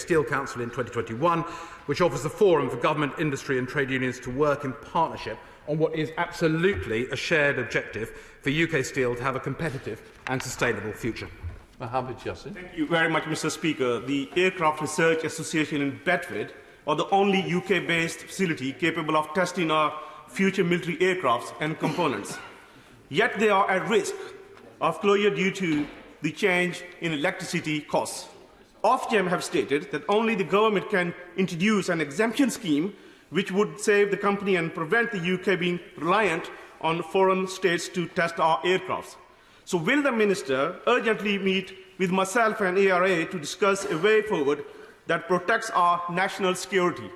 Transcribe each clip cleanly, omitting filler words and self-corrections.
Steel Council in 2021, which offers a forum for government, industry and trade unions to work in partnership on what is absolutely a shared objective for UK steel to have a competitive and sustainable future. Thank you very much, Mr. Speaker. The Aircraft Research Association in Bedford are the only UK-based facility capable of testing our future military aircrafts and components. Yet they are at risk of closure due to the change in electricity costs. Ofgem have stated that only the government can introduce an exemption scheme which would save the company and prevent the UK being reliant on foreign states to test our aircrafts. So will the Minister urgently meet with myself and ARA to discuss a way forward that protects our national security?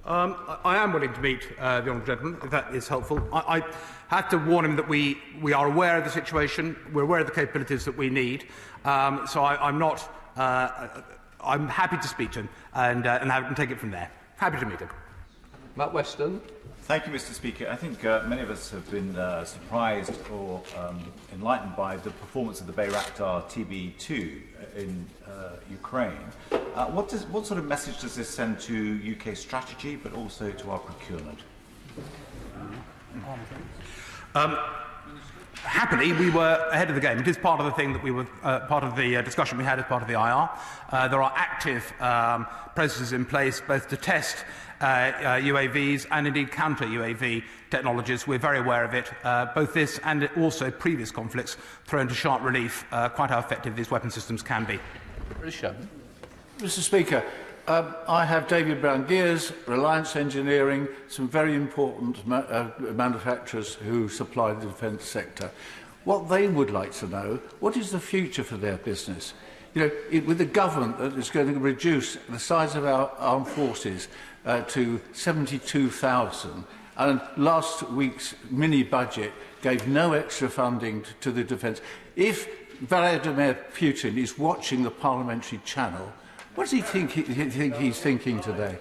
I am willing to meet the honourable gentleman, if that is helpful. I have to warn him that we are aware of the situation, we're aware of the capabilities that we need, so I'm happy to speak to him and take it from there. Happy to meet him. Matt Weston. Thank you, Mr. Speaker. I think many of us have been surprised or enlightened by the performance of the Bayraktar TB2 in Ukraine. What sort of message does this send to UK strategy, but also to our procurement? Happily, we were ahead of the game. It is part of the thing that we were part of the discussion we had as part of the IR. There are active processes in place both to test UAVs and indeed counter UAV technologies. We're very aware of it. Both this and also previous conflicts throw into sharp relief quite how effective these weapon systems can be. Mr. Speaker, I have David Brown Gears, Reliance Engineering, some very important manufacturers who supply the defence sector. What they would like to know, what is the future for their business? You know, with a government that is going to reduce the size of our armed forces to 72,000, and last week's mini-budget gave no extra funding to the defence. If Vladimir Putin is watching the parliamentary channel, what does he think he's thinking today?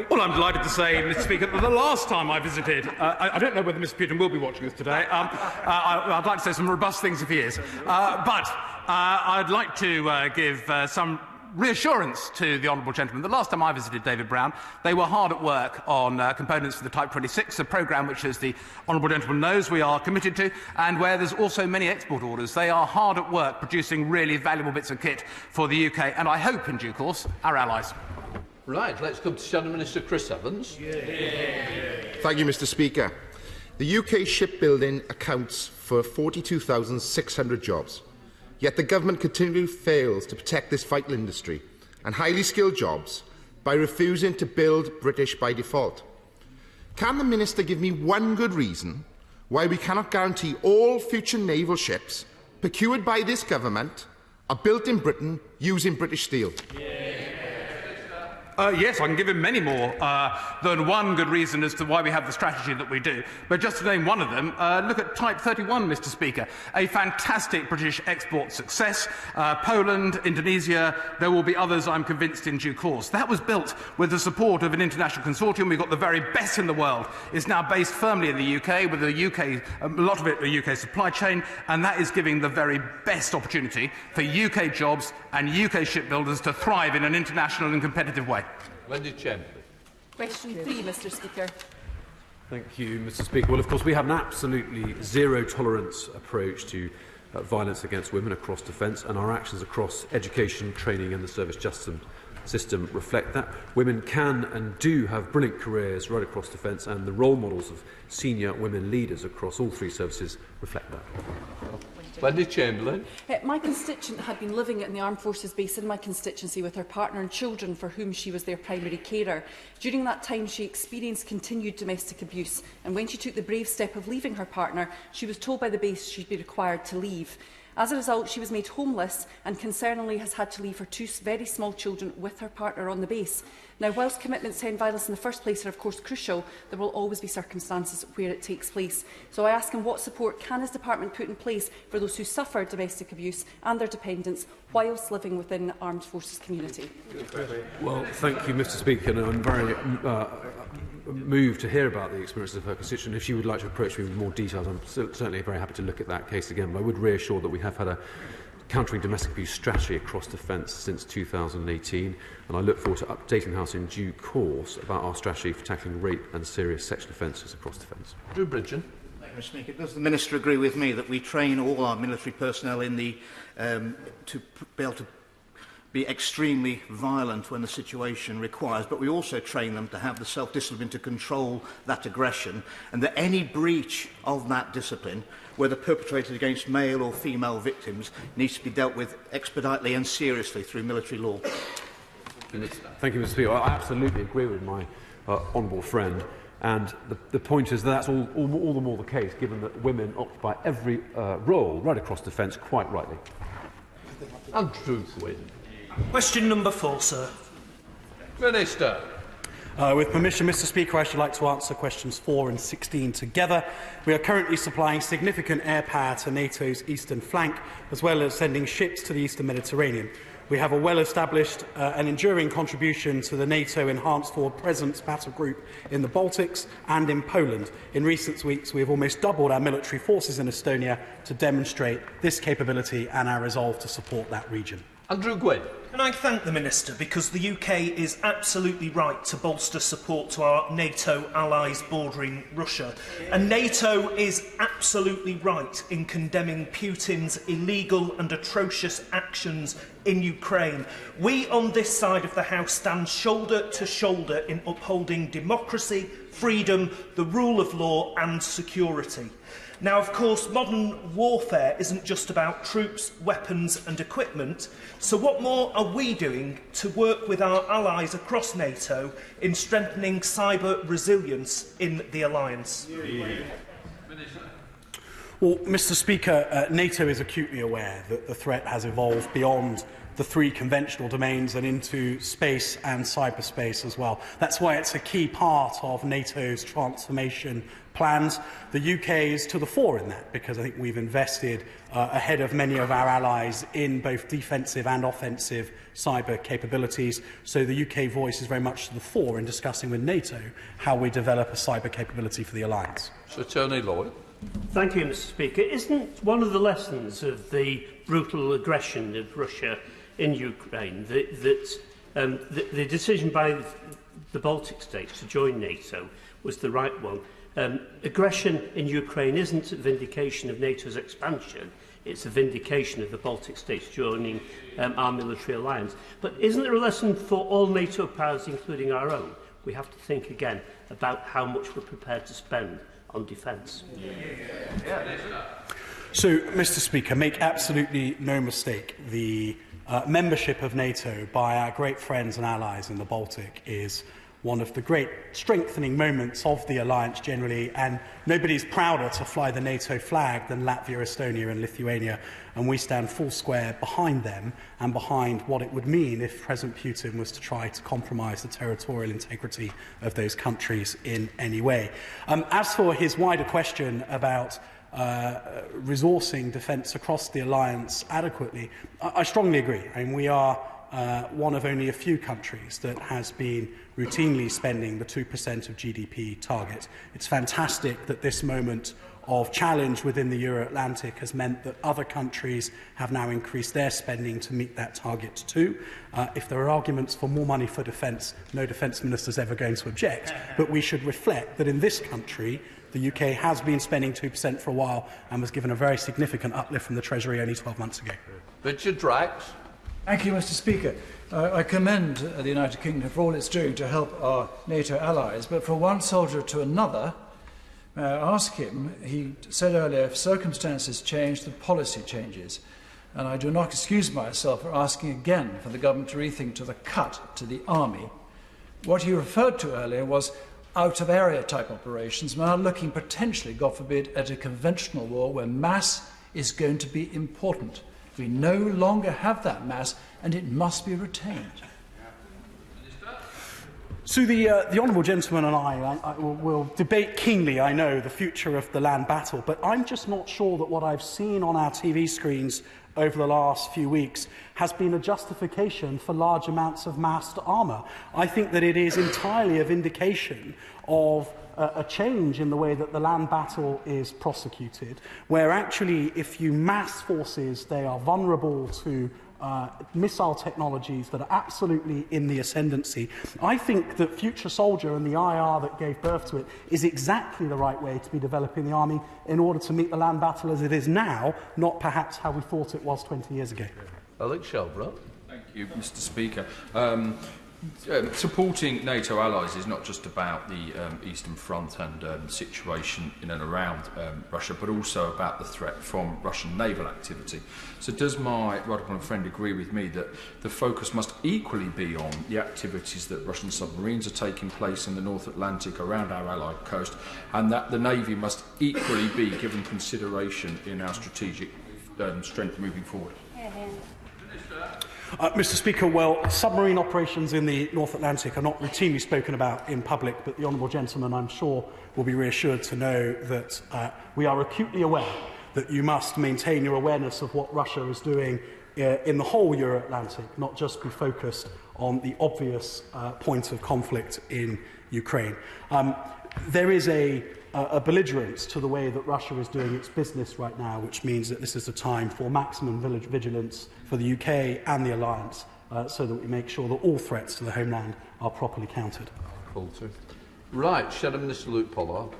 Well, I'm delighted to say, Mr. Speaker, that the last time I visited, I don't know whether Mr. Putin will be watching us today. I'd like to say some robust things if he is. But I'd like to give some reassurance to the honourable gentleman. The last time I visited David Brown, they were hard at work on components for the Type 26, a programme which, as the honourable gentleman knows, we are committed to, and where there's also many export orders. They are hard at work producing really valuable bits of kit for the UK, and I hope, in due course, our allies. Right, let's come to Shadow Minister Chris Evans. Thank you, Mr. Speaker. The UK shipbuilding accounts for 42,600 jobs. Yet the government continually fails to protect this vital industry and highly skilled jobs by refusing to build British by default. Can the Minister give me one good reason why we cannot guarantee all future naval ships procured by this government are built in Britain using British steel? Yes, I can give him many more than one good reason as to why we have the strategy that we do. But just to name one of them, look at Type 31, Mr. Speaker. A fantastic British export success. Poland, Indonesia, there will be others, I'm convinced, in due course. That was built with the support of an international consortium. We've got the very best in the world. It's now based firmly in the UK, with a lot of it a UK supply chain, and that is giving the very best opportunity for UK jobs and UK shipbuilders to thrive in an international and competitive way. Wendy Chamberlain. Question 3, Mr. Speaker. Thank you, Mr. Speaker. Well, of course, we have an absolutely zero-tolerance approach to violence against women across defence, and our actions across education, training and the service justice system reflect that. Women can and do have brilliant careers right across defence, and the role models of senior women leaders across all three services reflect that. Wendy Chamberlain. My constituent had been living in the Armed Forces base in my constituency with her partner and children for whom she was their primary carer. During that time she experienced continued domestic abuse, and when she took the brave step of leaving her partner, she was told by the base she'd be required to leave. As a result, she was made homeless and, concerningly, has had to leave her two very small children with her partner on the base. Now, whilst commitments to end violence in the first place are of course crucial, there will always be circumstances where it takes place. So I ask him, what support can his department put in place for those who suffer domestic abuse and their dependents whilst living within the Armed Forces community? Well, thank you, Mr. Speaker, and I'm very moved to hear about the experiences of her constituent. If she would like to approach me with more details, I'm certainly very happy to look at that case again. But I would reassure that we have had a countering domestic abuse strategy across defence since 2018, and I look forward to updating the House in due course about our strategy for tackling rape and serious sexual offences across defence. Drew Bridgen. Thank you, Mr. Speaker. Does the Minister agree with me that we train all our military personnel in the, to be able to be extremely violent when the situation requires, but we also train them to have the self-discipline to control that aggression, and that any breach of that discipline, whether perpetrated against male or female victims, needs to be dealt with expeditiously and seriously through military law? Thank you, Mr. Speaker. I absolutely agree with my honourable friend, and the point is that that's all the more the case, given that women occupy every role right across defence, quite rightly. Andrew Gwynn. Question number 4, sir. Minister. With permission, Mr. Speaker, I should like to answer questions 4 and 16 together. We are currently supplying significant air power to NATO's eastern flank, as well as sending ships to the eastern Mediterranean. We have a well-established and enduring contribution to the NATO Enhanced Forward Presence battle group in the Baltics and in Poland. In recent weeks, we have almost doubled our military forces in Estonia to demonstrate this capability and our resolve to support that region. Andrew Gwynn. Can I thank the Minister, because the UK is absolutely right to bolster support to our NATO allies bordering Russia. And NATO is absolutely right in condemning Putin's illegal and atrocious actions in Ukraine. We on this side of the House stand shoulder to shoulder in upholding democracy, freedom, the rule of law and security. Now, of course, modern warfare isn't just about troops, weapons and equipment, so what more are we doing to work with our allies across NATO in strengthening cyber resilience in the alliance? Well, Mr. Speaker, NATO is acutely aware that the threat has evolved beyond the 3 conventional domains and into space and cyberspace as well. That's why it's a key part of NATO's transformation plans. The UK is to the fore in that, because I think we've invested ahead of many of our allies in both defensive and offensive cyber capabilities. So the UK voice is very much to the fore in discussing with NATO how we develop a cyber capability for the alliance. Sir Tony Lloyd. Thank you, Mr. Speaker. Isn't one of the lessons of the brutal aggression of Russia in Ukraine that the decision by the Baltic states to join NATO was the right one? Aggression in Ukraine isn't a vindication of NATO's expansion, it's a vindication of the Baltic states joining our military alliance. But isn't there a lesson for all NATO powers, including our own? We have to think again about how much we're prepared to spend on defence. So, Mr. Speaker, make absolutely no mistake, the membership of NATO by our great friends and allies in the Baltic is one of the great strengthening moments of the alliance generally, and nobody's prouder to fly the NATO flag than Latvia, Estonia and Lithuania, and we stand full square behind them and behind what it would mean if President Putin was to try to compromise the territorial integrity of those countries in any way. As for his wider question about resourcing defence across the alliance adequately, I strongly agree. I mean, we are one of only a few countries that has been routinely spending the 2% of GDP target. It's fantastic that this moment of challenge within the Euro-Atlantic has meant that other countries have now increased their spending to meet that target too. If there are arguments for more money for defence, no defence minister is ever going to object, but we should reflect that in this country the UK has been spending 2% for a while and was given a very significant uplift from the Treasury only 12 months ago. Richard Drax. Thank you, Mr. Speaker. I commend the United Kingdom for all it's doing to help our NATO allies, but from one soldier to another, may I ask him, he said earlier, if circumstances change, the policy changes. And I do not excuse myself for asking again for the government to rethink to the cut to the army. What he referred to earlier was out-of-area type operations, now looking potentially, God forbid, at a conventional war where mass is going to be important. We no longer have that mass, and it must be retained. So the honourable gentleman and I will debate keenly, I know, the future of the land battle, but I'm just not sure that what I've seen on our TV screens over the last few weeks has been a justification for large amounts of massed armour. I think that it is entirely a vindication of a change in the way that the land battle is prosecuted, where actually if you mass forces, they are vulnerable to missile technologies that are absolutely in the ascendancy. I think that Future Soldier and the IR that gave birth to it is exactly the right way to be developing the army in order to meet the land battle as it is now, not perhaps how we thought it was 20 years ago. Alex Shelbrooke. Thank you, Mr. Speaker. Supporting NATO allies is not just about the Eastern Front and situation in and around Russia, but also about the threat from Russian naval activity. So does my right honourable friend agree with me that the focus must equally be on the activities that Russian submarines are taking place in the North Atlantic around our allied coast, and that the Navy must equally be given consideration in our strategic strength moving forward? Mr. Speaker, well, submarine operations in the North Atlantic are not routinely spoken about in public, but the honourable gentleman, I'm sure, will be reassured to know that we are acutely aware that you must maintain your awareness of what Russia is doing in the whole Euro-Atlantic, not just be focused on the obvious point of conflict in Ukraine. There is a belligerence to the way that Russia is doing its business right now, which means that this is a time for maximum vigilance for the UK and the alliance, so that we make sure that all threats to the homeland are properly countered. Right, Shadow Minister Luke Pollard.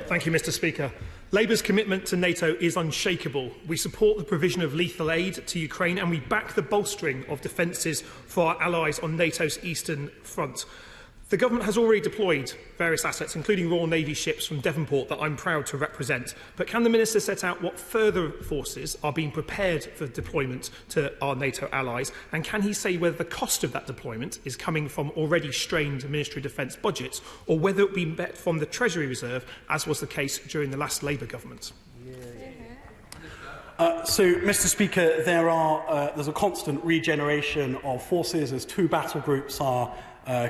Thank you, Mr. Speaker. Labour's commitment to NATO is unshakable. We support the provision of lethal aid to Ukraine and we back the bolstering of defences for our allies on NATO's eastern front. The government has already deployed various assets, including Royal Navy ships from Devonport that I'm proud to represent. But can the Minister set out what further forces are being prepared for deployment to our NATO allies? And can he say whether the cost of that deployment is coming from already strained Ministry of Defence budgets, or whether it will be met from the Treasury Reserve, as was the case during the last Labour government? Mr. Speaker, there's a constant regeneration of forces as two battle groups are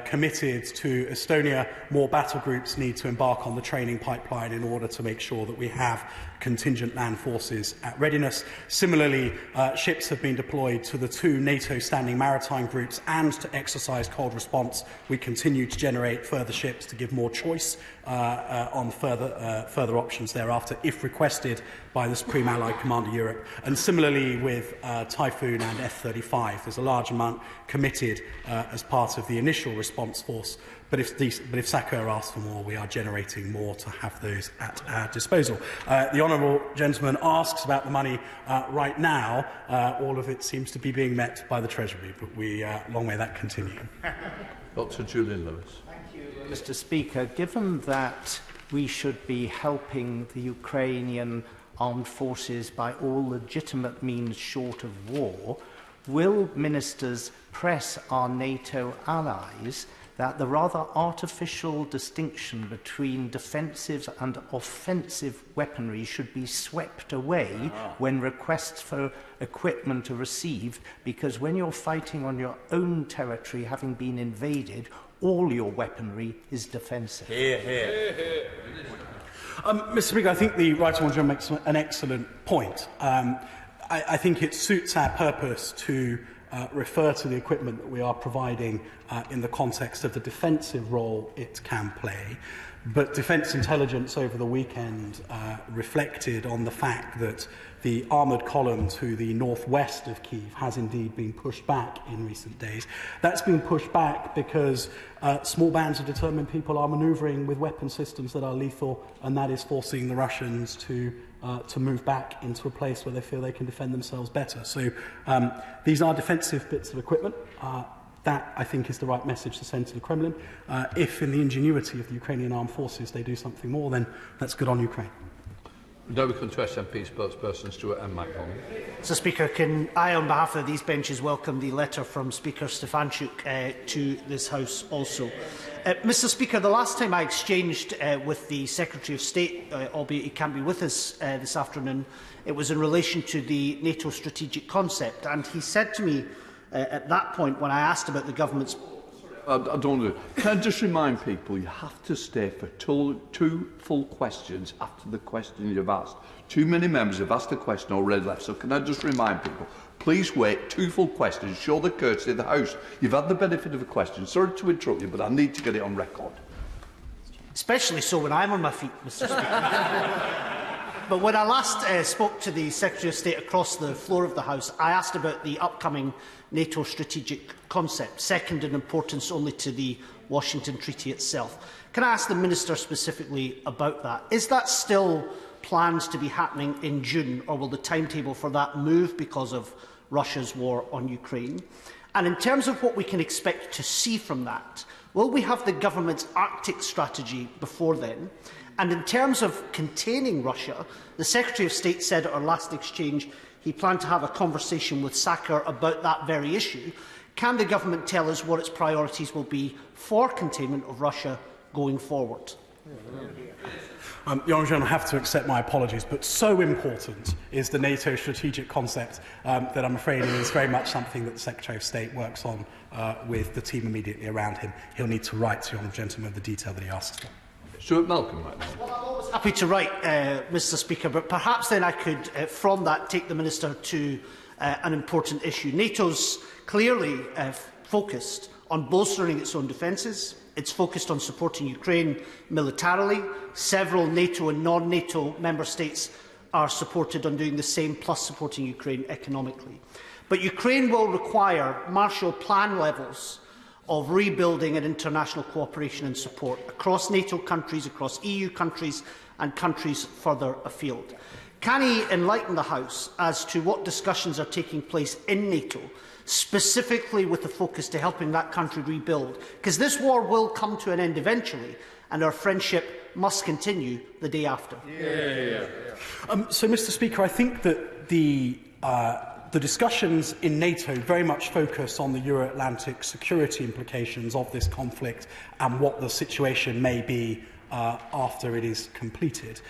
committed to Estonia. More battle groups need to embark on the training pipeline in order to make sure that we have contingent land forces at readiness. Similarly, ships have been deployed to the two NATO standing maritime groups and to exercise cold response. We continue to generate further ships to give more choice on further options thereafter, if requested by the Supreme Allied Commander Europe. And similarly with Typhoon and F-35, there's a large amount committed as part of the initial response force. But if SACEUR asks for more, we are generating more to have those at our disposal. The honourable gentleman asks about the money right now. All of it seems to be being met by the Treasury, but long may that continue. Dr. Julian Lewis. Thank you, Mr. Speaker. Given that we should be helping the Ukrainian armed forces by all legitimate means short of war, will ministers press our NATO allies that the rather artificial distinction between defensive and offensive weaponry should be swept away when requests for equipment are received, because when you're fighting on your own territory, having been invaded, all your weaponry is defensive? Mr. Speaker, I think the Right Honourable Gentleman makes an excellent point. I think it suits our purpose to refer to the equipment that we are providing in the context of the defensive role it can play. But Defence Intelligence over the weekend reflected on the fact that the armoured column to the northwest of Kyiv has indeed been pushed back in recent days. That's been pushed back because small bands of determined people are manoeuvring with weapon systems that are lethal, and that is forcing the Russians to move back into a place where they feel they can defend themselves better. So these are defensive bits of equipment. That, I think, is the right message to send to the Kremlin. If, in the ingenuity of the Ukrainian armed forces, they do something more, then that's good on Ukraine. Now we come to SNP spokesperson Stuart M. McDonald. Mr. Speaker, can I, on behalf of these benches, welcome the letter from Speaker Stefanchuk to this House also. Mr. Speaker, the last time I exchanged with the Secretary of State, albeit he can't be with us this afternoon, it was in relation to the NATO strategic concept, and he said to me at that point, when I asked about the government's I don't want to. Can I just remind people you have to stay for two full questions after the question you've asked. Too many members have asked a question already left, so can I just remind people, please wait, 2 full questions, show the courtesy of the House. You've had the benefit of a question. Sorry to interrupt you, but I need to get it on record. Especially so when I'm on my feet, Mr. Speaker. But when I last spoke to the Secretary of State across the floor of the House, I asked about the upcoming NATO strategic concept, second in importance only to the Washington Treaty itself. Can I ask the Minister specifically about that? Is that still planned to be happening in June, or will the timetable for that move because of Russia's war on Ukraine? And in terms of what we can expect to see from that, will we have the government's Arctic strategy before then? And in terms of containing Russia, the Secretary of State said at our last exchange he planned to have a conversation with Sakar about that very issue. Can the government tell us what its priorities will be for containment of Russia going forward? Your Honour, I have to accept my apologies, but so important is the NATO strategic concept that I'm afraid it is very much something that the Secretary of State works on with the team immediately around him. He'll need to write to the Honourable Gentleman with the detail that he asks for. Stuart Malcolm, right now. Well, I'm always happy to write, Mr. Speaker, but perhaps then I could, from that, take the Minister to an important issue. NATO's clearly focused on bolstering its own defences. It's focused on supporting Ukraine militarily. Several NATO and non-NATO member states are supported on doing the same, plus supporting Ukraine economically. But Ukraine will require Marshall Plan levels of rebuilding and international cooperation and support across NATO countries, across EU countries and countries further afield. Can he enlighten the House as to what discussions are taking place in NATO, specifically with the focus to helping that country rebuild? Because this war will come to an end eventually, and our friendship must continue the day after. So, Mr. Speaker, I think that the discussions in NATO very much focus on the Euro-Atlantic security implications of this conflict and what the situation may be after it is completed.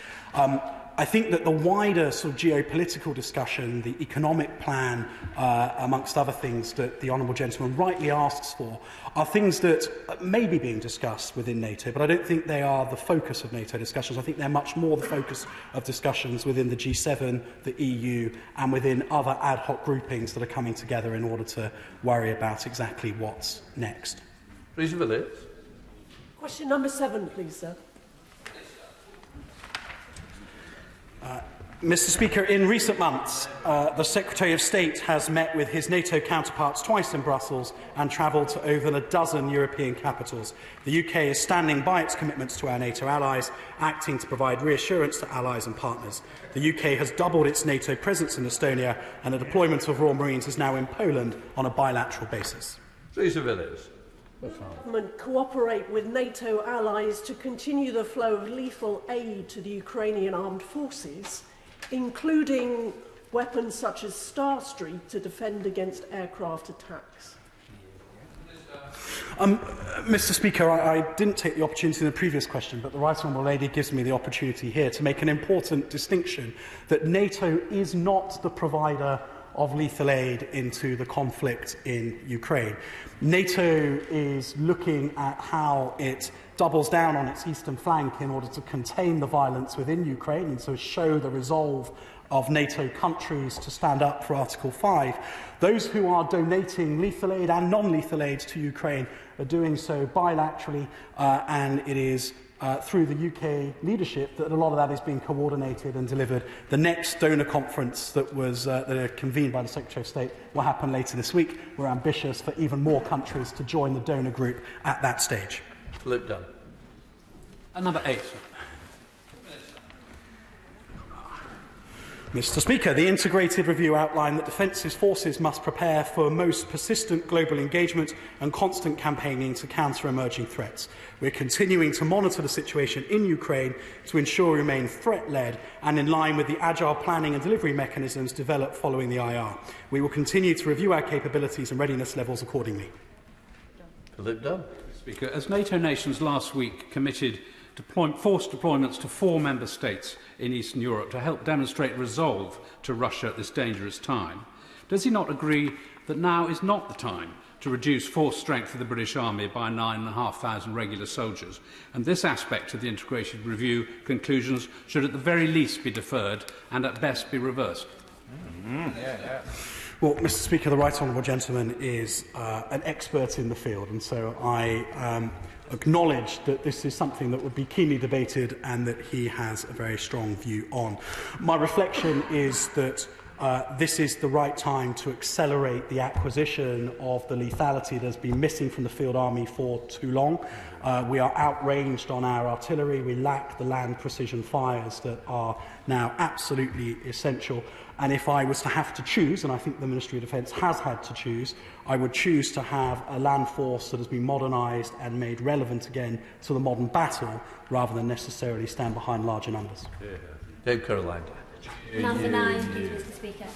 I think that the wider sort of geopolitical discussion, the economic plan, amongst other things that the Honourable Gentleman rightly asks for, are things that may be being discussed within NATO, but I don't think they are the focus of NATO discussions. I think they're much more the focus of discussions within the G7, the EU, and within other ad hoc groupings that are coming together in order to worry about exactly what's next. Lisa Villiers. Question number 7, please, sir. Mr. Speaker, in recent months, the Secretary of State has met with his NATO counterparts twice in Brussels and travelled to over a dozen European capitals. The UK is standing by its commitments to our NATO allies, acting to provide reassurance to allies and partners. The UK has doubled its NATO presence in Estonia, and the deployment of Royal Marines is now in Poland on a bilateral basis. Lisa Villiers. Government cooperate with NATO allies to continue the flow of lethal aid to the Ukrainian armed forces, including weapons such as Starstreak to defend against aircraft attacks. Mr. Speaker, I didn't take the opportunity in the previous question, but the Right Honourable Lady gives me the opportunity here to make an important distinction that NATO is not the provider of lethal aid into the conflict in Ukraine. NATO is looking at how it doubles down on its eastern flank in order to contain the violence within Ukraine and to show the resolve of NATO countries to stand up for Article 5. Those who are donating lethal aid and non-lethal aid to Ukraine are doing so bilaterally, and it is through the UK leadership that a lot of that is being coordinated and delivered. The next donor conference that was convened by the Secretary of State will happen later this week. We're ambitious for even more countries to join the donor group at that stage. Philip Dunn. And number 8. Mr. Speaker, the integrated review outlined that Defence forces must prepare for most persistent global engagement and constant campaigning to counter emerging threats. We're continuing to monitor the situation in Ukraine to ensure we remain threat-led and in line with the agile planning and delivery mechanisms developed following the IR. We will continue to review our capabilities and readiness levels accordingly. Philip Dunn. Speaker, as NATO nations last week committed forced deployments to 4 member states in Eastern Europe to help demonstrate resolve to Russia at this dangerous time, does he not agree that now is not the time to to reduce force strength of the British Army by 9,500 regular soldiers. And this aspect of the integrated review conclusions should at the very least be deferred and at best be reversed. Well, Mr. Speaker, the Right Honourable Gentleman is an expert in the field, and so I acknowledge that this is something that would be keenly debated and that he has a very strong view on. My reflection is that this is the right time to accelerate the acquisition of the lethality that has been missing from the field army for too long. We are outranged on our artillery. We lack the land precision fires that are now absolutely essential. And if I was to have to choose, and I think the Ministry of Defence has had to choose, I would choose to have a land force that has been modernised and made relevant again to the modern battle, rather than necessarily stand behind larger numbers. Dave Caroline. Number 9, please, Mr. Speaker.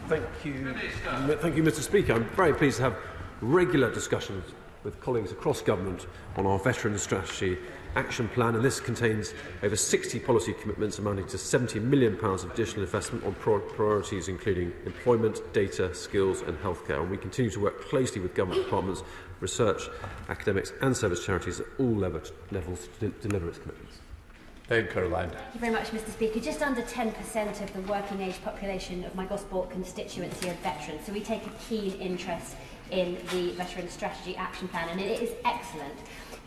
Thank you, Mr. Speaker. I'm very pleased to have regular discussions with colleagues across government on our Veterans Strategy Action Plan, and this contains over 60 policy commitments amounting to £70 million of additional investment on priorities including employment, data, skills and healthcare. And we continue to work closely with government departments, research, academics and service charities at all levels to deliver its commitments. Caroline. Thank you very much, Mr. Speaker. Just under 10% of the working age population of my Gosport constituency are veterans, so we take a keen interest in the Veterans Strategy Action Plan, and it is excellent.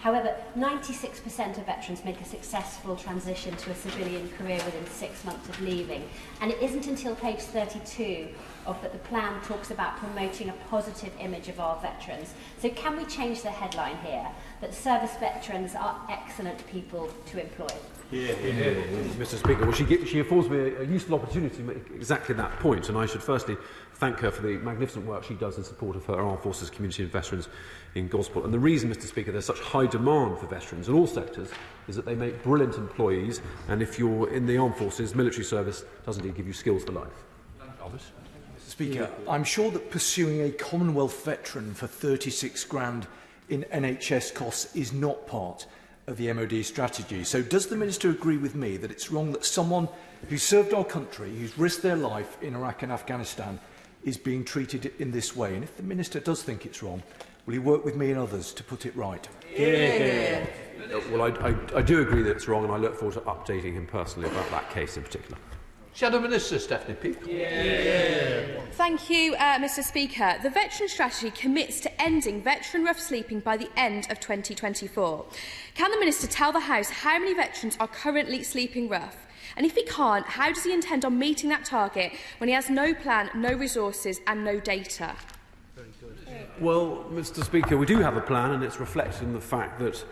However, 96% of veterans make a successful transition to a civilian career within 6 months of leaving. And it isn't until page 32 that the plan talks about promoting a positive image of our veterans. So can we change the headline here, that service veterans are excellent people to employ? Mr. Speaker, well, she affords me a useful opportunity to make exactly that point, and I should firstly thank her for the magnificent work she does in support of her armed forces community and veterans in Gosport. And the reason, Mr. Speaker, there's such high demand for veterans in all sectors is that they make brilliant employees, and if you're in the armed forces, military service does indeed give you skills for life. Mr. Speaker, I'm sure that pursuing a Commonwealth veteran for 36 grand in NHS costs is not part of the MOD strategy. So does the Minister agree with me that it's wrong that someone who served our country, who's risked their life in Iraq and Afghanistan, is being treated in this way? And if the Minister does think it's wrong, will he work with me and others to put it right? Well, I do agree that it's wrong, and I look forward to updating him personally about that case in particular. Shadow Minister Stephanie Peake. Thank you, Mr. Speaker. The Veterans Strategy commits to ending veteran rough sleeping by the end of 2024. Can the Minister tell the House how many veterans are currently sleeping rough? And if he can't, how does he intend on meeting that target when he has no plan, no resources and no data? Well, Mr. Speaker, we do have a plan, and it's reflected in the fact that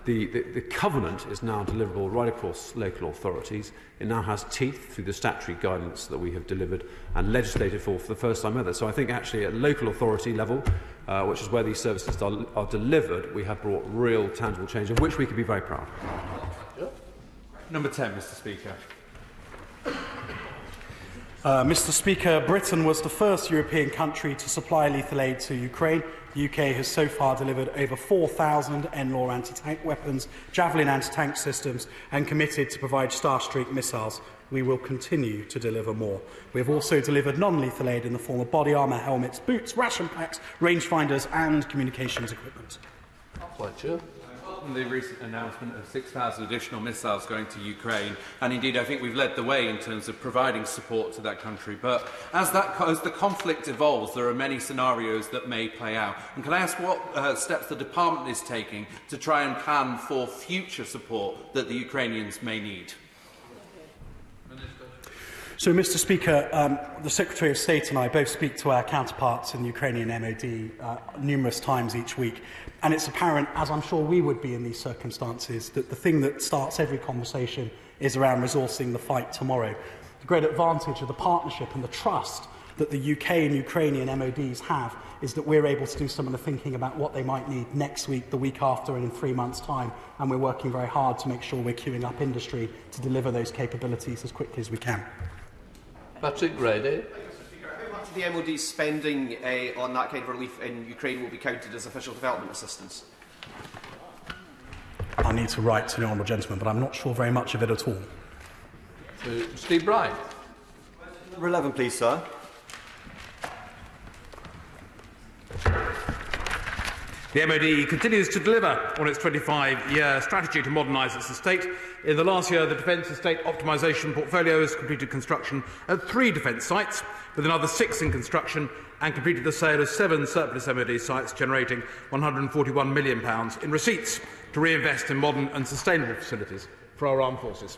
the covenant is now deliverable right across local authorities. It now has teeth through the statutory guidance that we have delivered and legislated for the first time ever. So I think actually at local authority level, which is where these services are delivered, we have brought real tangible change, of which we can be very proud. Number 10, Mr. Speaker. Mr. Speaker, Britain was the first European country to supply lethal aid to Ukraine. The UK has so far delivered over 4,000 NLAW anti-tank weapons, Javelin anti-tank systems and committed to provide Starstreak missiles. We will continue to deliver more. We have also delivered non-lethal aid in the form of body armour, helmets, boots, ration packs, rangefinders and communications equipment. Fletcher. The recent announcement of 6,000 additional missiles going to Ukraine, and indeed I think we've led the way in terms of providing support to that country. But as the conflict evolves, there are many scenarios that may play out. And can I ask what steps the department is taking to try and plan for future support that the Ukrainians may need? So, Mr. Speaker, the Secretary of State and I both speak to our counterparts in the Ukrainian MOD numerous times each week. And it's apparent, as I'm sure we would be in these circumstances, that the thing that starts every conversation is around resourcing the fight tomorrow. The great advantage of the partnership and the trust that the UK and Ukrainian MODs have is that we're able to do some of the thinking about what they might need next week, the week after and in 3 months' time. And we're working very hard to make sure we're queuing up industry to deliver those capabilities as quickly as we can. Patrick Grady. The MOD's spending on that kind of relief in Ukraine will be counted as official development assistance? I need to write to the Honourable Gentleman, but I'm not sure very much of it at all. Steve Bryant. Number 11, please, sir. The MOD continues to deliver on its 25-year strategy to modernise its estate. In the last year, the Defence Estate Optimisation Portfolio has completed construction at 3 defence sites, with another 6 in construction, and completed the sale of 7 surplus MOD sites, generating £141 million in receipts to reinvest in modern and sustainable facilities for our armed forces.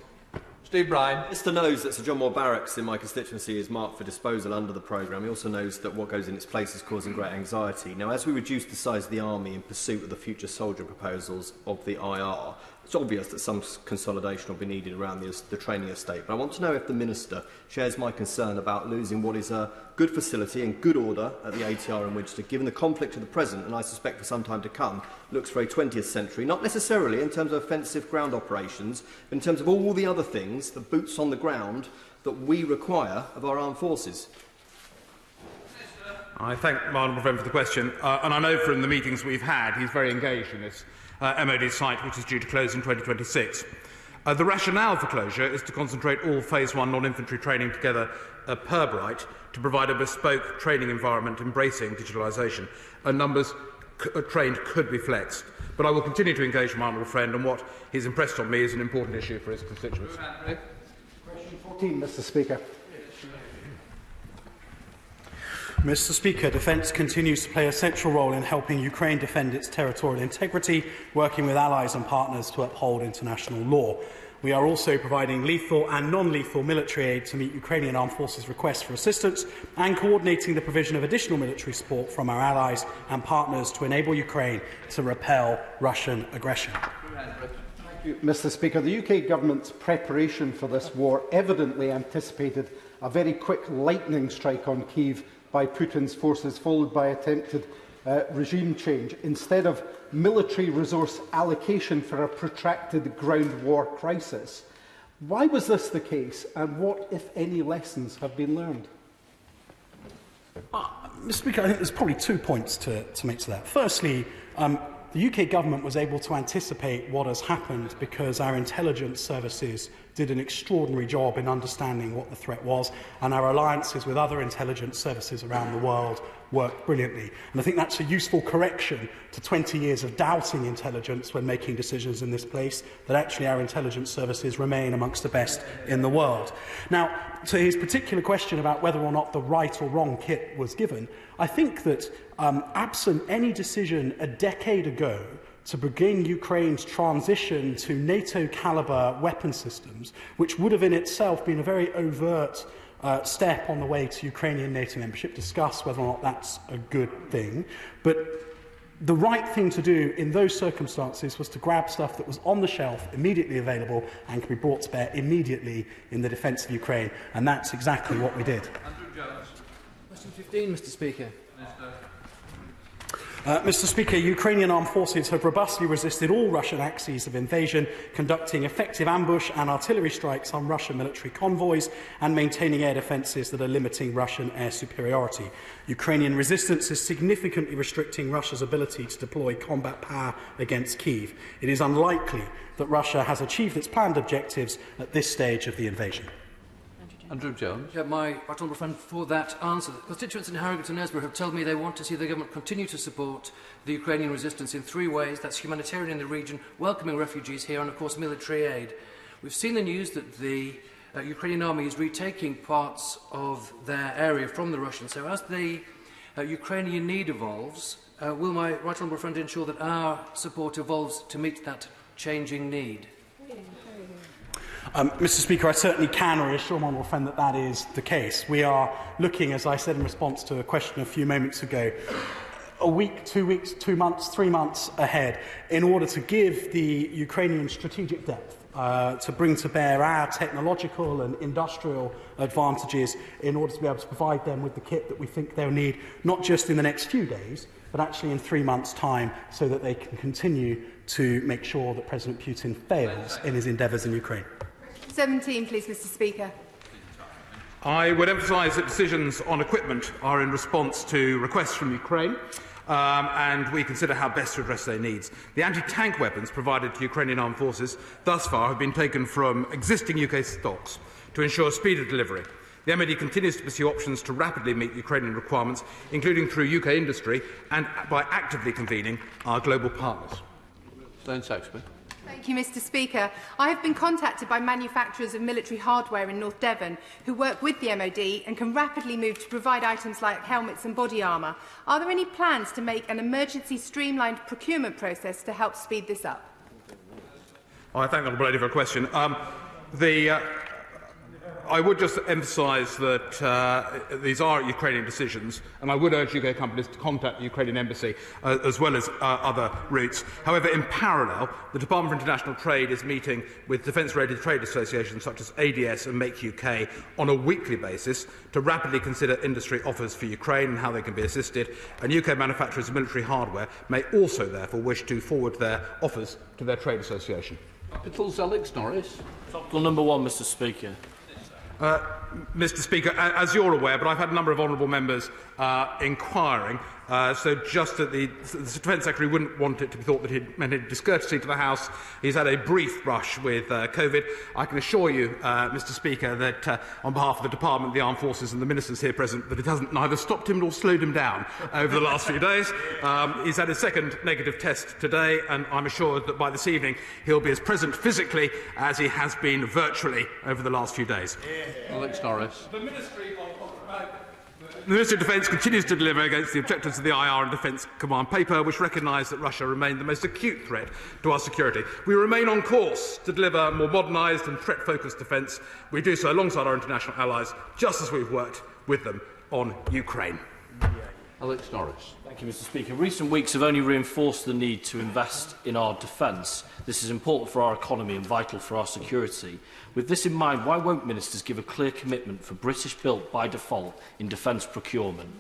Steve Bryan. Mr knows that Sir John Moore Barracks in my constituency is marked for disposal under the programme. He also knows that what goes in its place is causing great anxiety. Now, as we reduce the size of the army in pursuit of the future soldier proposals of the IR, it's obvious that some consolidation will be needed around the training estate. But I want to know if the Minister shares my concern about losing what is a good facility and good order at the ATR in Winchester, given the conflict of the present, and I suspect for some time to come, looks very 20th century, not necessarily in terms of offensive ground operations, but in terms of all the other things, the boots on the ground, that we require of our armed forces. I thank my honourable friend for the question, and I know from the meetings we've had he's very engaged in this MOD site, which is due to close in 2026. The rationale for closure is to concentrate all Phase 1 non-infantry training together at Purbright to provide a bespoke training environment embracing digitalisation. And numbers trained could be flexed. But I will continue to engage with my honourable friend on what he's impressed on me is an important issue for his constituents. Question 14, Mr Speaker. Mr Speaker, Defence continues to play a central role in helping Ukraine defend its territorial integrity, working with allies and partners to uphold international law. We are also providing lethal and non-lethal military aid to meet Ukrainian armed forces' requests for assistance and coordinating the provision of additional military support from our allies and partners to enable Ukraine to repel Russian aggression. Thank you, Mr Speaker. The UK government's preparation for this war evidently anticipated a very quick lightning strike on Kyiv by Putin's forces, followed by attempted regime change, instead of military resource allocation for a protracted ground war crisis. Why was this the case, and what, if any, lessons have been learned? Mr Speaker, I think there's probably 2 points to make to that. Firstly, the UK government was able to anticipate what has happened because our intelligence services did an extraordinary job in understanding what the threat was, and our alliances with other intelligence services around the world worked brilliantly. And I think that's a useful correction to 20 years of doubting intelligence when making decisions in this place, that actually our intelligence services remain amongst the best in the world. Now, to his particular question about whether or not the right or wrong kit was given, I think that absent any decision a decade ago to begin Ukraine's transition to NATO-calibre weapon systems, which would have in itself been a very overt step on the way to Ukrainian NATO membership, discuss whether or not that's a good thing. But the right thing to do in those circumstances was to grab stuff that was on the shelf, immediately available, and could be brought to bear immediately in the defence of Ukraine. And that's exactly what we did. Question 15, Mr Speaker. Mr Speaker, Ukrainian armed forces have robustly resisted all Russian axes of invasion, conducting effective ambush and artillery strikes on Russian military convoys and maintaining air defences that are limiting Russian air superiority. Ukrainian resistance is significantly restricting Russia's ability to deploy combat power against Kyiv. It is unlikely that Russia has achieved its planned objectives at this stage of the invasion. Andrew Jones. My right honourable friend for that answer. Constituents in Harrogate and Esborough have told me they want to see the government continue to support the Ukrainian resistance in 3 ways. That's humanitarian in the region, welcoming refugees here, and of course military aid. We've seen the news that the Ukrainian army is retaking parts of their area from the Russians. So as the Ukrainian need evolves, will my right honourable friend ensure that our support evolves to meet that changing need? Mr Speaker, I certainly can reassure my honourable friend that that is the case. We are looking, as I said in response to a question a few moments ago, a week, 2 weeks, 2 months, 3 months ahead in order to give the Ukrainian strategic depth, to bring to bear our technological and industrial advantages in order to be able to provide them with the kit that we think they'll need, not just in the next few days, but actually in 3 months' time, so that they can continue to make sure that President Putin fails in his endeavours in Ukraine. 17, please, Mr Speaker. I would emphasise that decisions on equipment are in response to requests from Ukraine, and we consider how best to address their needs. The anti-tank weapons provided to Ukrainian armed forces thus far have been taken from existing UK stocks to ensure speed of delivery. The MOD continues to pursue options to rapidly meet Ukrainian requirements, including through UK industry and by actively convening our global partners. Thank you, Mr. Speaker. I have been contacted by manufacturers of military hardware in North Devon who work with the MOD and can rapidly move to provide items like helmets and body armour. Are there any plans to make an emergency streamlined procurement process to help speed this up? I thank the Honourable Lady for her question. I would just emphasise that these are Ukrainian decisions, and I would urge UK companies to contact the Ukrainian embassy as well as other routes. However, in parallel, the Department for International Trade is meeting with defence-related trade associations such as ADS and Make UK on a weekly basis to rapidly consider industry offers for Ukraine and how they can be assisted, and UK manufacturers of military hardware may also therefore wish to forward their offers to their trade association. Topical number 1, Mr. Speaker. Mr. Speaker, as you're aware, but I've had a number of honourable members inquiring, so just that the Defence Secretary wouldn't want it to be thought that he'd meant a discourtesy to the House. He's had a brief brush with COVID. I can assure you, Mr. Speaker, that on behalf of the Department, the Armed Forces and the ministers here present, that it hasn't neither stopped him nor slowed him down over the last few days. He's had his second negative test today, and I'm assured that by this evening he'll be as present physically as he has been virtually over the last few days. Alex Norris. The Ministry of Defence continues to deliver against the objectives of the IR and Defence Command paper, which recognise that Russia remained the most acute threat to our security. We remain on course to deliver more modernised and threat-focused defence. We do so alongside our international allies, just as we've worked with them on Ukraine. Alex Norris. Thank you, Mr. Speaker. Recent weeks have only reinforced the need to invest in our defence. This is important for our economy and vital for our security. With this in mind, why won't ministers give a clear commitment for British built by default in defence procurement?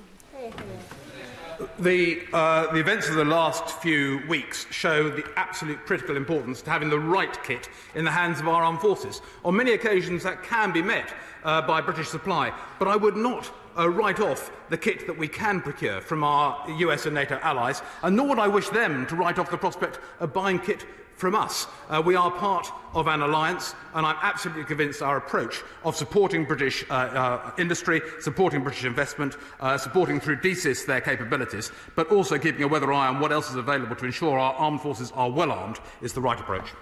The events of the last few weeks show the absolute critical importance to having the right kit in the hands of our armed forces. On many occasions that can be met by British supply, but I would not write off the kit that we can procure from our US and NATO allies, and nor would I wish them to write off the prospect of buying kit from us. We are part of an alliance, and I'm absolutely convinced our approach of supporting British industry, supporting British investment, supporting through DCIS their capabilities, but also keeping a weather eye on what else is available to ensure our armed forces are well armed is the right approach.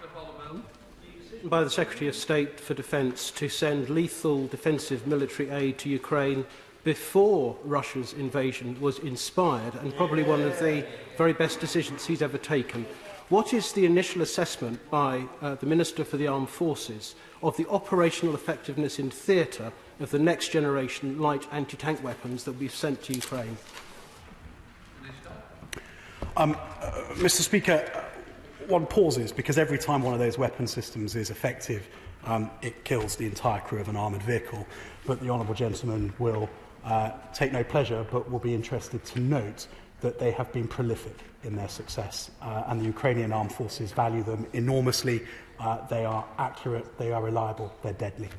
By the Secretary of State for Defence to send lethal defensive military aid to Ukraine before Russia's invasion was inspired, and probably one of the very best decisions he's ever taken. What is the initial assessment by the Minister for the Armed Forces of the operational effectiveness in theatre of the next generation light anti-tank weapons that we've sent to Ukraine? Mr. Speaker, one pauses because every time one of those weapon systems is effective, it kills the entire crew of an armoured vehicle. But the honourable gentleman will take no pleasure, but will be interested to note that they have been prolific in their success, and the Ukrainian armed forces value them enormously. They are accurate, they are reliable, they're deadly.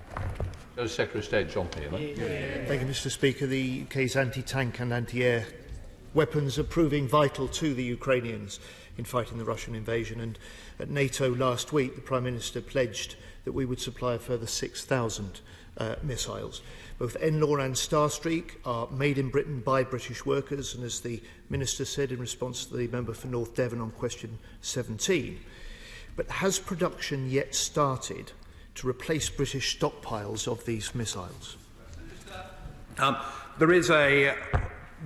Secretary of State John Pearler. Thank you, Mr. Speaker. The UK's anti-tank and anti-air weapons are proving vital to the Ukrainians in fighting the Russian invasion, and at NATO last week the Prime Minister pledged that we would supply a further 6,000 missiles. Both NLAW and Starstreak are made in Britain by British workers, and as the Minister said in response to the member for North Devon on question 17, but has production yet started to replace British stockpiles of these missiles?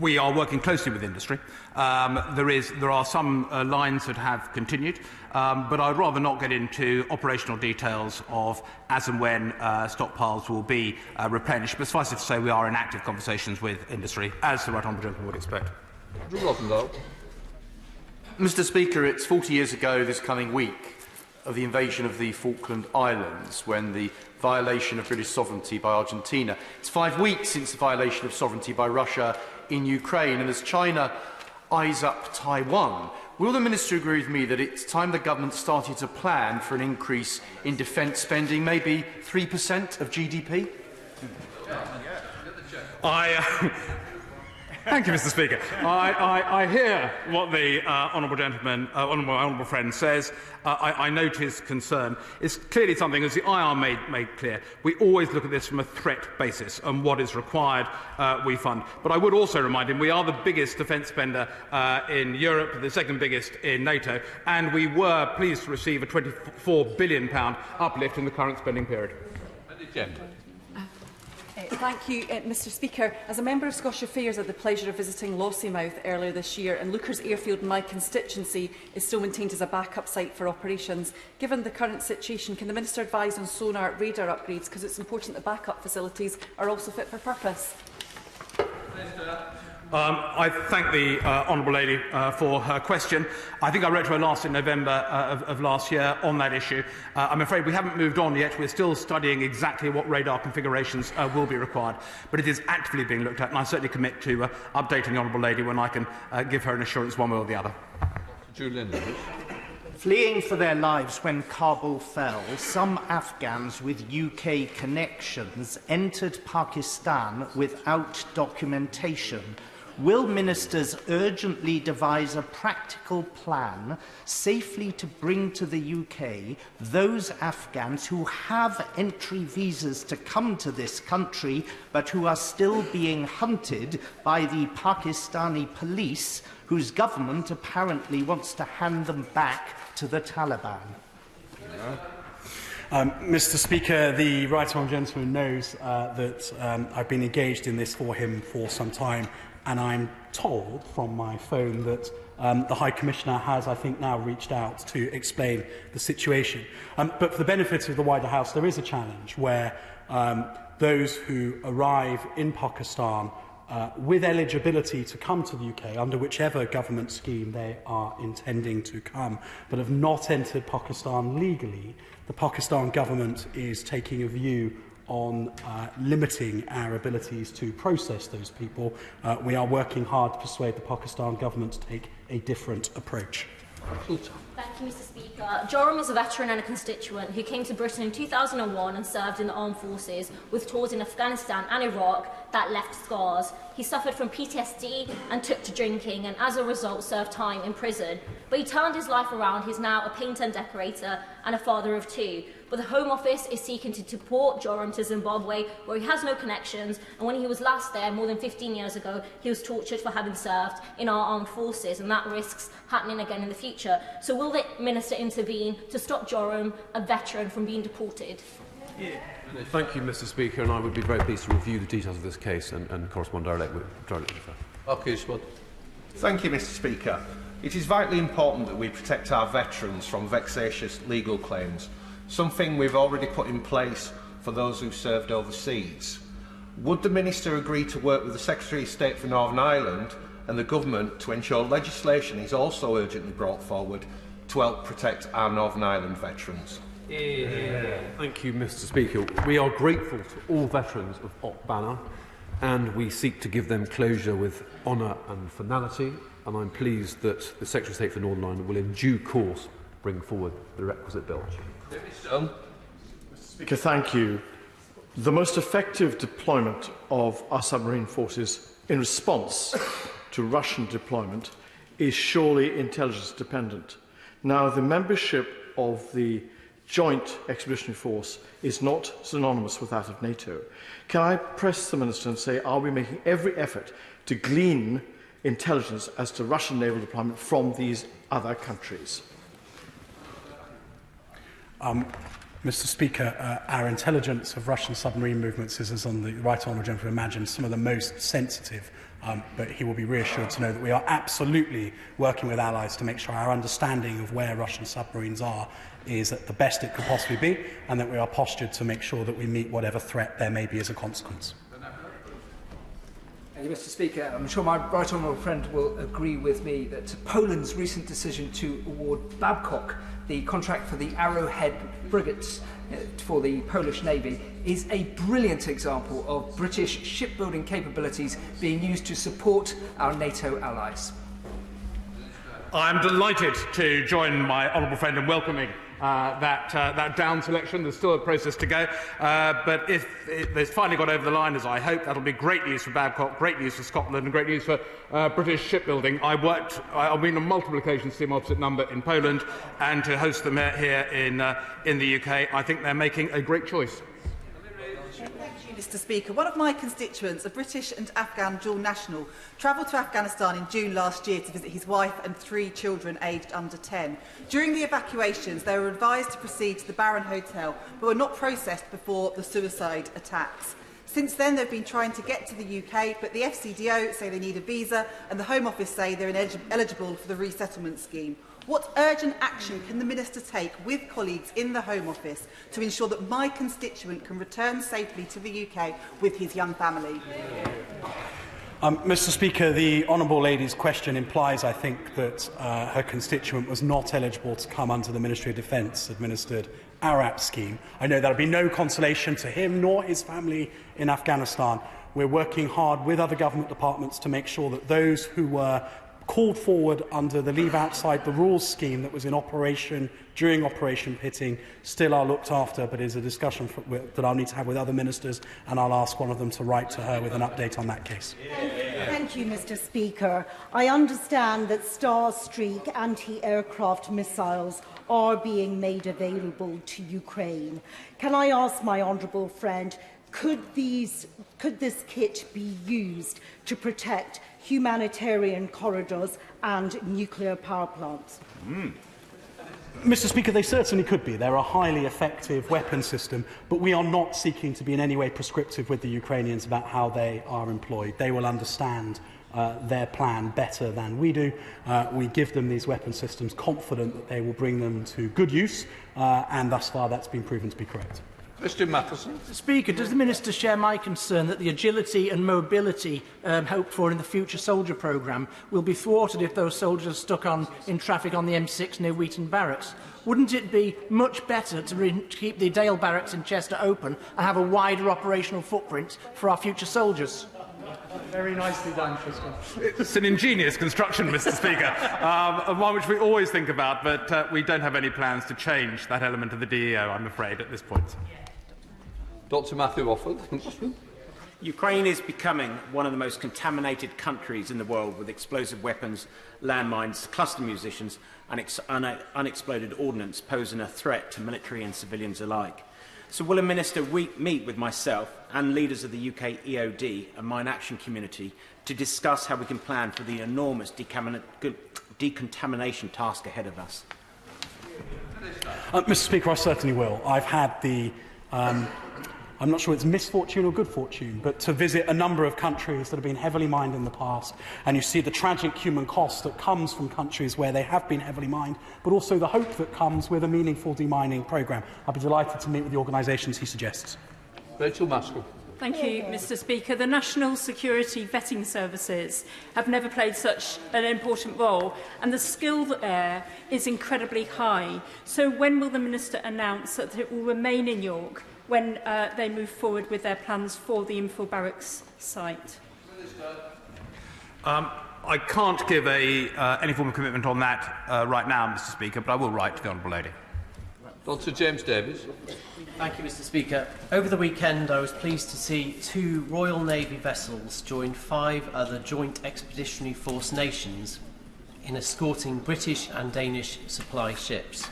We are working closely with industry. There are some lines that have continued, but I'd rather not get into operational details of as and when stockpiles will be replenished. But suffice it to say, we are in active conversations with industry, as the right honourable gentleman would expect. Mr. Speaker, it's 40 years ago this coming week of the invasion of the Falkland Islands, when the violation of British sovereignty by Argentina. It's 5 weeks since the violation of sovereignty by Russia in Ukraine, and as China eyes up Taiwan, will the Minister agree with me that it's time the government started to plan for an increase in defence spending, maybe 3% of GDP? Thank you, Mr. Speaker. I hear what the honourable friend says. I note his concern. It's clearly something, as the IR made clear, we always look at this from a threat basis, and what is required we fund. But I would also remind him we are the biggest defence spender in Europe, the second biggest in NATO, and we were pleased to receive a £24 billion uplift in the current spending period. Thank you, Mr. Speaker. As a member of Scottish Affairs, I had the pleasure of visiting Lossiemouth earlier this year, and Lookers Airfield in my constituency is still maintained as a backup site for operations. Given the current situation, can the Minister advise on sonar radar upgrades, because it's important that backup facilities are also fit for purpose? I thank the Honourable Lady for her question. I think I wrote to her last in November of last year on that issue. I'm afraid we haven't moved on yet. We're still studying exactly what radar configurations will be required. But it is actively being looked at, and I certainly commit to updating the Honourable Lady when I can give her an assurance one way or the other. Julian. Fleeing for their lives when Kabul fell, some Afghans with UK connections entered Pakistan without documentation. Will ministers urgently devise a practical plan safely to bring to the UK those Afghans who have entry visas to come to this country but who are still being hunted by the Pakistani police, whose government apparently wants to hand them back to the Taliban? Mr. Speaker, the right honourable gentleman knows that I've been engaged in this for him for some time, and I'm told from my phone that the High Commissioner has, I think, now reached out to explain the situation. But for the benefit of the wider House, there is a challenge where those who arrive in Pakistan with eligibility to come to the UK under whichever government scheme they are intending to come, but have not entered Pakistan legally, the Pakistan government is taking a view on limiting our abilities to process those people. We are working hard to persuade the Pakistan government to take a different approach. Thank you, Mr. Speaker. Joram is a veteran and a constituent who came to Britain in 2001 and served in the armed forces with tours in Afghanistan and Iraq that left scars. He suffered from PTSD and took to drinking, and as a result served time in prison. But he turned his life around. He's now a painter and decorator and a father of two. But the Home Office is seeking to deport Joram to Zimbabwe, where he has no connections, and when he was last there, more than 15 years ago, he was tortured for having served in our armed forces, and that risks happening again in the future. So will the Minister intervene to stop Joram, a veteran, from being deported? Thank you, Mr. Speaker, and I would be very pleased to review the details of this case and correspond directly with her. Thank you, Mr. Speaker. It is vitally important that we protect our veterans from vexatious legal claims, something we've already put in place for those who served overseas. Would the Minister agree to work with the Secretary of State for Northern Ireland and the Government to ensure legislation is also urgently brought forward to help protect our Northern Ireland veterans? Thank you, Mr. Speaker. We are grateful to all veterans of Op Banner, and we seek to give them closure with honour and finality, and I'm pleased that the Secretary of State for Northern Ireland will in due course bring forward the requisite bill. Mr. Speaker, thank you. The most effective deployment of our submarine forces in response to Russian deployment is surely intelligence dependent. Now, the membership of the Joint Expeditionary Force is not synonymous with that of NATO. Can I press the Minister and say, are we making every effort to glean intelligence as to Russian naval deployment from these other countries? Mr. Speaker, our intelligence of Russian submarine movements is, as on the right honourable gentleman imagines, some of the most sensitive. But he will be reassured to know that we are absolutely working with allies to make sure our understanding of where Russian submarines are is at the best it could possibly be, and that we are postured to make sure that we meet whatever threat there may be as a consequence. Thank you, Mr. Speaker. I'm sure my right honourable friend will agree with me that Poland's recent decision to award Babcock the contract for the Arrowhead frigates for the Polish Navy is a brilliant example of British shipbuilding capabilities being used to support our NATO allies. I'm delighted to join my honourable friend in welcoming that down selection. There's still a process to go, but if it's finally got over the line, as I hope, that'll be great news for Babcock, great news for Scotland, and great news for British shipbuilding. I've been on multiple occasions to see my opposite number in Poland and to host them here in the UK. I think they're making a great choice. Mr. Speaker, one of my constituents, a British and Afghan dual national, travelled to Afghanistan in June last year to visit his wife and 3 children aged under 10. During the evacuations, they were advised to proceed to the Baron Hotel, but were not processed before the suicide attacks. Since then, they've been trying to get to the UK, but the FCDO say they need a visa, and the Home Office say they're ineligible for the resettlement scheme. What urgent action can the Minister take with colleagues in the Home Office to ensure that my constituent can return safely to the UK with his young family? Mr. Speaker, the Honourable Lady's question implies, I think, that her constituent was not eligible to come under the Ministry of Defence administered ARAP scheme. I know there will be no consolation to him nor his family in Afghanistan. We're working hard with other government departments to make sure that those who were called forward under the Leave Outside the Rules scheme that was in operation during Operation Pitting still are looked after, but is a discussion that I'll need to have with other ministers, and I'll ask one of them to write to her with an update on that case. Thank you, Mr. Speaker. I understand that Starstreak anti-aircraft missiles are being made available to Ukraine. Can I ask my honourable friend, could this kit be used to protect humanitarian corridors and nuclear power plants? Mr. Speaker, they certainly could be. They're a highly effective weapon system, but we are not seeking to be in any way prescriptive with the Ukrainians about how they are employed. They will understand their plan better than we do. We give them these weapon systems confident that they will bring them to good use, and thus far that's been proven to be correct. Mr. Matheson. Speaker, does the Minister share my concern that the agility and mobility hoped for in the future soldier programme will be thwarted if those soldiers are stuck in traffic on the M6 near Wheaton Barracks? Wouldn't it be much better to keep the Dale Barracks in Chester open and have a wider operational footprint for our future soldiers? Very nicely done, Tristan. It's an ingenious construction, Mr. Speaker, one which we always think about, but we don't have any plans to change that element of the DEO, I'm afraid, at this point. Dr. Matthew Offord. Ukraine is becoming one of the most contaminated countries in the world, with explosive weapons, landmines, cluster munitions and unexploded ordnance posing a threat to military and civilians alike. So will a minister meet with myself and leaders of the UK EOD and Mine Action community to discuss how we can plan for the enormous decontamination task ahead of us? Mr. Speaker, I certainly will. I've had the I'm not sure it's misfortune or good fortune, but to visit a number of countries that have been heavily mined in the past, and you see the tragic human cost that comes from countries where they have been heavily mined, but also the hope that comes with a meaningful demining programme. I'd be delighted to meet with the organisations he suggests. Rachel Maskell. Thank you, Mr. Speaker. The National Security Vetting Services have never played such an important role, and the skill there is incredibly high. So when will the Minister announce that it will remain in York when they move forward with their plans for the Info Barracks site? I can't give any form of commitment on that right now, Mr. Speaker, but I will write to the Honourable Lady. Dr. James Davies. Thank you, Mr. Speaker. Over the weekend, I was pleased to see 2 Royal Navy vessels join 5 other Joint Expeditionary Force nations in escorting British and Danish supply ships.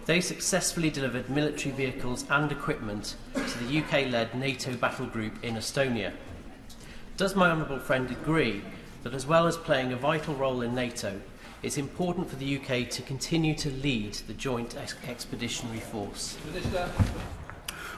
They successfully delivered military vehicles and equipment to the UK-led NATO battle group in Estonia. Does my honourable friend agree that, as well as playing a vital role in NATO, it's important for the UK to continue to lead the Joint Expeditionary Force?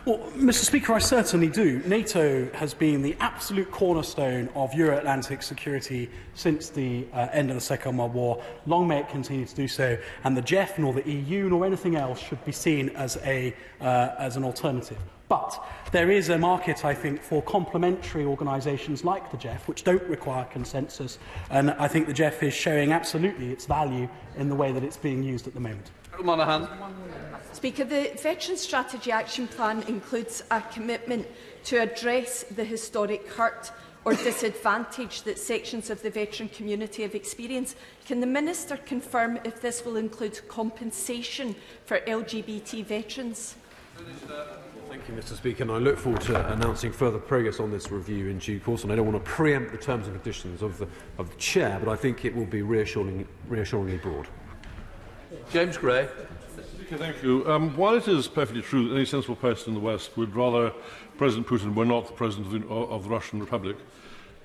Well, Mr. Speaker, I certainly do. NATO has been the absolute cornerstone of Euro-Atlantic security since the end of the Second World War. Long may it continue to do so. And the JEF, nor the EU, nor anything else should be seen as an alternative. But there is a market, I think, for complementary organisations like the JEF, which don't require consensus. And I think the JEF is showing absolutely its value in the way that it's being used at the moment. Speaker, the Veteran Strategy Action Plan includes a commitment to address the historic hurt or disadvantage that sections of the veteran community have experienced. Can the Minister confirm if this will include compensation for LGBT veterans? Thank you, Mr. Speaker, and I look forward to announcing further progress on this review in due course. And I don't want to preempt the terms and conditions of the Chair, but I think it will be reassuringly broad. James Gray. Thank you. While it is perfectly true that any sensible person in the West would rather President Putin were not the President of the Russian Republic,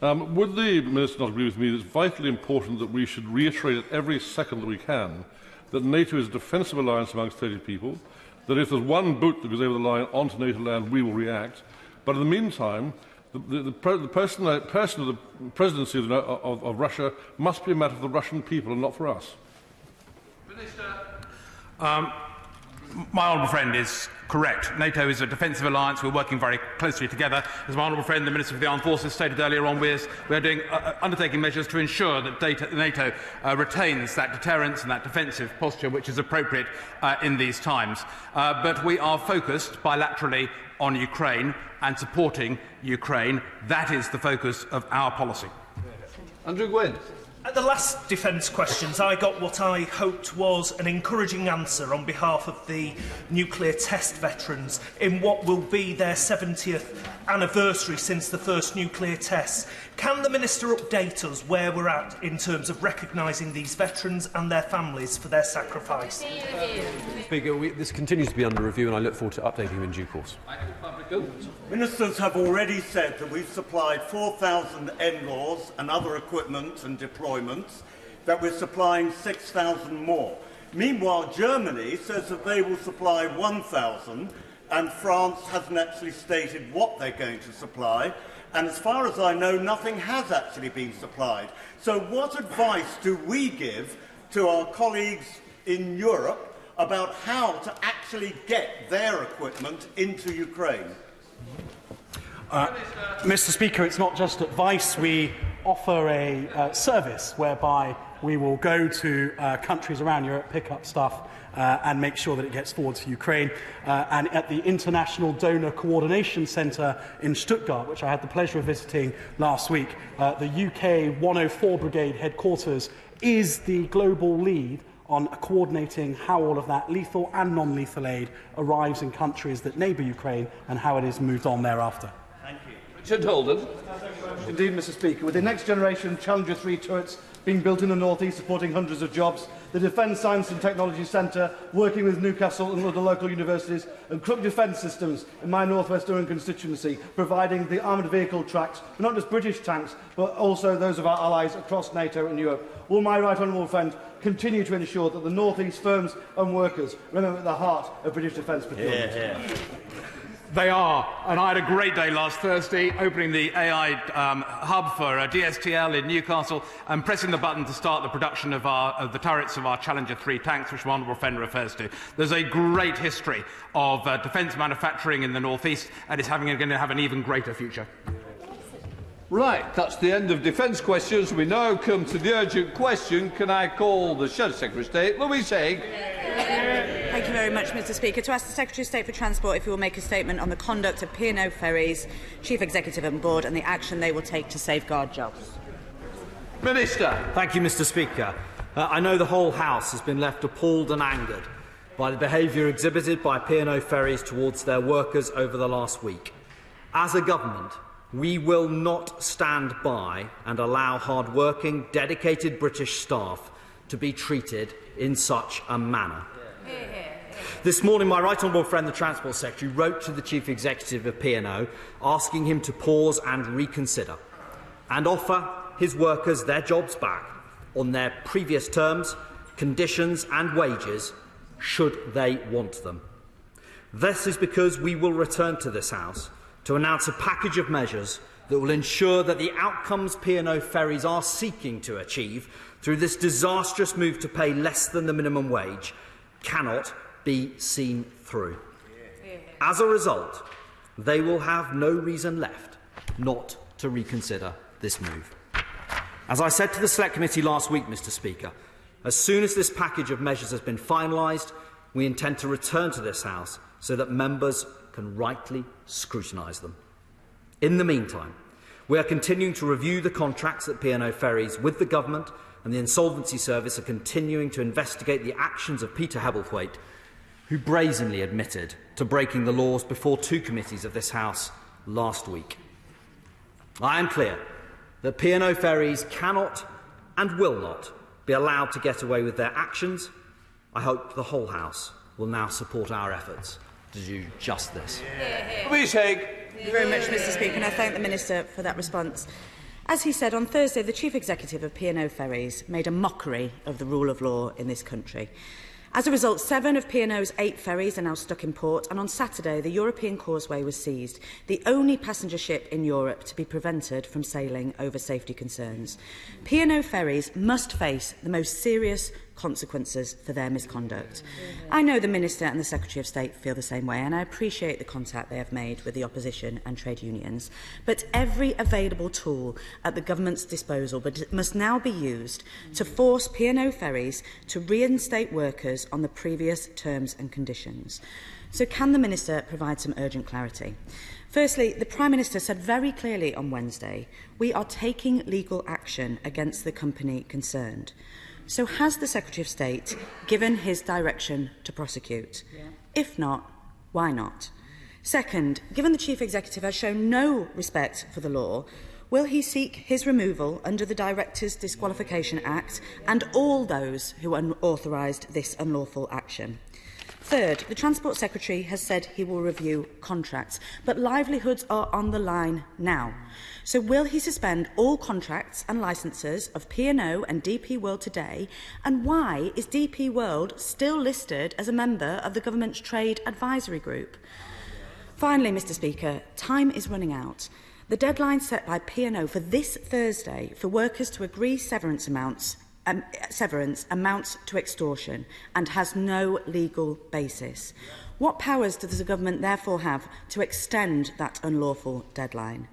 would the Minister not agree with me that it's vitally important that we should reiterate at every second that we can that NATO is a defensive alliance amongst 30 people, that if there's one boot that goes over the line onto NATO land, we will react. But in the meantime, the person of the presidency of Russia must be a matter for the Russian people and not for us. Minister, my honourable friend is correct. NATO is a defensive alliance. We're working very closely together. As my honourable friend, the Minister of the Armed Forces, stated earlier on, we are undertaking measures to ensure that NATO retains that deterrence and that defensive posture which is appropriate in these times. But we are focused bilaterally on Ukraine and supporting Ukraine. That is the focus of our policy. Andrew Gwynn. At the last defence questions, I got what I hoped was an encouraging answer on behalf of the nuclear test veterans in what will be their 70th anniversary since the first nuclear tests. Can the Minister update us where we're at in terms of recognising these veterans and their families for their sacrifice? Speaker, this continues to be under review, and I look forward to updating you in due course. Ministers have already said that we've supplied 4,000 NLAWs and other equipment and deployments, that we're supplying 6,000 more. Meanwhile, Germany says that they will supply 1,000, and France hasn't actually stated what they're going to supply. And as far as I know, nothing has actually been supplied. So what advice do we give to our colleagues in Europe about how to actually get their equipment into Ukraine? Mr. Speaker, it's not just advice. We offer a service whereby we will go to countries around Europe, pick up stuff and make sure that it gets forward to Ukraine. And at the International Donor Coordination Centre in Stuttgart, which I had the pleasure of visiting last week, the UK 104 Brigade headquarters is the global lead on coordinating how all of that lethal and non-lethal aid arrives in countries that neighbour Ukraine and how it is moved on thereafter. Thank you. Richard Holden. Indeed, Mr. Speaker. With the next generation Challenger 3 turrets being built in the North East, supporting hundreds of jobs, the Defence Science and Technology Centre working with Newcastle and other local universities, and Crook Defence Systems in my North West Durham constituency, providing the armoured vehicle tracks for not just British tanks, but also those of our allies across NATO and Europe. Will my right honourable friend continue to ensure that the North East firms and workers remain at the heart of British defence procurement? They are, and I had a great day last Thursday opening the AI hub for DSTL in Newcastle and pressing the button to start the production of the turrets of our Challenger 3 tanks, which my honourable friend refers to. There's a great history of defence manufacturing in the North East, and it's going to have an even greater future. Right, that's the end of defence questions. We now come to the urgent question. Can I call the Shadow Secretary of State, Louise Haigh? Thank you very much, Mr. Speaker. To ask the Secretary of State for Transport if he will make a statement on the conduct of P&O Ferries, Chief Executive and Board, and the action they will take to safeguard jobs. Minister. Thank you, Mr. Speaker. I know the whole House has been left appalled and angered by the behaviour exhibited by P&O Ferries towards their workers over the last week. As a government, we will not stand by and allow hard-working, dedicated British staff to be treated in such a manner. This morning, my right honourable friend, the Transport Secretary, wrote to the Chief Executive of P&O asking him to pause and reconsider and offer his workers their jobs back on their previous terms, conditions and wages, should they want them. This is because we will return to this House to announce a package of measures that will ensure that the outcomes P&O Ferries are seeking to achieve through this disastrous move to pay less than the minimum wage cannot be seen through. As a result, they will have no reason left not to reconsider this move. As I said to the Select Committee last week, Mr. Speaker, as soon as this package of measures has been finalised, we intend to return to this House so that members can rightly scrutinise them. In the meantime, We are continuing to review the contracts at P&O Ferries with the government, and the Insolvency Service are continuing to investigate the actions of Peter Hebblethwaite, who brazenly admitted to breaking the laws before 2 committees of this House last week. I am clear that P&O Ferries cannot and will not be allowed to get away with their actions. I hope the whole House will now support our efforts to do just this. Louise Haig. Thank you very much, Mr. Speaker, and I thank the Minister for that response. As he said on Thursday, the Chief Executive of P&O Ferries made a mockery of the rule of law in this country. As a result, 7 of P&O's 8 ferries are now stuck in port, and on Saturday the European causeway was seized, the only passenger ship in Europe to be prevented from sailing over safety concerns. P&O Ferries must face the most serious consequences for their misconduct. I know the Minister and the Secretary of State feel the same way, and I appreciate the contact they have made with the opposition and trade unions. But every available tool at the government's disposal must now be used to force P&O Ferries to reinstate workers on the previous terms and conditions. So can the Minister provide some urgent clarity? Firstly, the Prime Minister said very clearly on Wednesday, we are taking legal action against the company concerned. So has the Secretary of State given his direction to prosecute? Yeah. If not, why not? Second, given the Chief Executive has shown no respect for the law, will he seek his removal under the Directors' Disqualification Act and all those who unauthorised this unlawful action? Third, the Transport Secretary has said he will review contracts, but livelihoods are on the line now. So will he suspend all contracts and licences of P&O and DP World today? And why is DP World still listed as a member of the government's trade advisory group? Finally, Mr. Speaker, time is running out. The deadline set by P&O for this Thursday for workers to agree severance amounts to extortion and has no legal basis. What powers does the government therefore have to extend that unlawful deadline?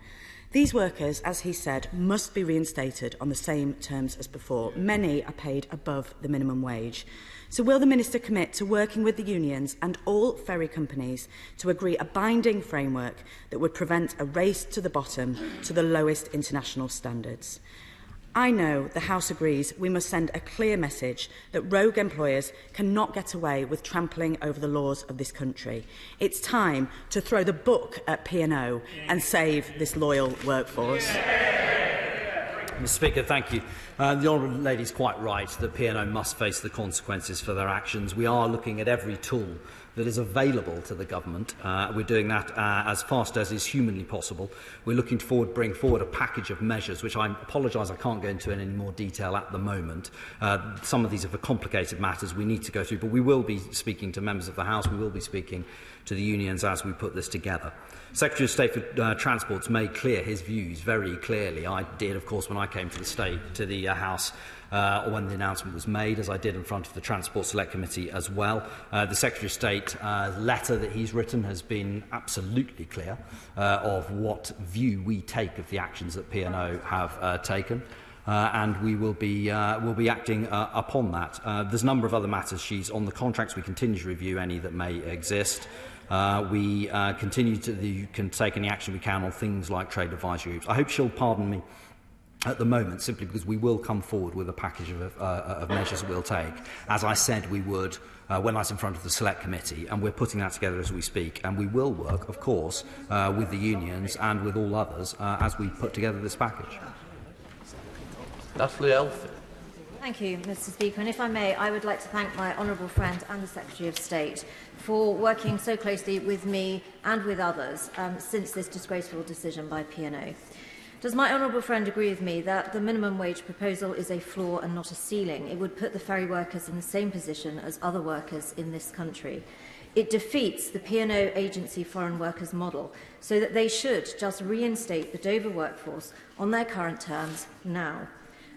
These workers, as he said, must be reinstated on the same terms as before. Many are paid above the minimum wage. So will the Minister commit to working with the unions and all ferry companies to agree a binding framework that would prevent a race to the bottom to the lowest international standards? I know the House agrees we must send a clear message that rogue employers cannot get away with trampling over the laws of this country. It's time to throw the book at P&O and save this loyal workforce. Mr. Speaker, thank you. The Honourable Lady is quite right that P&O must face the consequences for their actions. We are looking at every tool that is available to the government. We're doing that as fast as is humanly possible. We're looking to bring forward a package of measures, which I apologise I can't go into in any more detail at the moment. Some of these are for complicated matters we need to go through, but we will be speaking to members of the House, we will be speaking to the unions as we put this together. Secretary of State for Transport's made clear his views very clearly. I did, of course, when I came to the House, or when the announcement was made, as I did in front of the Transport Select Committee as well. The Secretary of State letter that he's written has been absolutely clear of what view we take of the actions that P&O have taken. And we will be acting upon that. There's a number of other matters. She's on the contracts. We continue to review any that may exist. We continue to can take any action we can on things like trade advisory groups. I hope she'll pardon me at the moment, simply because we will come forward with a package of measures that we'll take, as I said we would when I was in front of the Select Committee, and we're putting that together as we speak. And we will work, of course, with the unions and with all others as we put together this package. Natalie Elfin. Thank you, Mr. Speaker. And if I may, I would like to thank my honourable friend and the Secretary of State for working so closely with me and with others since this disgraceful decision by P&O. Does my honourable friend agree with me that the minimum wage proposal is a floor and not a ceiling? It would put the ferry workers in the same position as other workers in this country. It defeats the P&O agency foreign workers model, so that they should just reinstate the Dover workforce on their current terms now.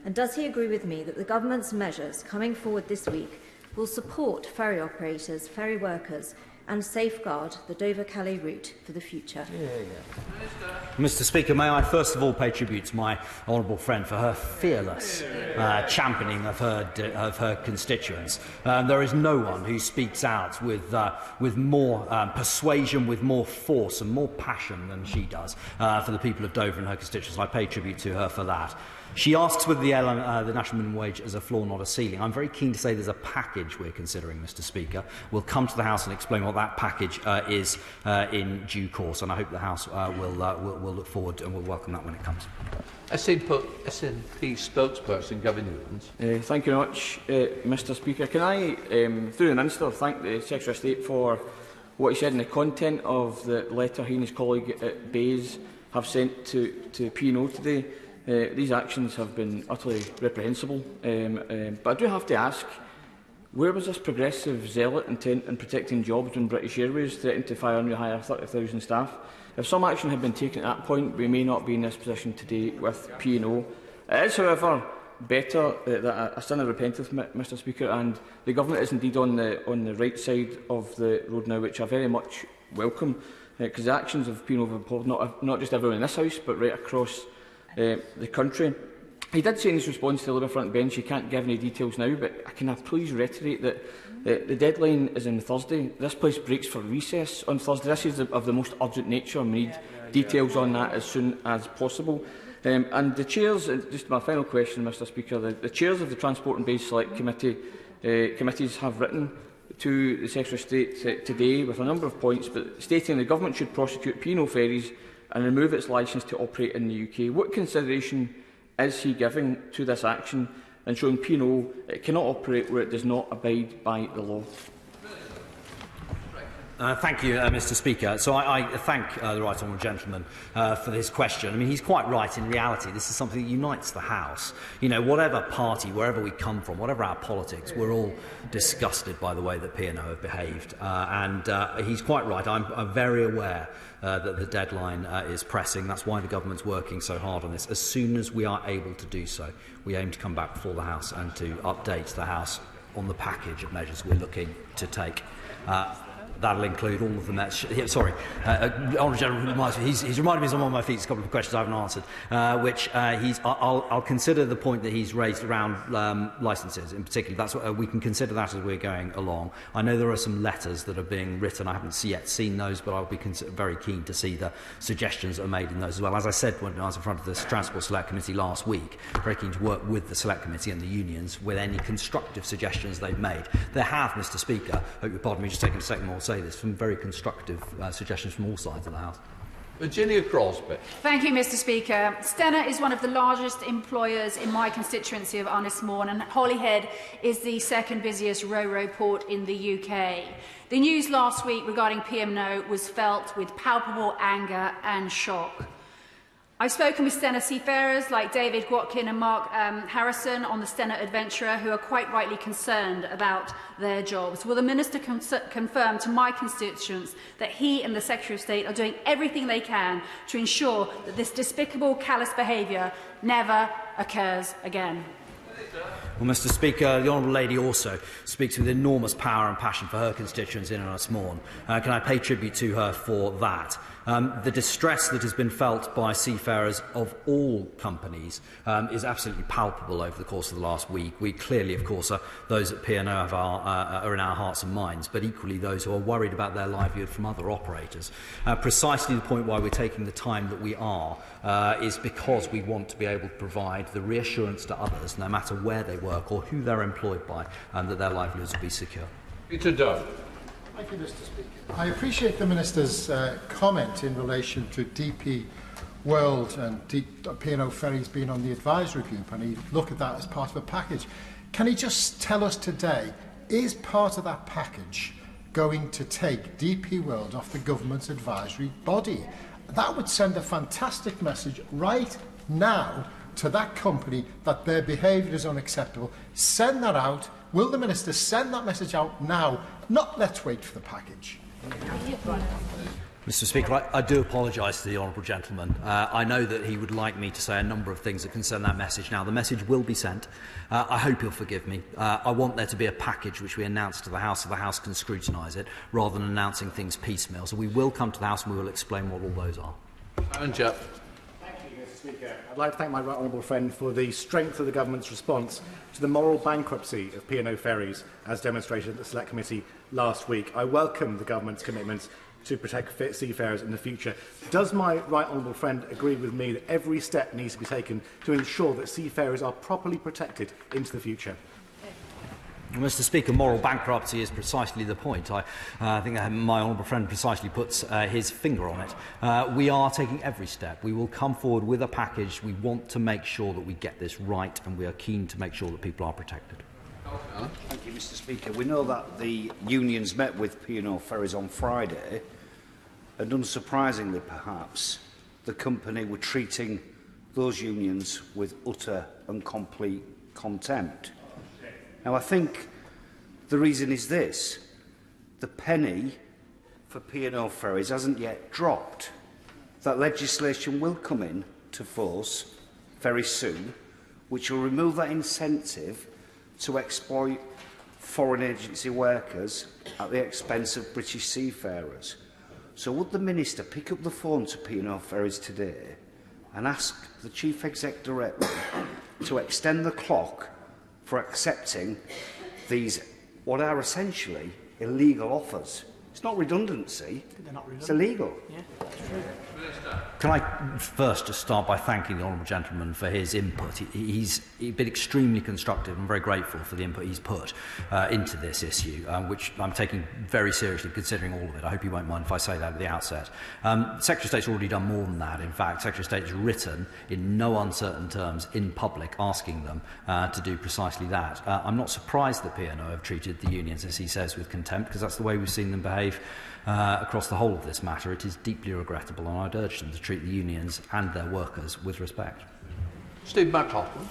And does he agree with me that the government's measures coming forward this week will support ferry operators, ferry workers, and safeguard the Dover-Calais route for the future? Mr. Speaker, may I first of all pay tribute to my honourable friend for her fearless championing of her constituents. There is no one who speaks out with more persuasion, with more force and more passion than she does for the people of Dover and her constituents. I pay tribute to her for that. She asks whether the national minimum wage is a floor, not a ceiling. I'm very keen to say there's a package we're considering, Mr. Speaker. We'll come to the House and explain what that package is in due course, and I hope the House will look forward and will welcome that when it comes. SNP spokesperson Gavin Newlands. Thank you very much, Mr. Speaker. Can I, through the Minister, thank the Secretary of State for what he said in the content of the letter he and his colleague at Bayes have sent to P&O today. These actions have been utterly reprehensible, but I do have to ask, where was this progressive zealot intent in protecting jobs when British Airways threatened to fire and rehire 30,000 staff? If some action had been taken at that point, we may not be in this position today with P&O. It is, however, better that a sin of repentance, Mr. Speaker, and the government is indeed on the right side of the road now, which I very much welcome, because the actions of P&O have involved not just everyone in this House, but right across the country. He did say in his response to the Labour front bench he can't give any details now, but can I please reiterate that the deadline is on Thursday. This place breaks for recess on Thursday. This is of the most urgent nature, and we need details on that as soon as possible. And the chairs, just my final question, Mr. Speaker, the chairs of the Transport and Base Select committees have written to the Secretary of State today with a number of points, but stating the government should prosecute P&O ferries and remove its licence to operate in the UK. What consideration is he giving to this action, ensuring P&O cannot operate where it does not abide by the law? Thank you, Mr. Speaker. So I thank the right honourable gentleman for this question. I mean, he's quite right. In reality, this is something that unites the House. You know, whatever party, wherever we come from, whatever our politics, we're all disgusted by the way that P&O have behaved. And he's quite right. I'm very aware that the deadline is pressing. That's why the government's working so hard on this. As soon as we are able to do so, we aim to come back before the House and to update the House on the package of measures we're looking to take. That'll include all of them. Honourable Gentleman reminds me, he's reminded me as I'm on my feet, a couple of questions I haven't answered, which I'll consider the point that he's raised around licences in particular. That's what, we can consider that as we're going along. I know there are some letters that are being written. I haven't yet seen those, but I'll be very keen to see the suggestions that are made in those as well. As I said when I was in front of the Transport Select Committee last week, very keen to work with the Select Committee and the unions with any constructive suggestions they've made. There have, Mr. Speaker, hope you'll pardon me just taking a second more to say this, some very constructive suggestions from all sides of the House. Virginia Crosby. Thank you, Mr. Speaker. Stena is one of the largest employers in my constituency of Anismore, and Holyhead is the second busiest ro-ro port in the UK. The news last week regarding P&O was felt with palpable anger and shock. I've spoken with Stena seafarers like David Watkin and Mark Harrison on the Stena Adventurer, who are quite rightly concerned about their jobs. Will the Minister confirm to my constituents that he and the Secretary of State are doing everything they can to ensure that this despicable, callous behaviour never occurs again? Well, Mr. Speaker, the Honourable Lady also speaks with enormous power and passion for her constituents in Anismore. Can I pay tribute to her for that? The distress that has been felt by seafarers of all companies is absolutely palpable over the course of the last week. We clearly, of course, those at P&O are in our hearts and minds, but equally those who are worried about their livelihood from other operators. Precisely the point why we're taking the time that we are is because we want to be able to provide the reassurance to others, no matter where they work or who they're employed by, that their livelihoods will be secure. Peter Dunn. Thank you, Mr. Speaker. I appreciate the Minister's comment in relation to DP World and P&O Ferries being on the advisory group, and he look at that as part of a package. Can he just tell us today, is part of that package going to take DP World off the government's advisory body? That would send a fantastic message right now to that company that their behaviour is unacceptable. Send that out. Will the Minister send that message out now? Not let's wait for the package. Mr. Speaker, I do apologise to the honourable gentleman. I know that he would like me to say a number of things that concern that message. Now, the message will be sent. I hope he'll forgive me. I want there to be a package which we announce to the House so the House can scrutinise it, rather than announcing things piecemeal. So we will come to the House and we will explain what all those are. Thank you, Mr. Speaker. I'd like to thank my right honourable friend for the strength of the government's response to the moral bankruptcy of P&O ferries, as demonstrated at the Select Committee last week. I welcome the government's commitments to protect seafarers in the future. Does my right honourable friend agree with me that every step needs to be taken to ensure that seafarers are properly protected into the future? Mr. Speaker, moral bankruptcy is precisely the point. I think my honourable friend precisely puts his finger on it. We are taking every step. We will come forward with a package. We want to make sure that we get this right, and we are keen to make sure that people are protected. Thank you, Mr. Speaker. We know that the unions met with P&O Ferries on Friday, and unsurprisingly perhaps, the company were treating those unions with utter and complete contempt. Now, I think the reason is this: the penny for P&O Ferries hasn't yet dropped. That legislation will come in to force very soon, which will remove that incentive to exploit foreign agency workers at the expense of British seafarers. So would the Minister pick up the phone to P&O Ferries today and ask the Chief Exec directly to extend the clock for accepting these, what are essentially illegal offers? It's not redundancy, it's illegal. Yeah. Can I first just start by thanking the honourable gentleman for his input. He's been extremely constructive and very grateful for the input he's put into this issue, which I'm taking very seriously, considering all of it. I hope you won't mind if I say that at the outset. Secretary of State's already done more than that. In fact, Secretary of State has written in no uncertain terms in public asking them to do precisely that. I'm not surprised that P&O have treated the unions, as he says, with contempt, because that's the way we've seen them behave across the whole of this matter. It is deeply regrettable, and I'd urge them to treat the unions and their workers with respect. Steve McLaughlin.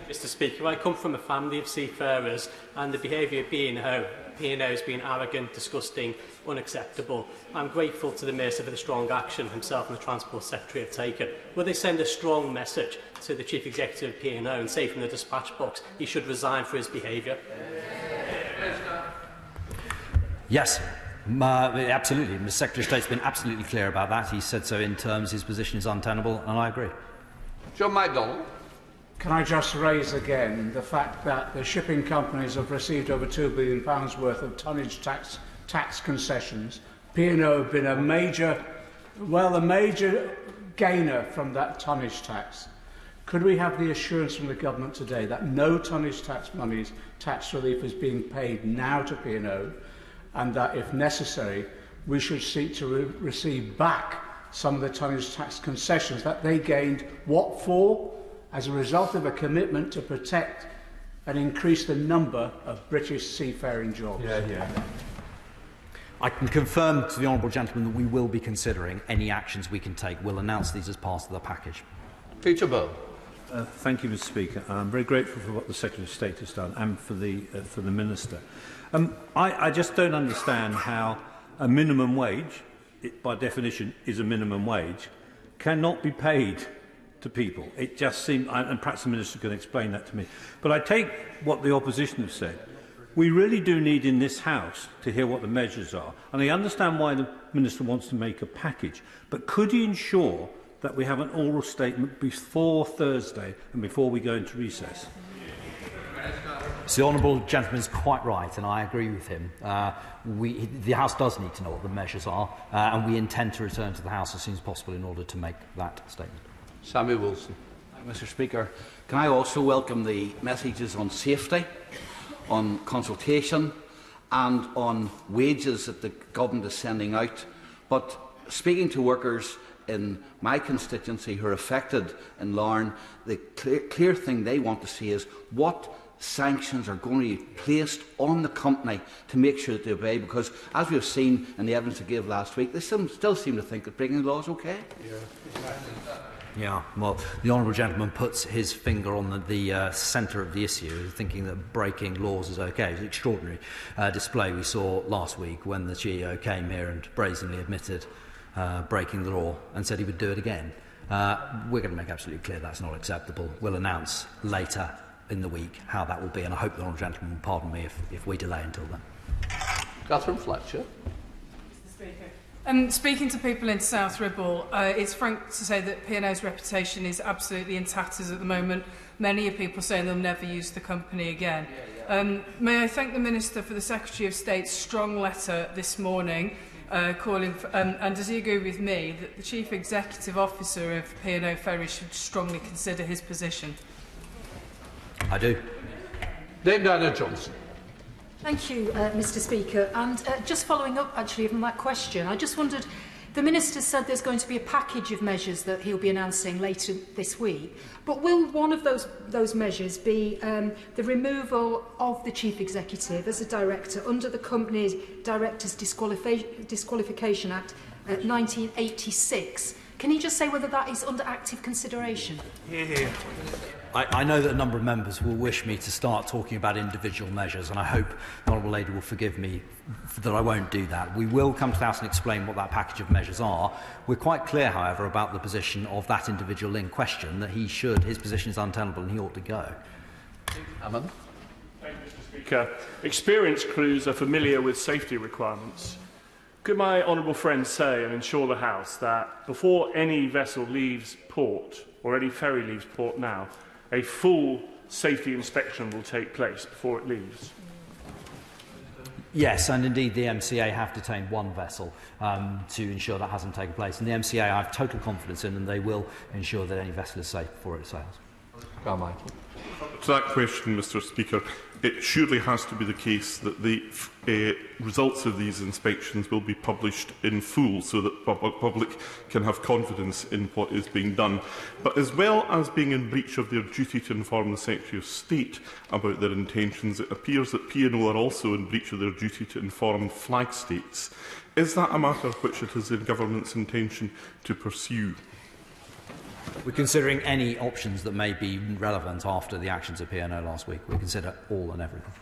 Mr. Speaker, I come from a family of seafarers, and the behaviour of P&O has been arrogant, disgusting, unacceptable. I'm grateful to the Minister for the strong action himself and the Transport Secretary have taken. Will they send a strong message to the Chief Executive of P&O and say from the dispatch box he should resign for his behaviour? Yes. Absolutely. The Secretary of State's been absolutely clear about that. He said so in terms. His position is untenable, and I agree. John MacDonald. Can I just raise again the fact that the shipping companies have received over £2 billion worth of tonnage tax concessions? P&O have been a major gainer from that tonnage tax. Could we have the assurance from the government today that no tonnage tax monies, tax relief is being paid now to P&O, and that, if necessary, we should seek to receive back some of the tonnage tax concessions that they gained, what for? As a result of a commitment to protect and increase the number of British seafaring jobs. I can confirm to the honourable gentleman that we will be considering any actions we can take. We'll announce these as part of the package. Peter Bell. Thank you, Mr. Speaker. I'm very grateful for what the Secretary of State has done and for the Minister. I just don't understand how a minimum wage, by definition is a minimum wage, cannot be paid to people. It just seems, and perhaps the Minister can explain that to me. But I take what the opposition have said. We really do need in this House to hear what the measures are. And I understand why the Minister wants to make a package. But could he ensure that we have an oral statement before Thursday and before we go into recess? So the honourable gentleman is quite right, and I agree with him. The House does need to know what the measures are, and we intend to return to the House as soon as possible in order to make that statement. Sammy Wilson. Mr. Speaker, can I also welcome the messages on safety, on consultation and on wages that the government is sending out. But speaking to workers in my constituency who are affected in Larne, the clear thing they want to see is what sanctions are going to be placed on the company to make sure that they obey, because as we have seen in the evidence they gave last week, they still seem to think that breaking the law is okay. Yeah, well, the honourable gentleman puts his finger on the centre of the issue, thinking that breaking laws is okay. It's an extraordinary display we saw last week when the GEO came here and brazenly admitted breaking the law and said he would do it again. We're going to make absolutely clear that's not acceptable. We'll announce later in the week how that will be, and I hope the honourable gentleman will pardon me if we delay until then. Catherine Fletcher. Speaking to people in South Ribble, it's frank to say that P&O's reputation is absolutely in tatters at the moment. Many of people saying they'll never use the company again. May I thank the Minister for the Secretary of State's strong letter this morning, calling for, and does he agree with me that the Chief Executive Officer of P&O Ferries should strongly consider his position? I do. Dame Diana Johnson. Thank you, Mr. Speaker. And just following up, actually, from that question, I just wondered, the Minister said there's going to be a package of measures that he'll be announcing later this week. But will one of those measures be the removal of the Chief Executive as a director under the Company's Directors Disqualification Act 1986? Can you just say whether that is under active consideration? Here. I know that a number of members will wish me to start talking about individual measures, and I hope the Honourable Lady will forgive me that I won't do that. We will come to the House and explain what that package of measures are. We're quite clear, however, about the position of that individual in question, that his position is untenable and he ought to go. Hammond. Thank you, Mr. Speaker. Experienced crews are familiar with safety requirements. Could my honourable friend say and ensure the House that before any vessel leaves port, or any ferry leaves port now, a full safety inspection will take place before it leaves? Yes, and indeed the MCA have detained one vessel to ensure that hasn't taken place. And the MCA I have total confidence in, and they will ensure that any vessel is safe before it sails. Carmichael. To that question, Mr. Speaker, it surely has to be the case that the results of these inspections will be published in full so that the public can have confidence in what is being done. But as well as being in breach of their duty to inform the Secretary of State about their intentions, it appears that P&O are also in breach of their duty to inform flag states. Is that a matter which it is in Government's intention to pursue? We're considering any options that may be relevant after the actions of P&O last week. We consider all and everything.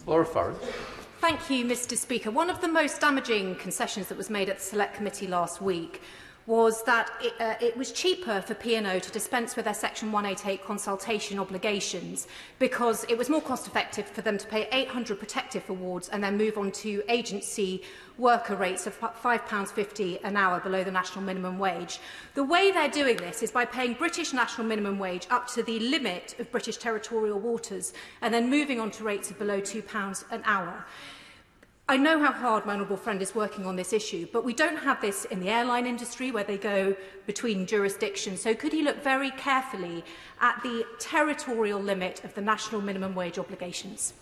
Laura Farrell. Thank you, Mr. Speaker. One of the most damaging concessions that was made at the Select Committee last week was that it was cheaper for P&O to dispense with their Section 188 consultation obligations because it was more cost-effective for them to pay 800 protective awards and then move on to agency worker rates of £5.50 an hour below the national minimum wage. The way they're doing this is by paying British national minimum wage up to the limit of British territorial waters and then moving on to rates of below £2 an hour. I know how hard my honourable friend is working on this issue, but we don't have this in the airline industry where they go between jurisdictions. So could he look very carefully at the territorial limit of the national minimum wage obligations?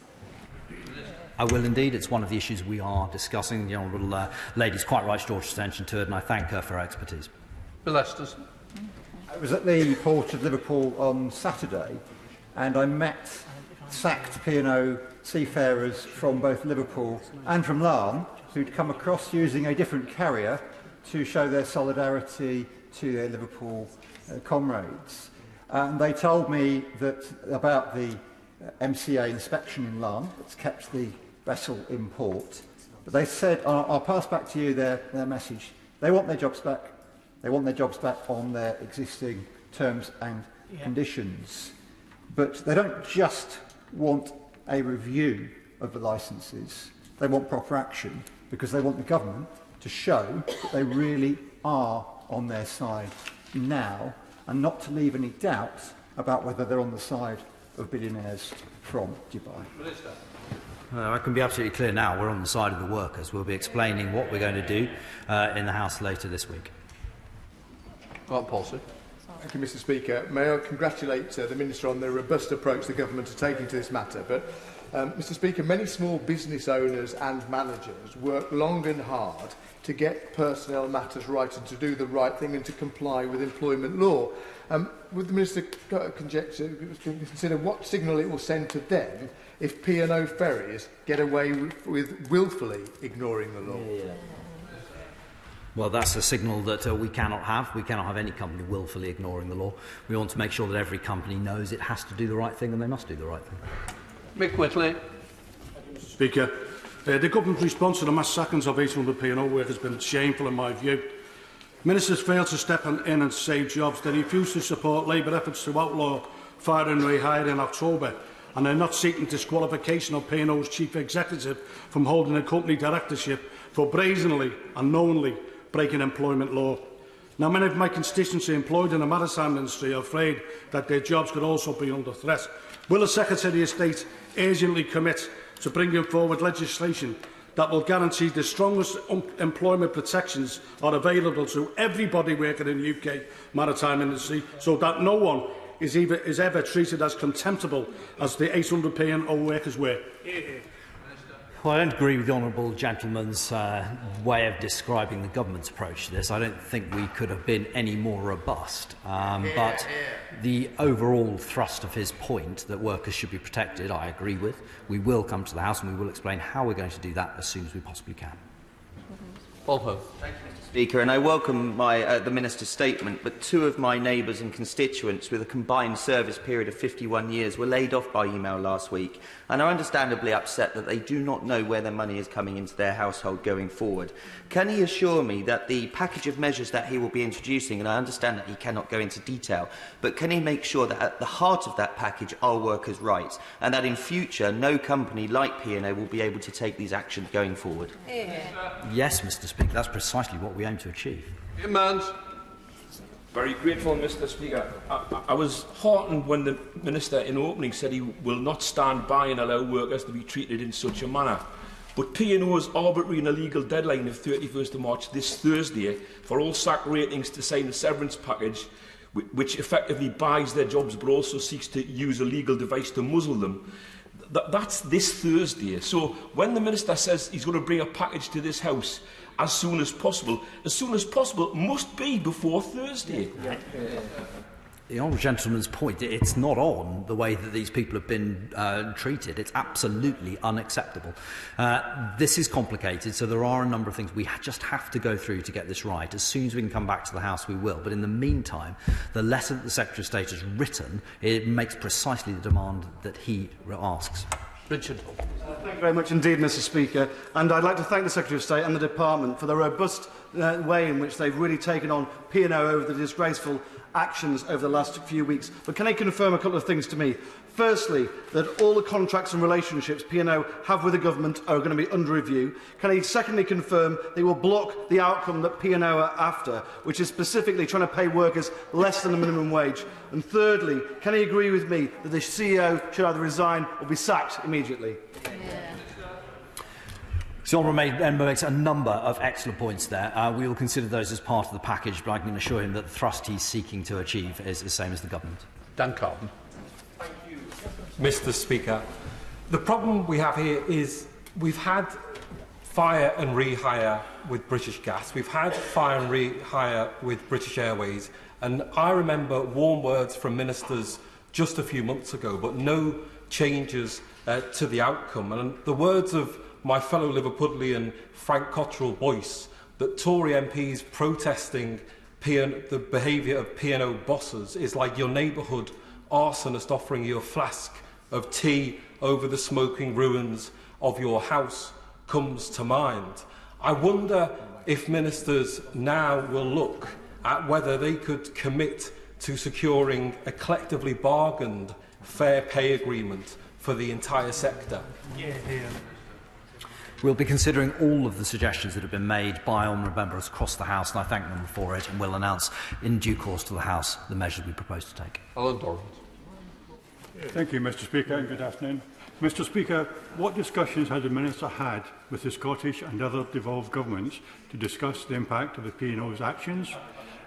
I will indeed. It's one of the issues we are discussing. The honourable lady is quite right to draw attention to it, and I thank her for her expertise. Bill Esterson. I was at the port of Liverpool on Saturday, and I met sacked P&O seafarers from both Liverpool and from LIVE.J who'd come across using a different carrier to show their solidarity to their Liverpool comrades. And they told me that about the MCA inspection in LIVE.J that's kept the vessel in port. But they said, I'll pass back to you their message. They want their jobs back. They want their jobs back on their existing terms and conditions. But they don't just want a review of the licences. They want proper action because they want the government to show that they really are on their side now and not to leave any doubt about whether they're on the side of billionaires from Dubai. I can be absolutely clear now, we're on the side of the workers. We'll be explaining what we're going to do in the House later this week. Grant Paulson. Thank you, Mr. Speaker. May I congratulate the Minister on the robust approach the Government are taking to this matter. But, Mr. Speaker, many small business owners and managers work long and hard to get personnel matters right and to do the right thing and to comply with employment law. Would the Minister consider what signal it will send to them if P&O ferries get away with wilfully ignoring the law? Well, that's a signal that we cannot have. We cannot have any company willfully ignoring the law. We want to make sure that every company knows it has to do the right thing and they must do the right thing. Mick Whitley. Speaker, The government's response to the mass sackings of 800 P&O workers has been shameful in my view. Ministers failed to step in and save jobs. They refused to support Labour efforts to outlaw fire and rehire in October, and they're not seeking disqualification of P&O's chief executive from holding a company directorship for brazenly and knowingly breaking employment law. Now, many of my constituency employed in the maritime industry are afraid that their jobs could also be under threat. Will the Secretary of State urgently commit to bringing forward legislation that will guarantee the strongest employment protections are available to everybody working in the UK maritime industry, so that no one is ever treated as contemptible as the 800 P&O workers were? Well, I don't agree with the honourable gentleman's way of describing the government's approach to this. I don't think we could have been any more robust. But the overall thrust of his point that workers should be protected, I agree with. We will come to the House and we will explain how we're going to do that as soon as we possibly can. Thank you, Mr. Speaker, and I welcome the Minister's statement, but two of my neighbours and constituents with a combined service period of 51 years were laid off by email last week and are understandably upset that they do not know where their money is coming into their household going forward. Can he assure me that the package of measures that he will be introducing, and I understand that he cannot go into detail, but can he make sure that at the heart of that package are workers' rights, and that in future no company like P&O will be able to take these actions going forward? Yes, Mr. Speaker, that's precisely what we aim to achieve. Very grateful, Mr. Speaker. I was heartened when the Minister in opening said he will not stand by and allow workers to be treated in such a manner. But P&O's arbitrary and illegal deadline of 31st of March this Thursday for all SAC ratings to sign the severance package, which effectively buys their jobs but also seeks to use a legal device to muzzle them, that's this Thursday. So when the Minister says he's going to bring a package to this House as soon as possible must be before Thursday. The honourable gentleman's point, it's not on the way that these people have been treated. It's absolutely unacceptable. This is complicated, so there are a number of things we just have to go through to get this right. As soon as we can come back to the House, we will. But in the meantime, the letter that the Secretary of State has written, it makes precisely the demand that he asks. Richard. Thank you very much indeed, Mr. Speaker. And I'd like to thank the Secretary of State and the Department for the robust way in which they've really taken on P&O over the disgraceful actions over the last few weeks. But can I confirm a couple of things to me? Firstly, that all the contracts and relationships P&O have with the government are going to be under review. Can he secondly confirm they will block the outcome that P&O are after, which is specifically trying to pay workers less than the minimum wage? And thirdly, can he agree with me that the CEO should either resign or be sacked immediately? The honourable member makes a number of excellent points there. We will consider those as part of the package, but I can assure him that the thrust he's seeking to achieve is the same as the government. Dan Carlton. Mr. Speaker, the problem we have here is we've had fire and rehire with British Gas, we've had fire and rehire with British Airways, and I remember warm words from ministers just a few months ago, but no changes to the outcome. And the words of my fellow Liverpudlian Frank Cottrell Boyce, that Tory MPs protesting the behaviour of P&O bosses is like your neighbourhood arsonist offering you a flask of tea over the smoking ruins of your house, comes to mind. I wonder if ministers now will look at whether they could commit to securing a collectively bargained fair pay agreement for the entire sector. We'll be considering all of the suggestions that have been made by honourable members across the House, and I thank them for it, and will announce in due course to the House the measures we propose to take. Alan Dorrant. Thank you, Mr. Speaker, and good afternoon. Mr. Speaker, what discussions has the Minister had with the Scottish and other devolved governments to discuss the impact of the P&O's actions?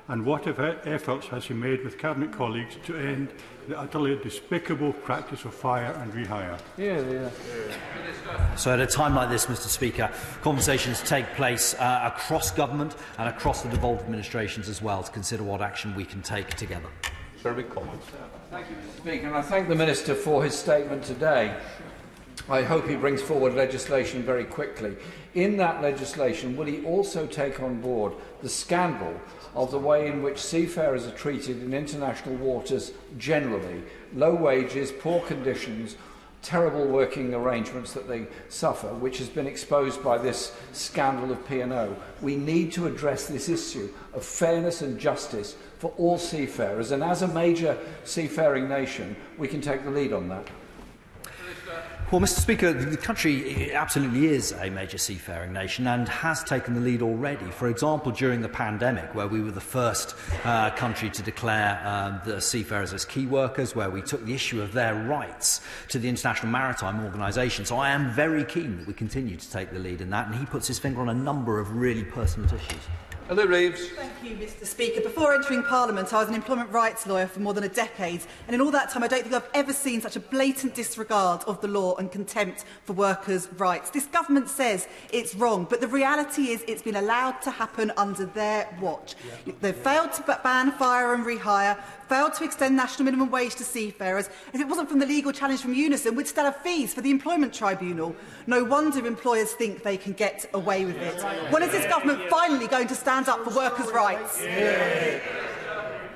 And what efforts has he made with Cabinet colleagues to end the utterly despicable practice of fire and rehire? So at a time like this, Mr. Speaker, conversations take place across government and across the devolved administrations as well to consider what action we can take together. Very comments. Thank you, Mr. Speaker, and I thank the Minister for his statement today. I hope he brings forward legislation very quickly. In that legislation, will he also take on board the scandal of the way in which seafarers are treated in international waters generally? Low wages, poor conditions, terrible working arrangements that they suffer, which has been exposed by this scandal of P&O. We need to address this issue of fairness and justice for all seafarers, and as a major seafaring nation, we can take the lead on that. Well, Mr. Speaker, the country absolutely is a major seafaring nation and has taken the lead already. For example, during the pandemic, where we were the first country to declare the seafarers as key workers, where we took the issue of their rights to the International Maritime Organisation. So I am very keen that we continue to take the lead in that, and he puts his finger on a number of really pertinent issues. Hello, Reeves. Thank you, Mr. Speaker. Before entering Parliament, I was an employment rights lawyer for more than a decade, and in all that time I don't think I've ever seen such a blatant disregard of the law and contempt for workers' rights. This government says it's wrong, but the reality is it's been allowed to happen under their watch. Yeah. They've failed to ban fire and rehire, failed to extend national minimum wage to seafarers. If it wasn't from the legal challenge from Unison, we'd still have fees for the Employment Tribunal. No wonder employers think they can get away with it. When is this government finally going to stand up for workers' rights?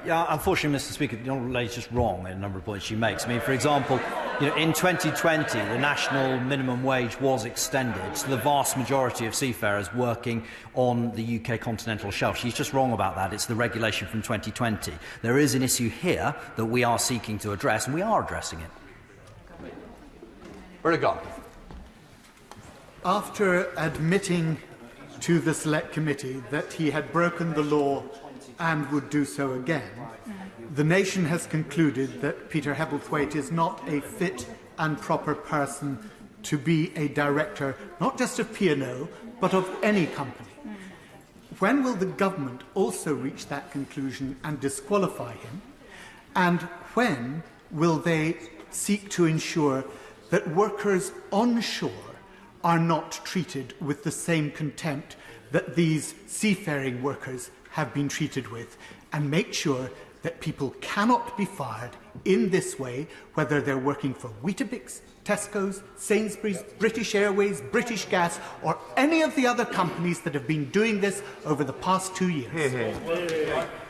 Yeah, unfortunately, Mr. Speaker, the Honourable Lady is just wrong in a number of points she makes. I mean, for example, in 2020, the national minimum wage was extended to the vast majority of seafarers working on the UK continental shelf. She's just wrong about that. It's the regulation from 2020. There is an issue here that we are seeking to address, and we are addressing it. Where are you gone? After admitting to the Select Committee that he had broken the law and would do so again, the nation has concluded that Peter Hebblethwaite is not a fit and proper person to be a director, not just of P&O, but of any company. When will the government also reach that conclusion and disqualify him? And when will they seek to ensure that workers onshore are not treated with the same contempt that these seafaring workers have been treated with, and make sure that people cannot be fired in this way, whether they're working for Weetabix, Tesco's, Sainsbury's, British Airways, British Gas, or any of the other companies that have been doing this over the past 2 years.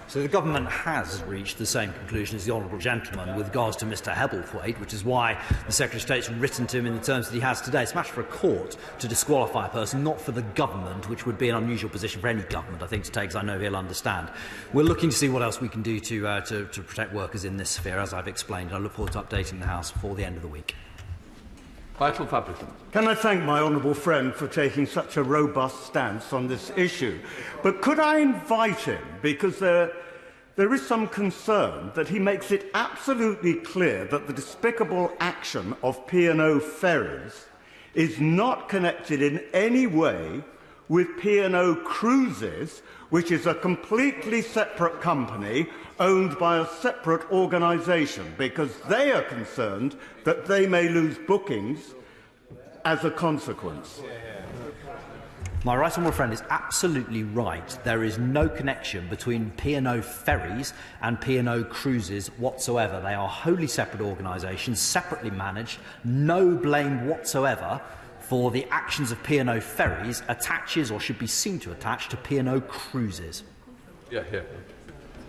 So the government has reached the same conclusion as the Honourable Gentleman with regards to Mr Hebblethwaite, which is why the Secretary of State's written to him in the terms that he has today. It's a matter for a court to disqualify a person, not for the government, which would be an unusual position for any government, I think, to take, as I know he'll understand. We're looking to see what else we can do to protect workers in this sphere, as I've explained. I look forward to updating the House before the end of the week. Vital Fabricant. Can I thank my honourable friend for taking such a robust stance on this issue? But could I invite him, because there is some concern that he makes it absolutely clear that the despicable action of P&O ferries is not connected in any way with P&O Cruises, which is a completely separate company owned by a separate organisation, because they are concerned that they may lose bookings as a consequence. My right honourable friend is absolutely right. There is no connection between P&O ferries and P&O cruises whatsoever. They are wholly separate organisations, separately managed. No blame whatsoever for the actions of P&O ferries attaches or should be seen to attach to P&O cruises.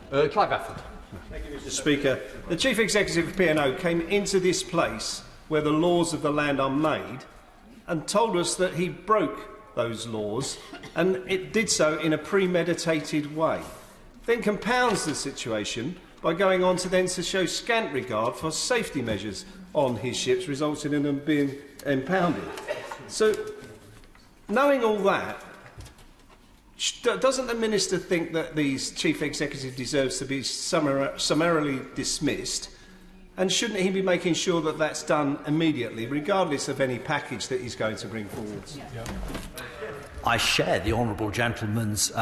Clive Afford. Thank you, Mr. Speaker. The Chief Executive of P&O came into this place where the laws of the land are made and told us that he broke those laws, and it did so in a premeditated way. Then compounds the situation by going on to then to show scant regard for safety measures on his ships, resulting in them being impounded. So, knowing all that, doesn't the Minister think that the Chief Executive deserves to be summarily dismissed? And shouldn't he be making sure that that's done immediately, regardless of any package that he's going to bring forward? I share the Honourable Gentleman's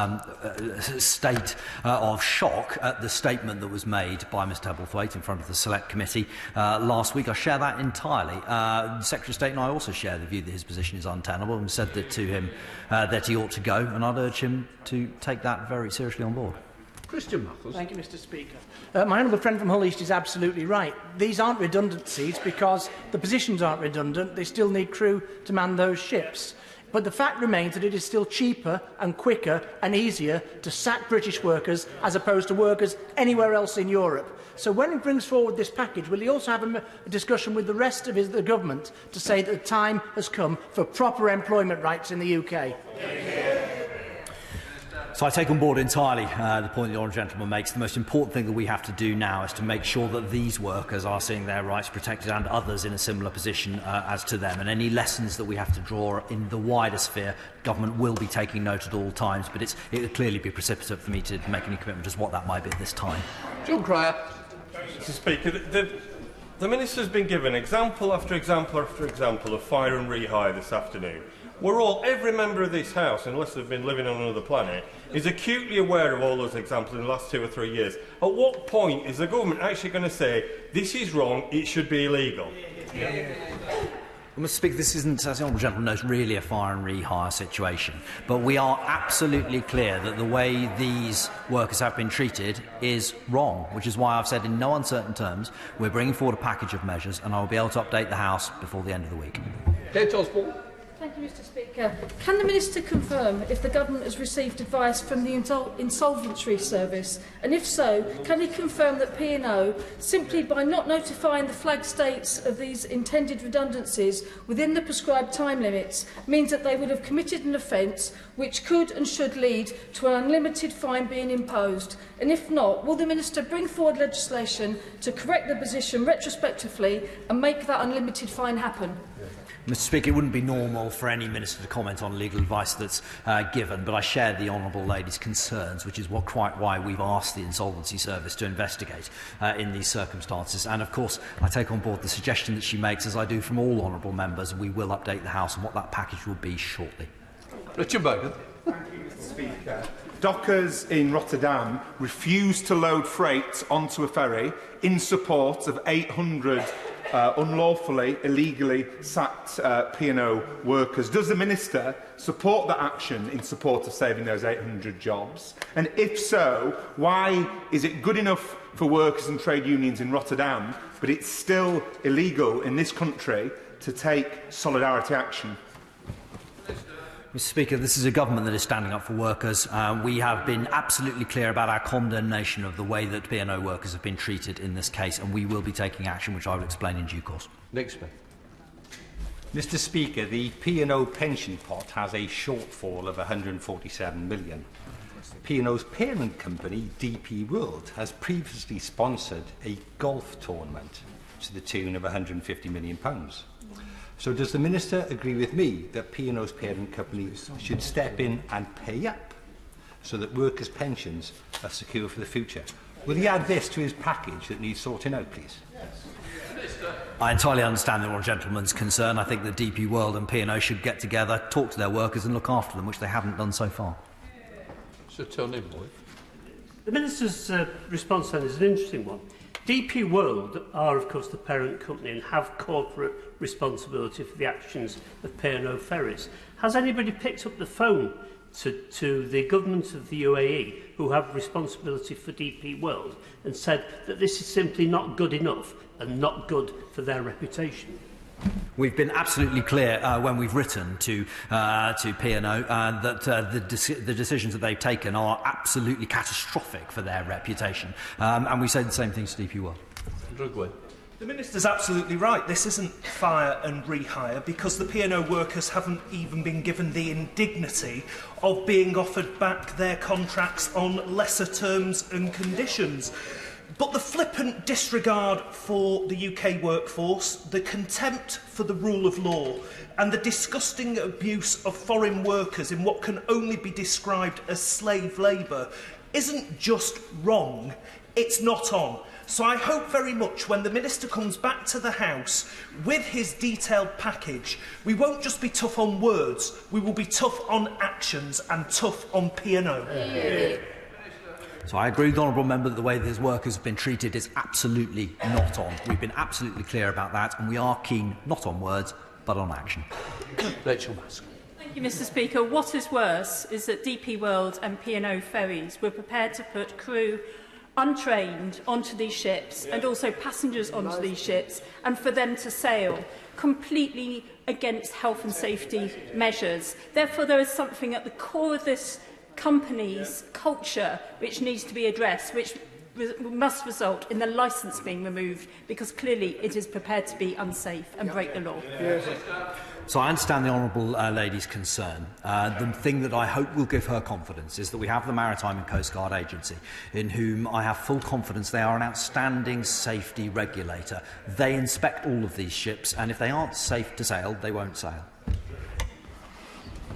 state of shock at the statement that was made by Mr Hebblethwaite in front of the Select Committee last week. I share that entirely. The Secretary of State and I also share the view that his position is untenable, and said that to him that he ought to go, and I'd urge him to take that very seriously on board. Christian Muffles. Thank you, Mr Speaker. My honourable friend from Hull East is absolutely right. These aren't redundancies because the positions aren't redundant. They still need crew to man those ships. But the fact remains that it is still cheaper and quicker and easier to sack British workers as opposed to workers anywhere else in Europe. So when he brings forward this package, will he also have a discussion with the rest of the government to say that the time has come for proper employment rights in the UK? So I take on board entirely the point the honourable gentleman makes. The most important thing that we have to do now is to make sure that these workers are seeing their rights protected and others in a similar position as to them. And any lessons that we have to draw in the wider sphere, government will be taking note at all times, but it will clearly be precipitate for me to make any commitment as what that might be at this time. John Cryer. Mr. Speaker, the Minister's been given example after example after example of fire and rehire this afternoon. Every member of this House, unless they've been living on another planet, is acutely aware of all those examples in the last 2 or 3 years. At what point is the government actually going to say, this is wrong, it should be illegal? Mr. Speaker, this isn't, as the honourable gentleman knows, really a fire and rehire situation. But we are absolutely clear that the way these workers have been treated is wrong, which is why I've said in no uncertain terms we're bringing forward a package of measures, and I'll be able to update the House before the end of the week. Thank you, Mr. Speaker. Can the Minister confirm if the Government has received advice from the Insolvency Service? And if so, can he confirm that P&O, simply by not notifying the flag states of these intended redundancies within the prescribed time limits, means that they would have committed an offence which could and should lead to an unlimited fine being imposed? And if not, will the Minister bring forward legislation to correct the position retrospectively and make that unlimited fine happen? Mr. Speaker, it wouldn't be normal for any minister to comment on legal advice that's given, but I share the honourable lady's concerns, which is quite why we've asked the Insolvency Service to investigate in these circumstances. And of course, I take on board the suggestion that she makes, as I do from all honourable members, and we will update the House on what that package will be shortly. Richard Bogan. Thank you, Mr. Speaker. Dockers in Rotterdam refused to load freight onto a ferry in support of 800 unlawfully, illegally sacked P&O workers. Does the Minister support that action in support of saving those 800 jobs? And if so, why is it good enough for workers and trade unions in Rotterdam, but it's still illegal in this country to take solidarity action? Mr. Speaker, this is a government that is standing up for workers. We have been absolutely clear about our condemnation of the way that P&O workers have been treated in this case, and we will be taking action, which I will explain in due course. Nick Smith. Mr. Speaker, the P&O pension pot has a shortfall of £147 million. P&O's parent company, DP World, has previously sponsored a golf tournament to the tune of £150 million. So does the Minister agree with me that P&O's parent company should step in and pay up so that workers' pensions are secure for the future? Will he add this to his package that needs sorting out, please? I entirely understand the honourable gentleman's concern. I think that DP World and P&O should get together, talk to their workers and look after them, which they haven't done so far. Sir Tony Boyd. The Minister's response then is an interesting one. DP World are, of course, the parent company and have corporate responsibility for the actions of P&O ferries. Has anybody picked up the phone to the government of the UAE, who have responsibility for DP World, and said that this is simply not good enough and not good for their reputation? We've been absolutely clear when we've written to P&O that the decisions that they've taken are absolutely catastrophic for their reputation. And we say the same things to DP World. The Minister's absolutely right. This isn't fire and rehire because the P&O workers haven't even been given the indignity of being offered back their contracts on lesser terms and conditions. But the flippant disregard for the UK workforce, the contempt for the rule of law, and the disgusting abuse of foreign workers in what can only be described as slave labour isn't just wrong, it's not on. So I hope very much when the Minister comes back to the House with his detailed package, we won't just be tough on words, we will be tough on actions and tough on P&O. Yeah. So I agree with the honourable member that the way these workers have been treated is absolutely not on. We've been absolutely clear about that, and we are keen not on words, but on action. Rachel Mask. Thank you, Mr. Speaker. What is worse is that DP World and P&O ferries were prepared to put crew untrained onto these ships and also passengers onto these ships, and for them to sail completely against health and safety measures. Therefore, there is something at the core of this company's culture which needs to be addressed, which must result in the licence being removed, because clearly it is prepared to be unsafe and break the law. So I understand the Honourable Lady's concern. The thing that I hope will give her confidence is that we have the Maritime and Coast Guard Agency, in whom I have full confidence they are an outstanding safety regulator. They inspect all of these ships, and if they aren't safe to sail, they won't sail.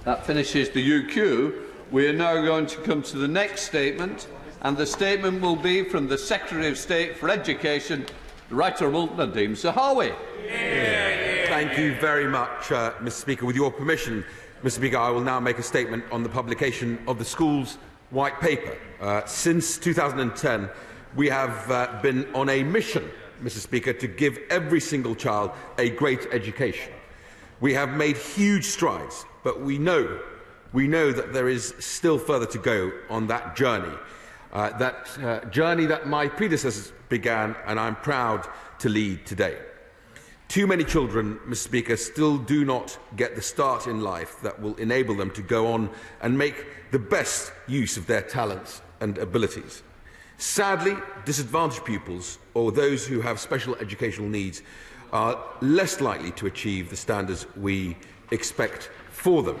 That finishes the UQ. We are now going to come to the next statement, and the statement will be from the Secretary of State for Education, the Right Honourable Nadeem Zahawi. Thank you very much, Mr. Speaker. With your permission, Mr. Speaker, I will now make a statement on the publication of the school's white paper. Since 2010, we have been on a mission, Mr. Speaker, to give every single child a great education. We have made huge strides, but we know that there is still further to go on that journey. Journey that my predecessors began, and I'm proud to lead today. Too many children, Mr. Speaker, still do not get the start in life that will enable them to go on and make the best use of their talents and abilities. Sadly, disadvantaged pupils, or those who have special educational needs, are less likely to achieve the standards we expect for them.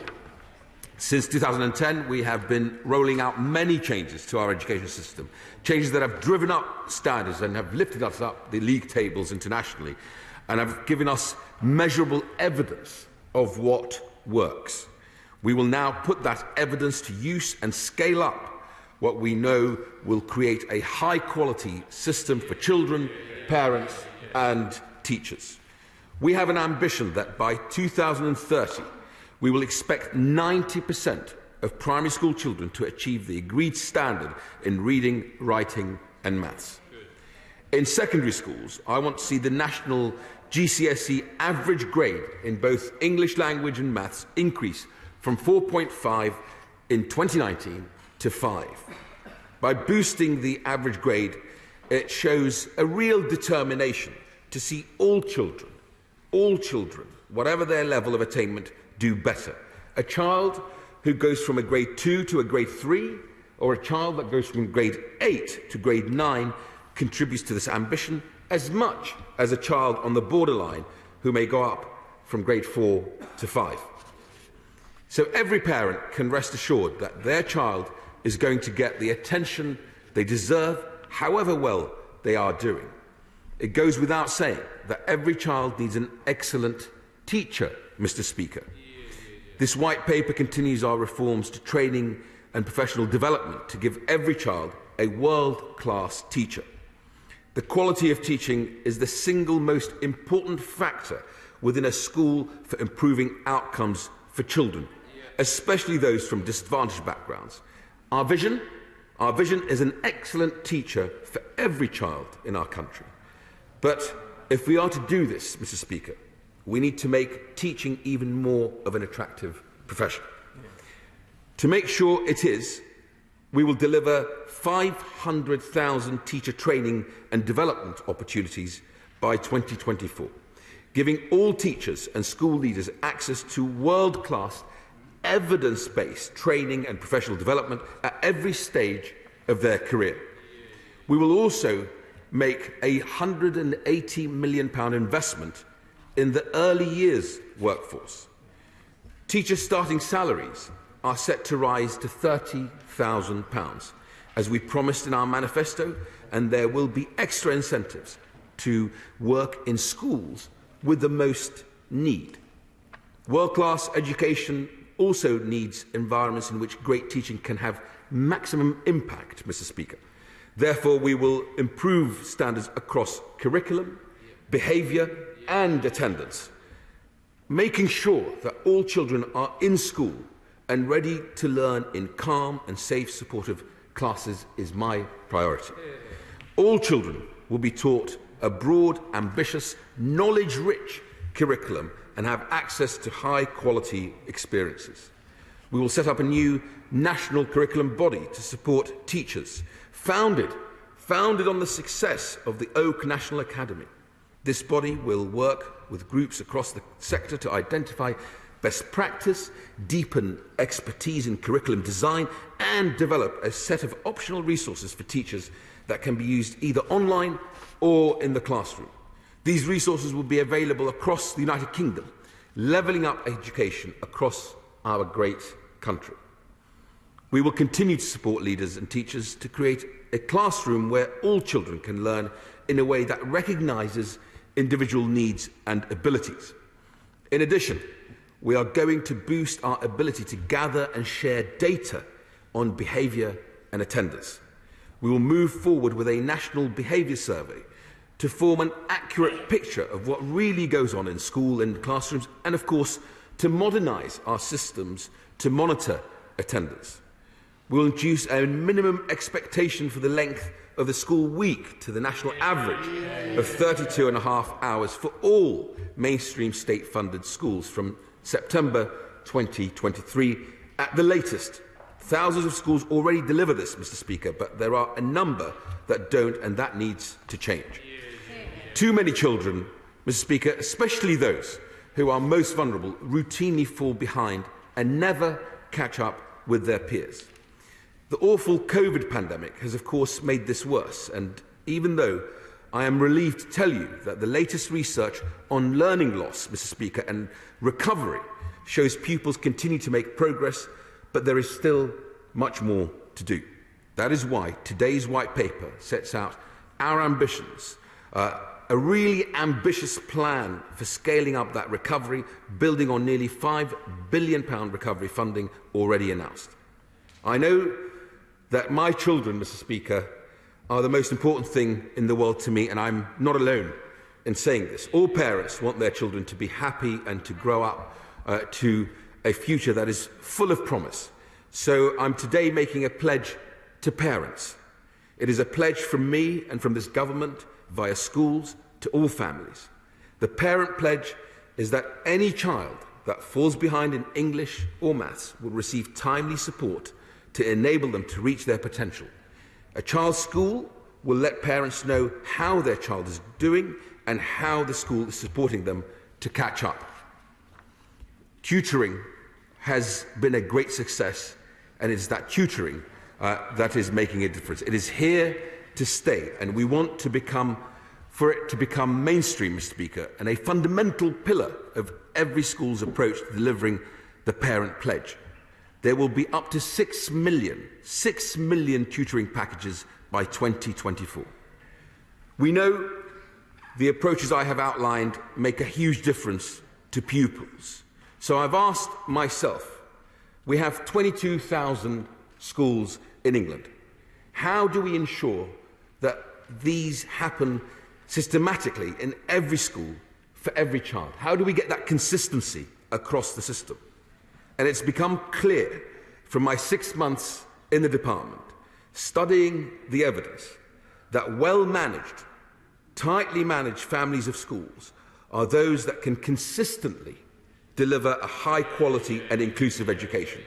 Since 2010, we have been rolling out many changes to our education system, changes that have driven up standards and have lifted us up the league tables internationally, and have given us measurable evidence of what works. We will now put that evidence to use and scale up what we know will create a high-quality system for children, parents and teachers. We have an ambition that by 2030, we will expect 90% of primary school children to achieve the agreed standard in reading, writing and maths. In secondary schools, I want to see the national GCSE average grade in both English language and maths increase from 4.5 in 2019 to 5. By boosting the average grade, it shows a real determination to see all children, whatever their level of attainment, do better. A child who goes from a grade 2 to a grade 3, or a child that goes from grade 8 to grade 9, contributes to this ambition as much as a child on the borderline who may go up from grade 4 to 5. So every parent can rest assured that their child is going to get the attention they deserve, however well they are doing. It goes without saying that every child needs an excellent teacher, Mr. Speaker. This white paper continues our reforms to training and professional development to give every child a world-class teacher. The quality of teaching is the single most important factor within a school for improving outcomes for children, especially those from disadvantaged backgrounds. Our vision is an excellent teacher for every child in our country. But if we are to do this, Mr. Speaker, we need to make teaching even more of an attractive profession. To make sure it is, we will deliver 500,000 teacher training and development opportunities by 2024, giving all teachers and school leaders access to world-class, evidence-based training and professional development at every stage of their career. We will also make a £180 million investment in the early years workforce. Teachers' starting salaries are set to rise to £30,000, as we promised in our manifesto, and there will be extra incentives to work in schools with the most need. World-class education also needs environments in which great teaching can have maximum impact, Mr. Speaker. Therefore, we will improve standards across curriculum, behaviour and attendance, making sure that all children are in school and ready to learn in calm and safe, supportive classes is my priority. All children will be taught a broad, ambitious, knowledge-rich curriculum and have access to high-quality experiences. We will set up a new national curriculum body to support teachers, founded Founded on the success of the Oak National Academy, this body will work with groups across the sector to identify best practice, deepen expertise in curriculum design, and develop a set of optional resources for teachers that can be used either online or in the classroom. These resources will be available across the United Kingdom, levelling up education across our great country. We will continue to support leaders and teachers to create a classroom where all children can learn in a way that recognises individual needs and abilities. In addition, we are going to boost our ability to gather and share data on behaviour and attendance. We will move forward with a national behaviour survey to form an accurate picture of what really goes on in school and classrooms, and of course, to modernise our systems to monitor attendance. We will introduce a minimum expectation for the length of the school week to the national average of 32.5 hours for all mainstream state-funded schools from September 2023 at the latest. Thousands of schools already deliver this, Mr. Speaker, but there are a number that don't, and that needs to change. Too many children, Mr. Speaker, especially those who are most vulnerable, routinely fall behind and never catch up with their peers. The awful COVID pandemic has, of course, made this worse, and even though I am relieved to tell you that the latest research on learning loss, Mr. Speaker, and recovery shows pupils continue to make progress, but there is still much more to do. That is why today's white paper sets out our ambitions, a really ambitious plan for scaling up that recovery, building on nearly £5 billion recovery funding already announced. I know that my children, Mr. Speaker, are the most important thing in the world to me, and I'm not alone in saying this. All parents want their children to be happy and to grow up to a future that is full of promise. So I'm today making a pledge to parents. It is a pledge from me and from this government via schools to all families. The parent pledge is that any child that falls behind in English or maths will receive timely support to enable them to reach their potential. A child's school will let parents know how their child is doing and how the school is supporting them to catch up. Tutoring has been a great success, and it's that tutoring that is making a difference. It is here to stay, and we want to for it to become mainstream, Mr. Speaker, and a fundamental pillar of every school's approach to delivering the parent pledge. There will be up to 6 million tutoring packages by 2024. We know the approaches I have outlined make a huge difference to pupils. So I've asked myself, we have 22,000 schools in England. How do we ensure that these happen systematically in every school for every child? How do we get that consistency across the system? And it's become clear from my 6 months in the department, studying the evidence, that well-managed, tightly managed families of schools are those that can consistently deliver a high-quality and inclusive education.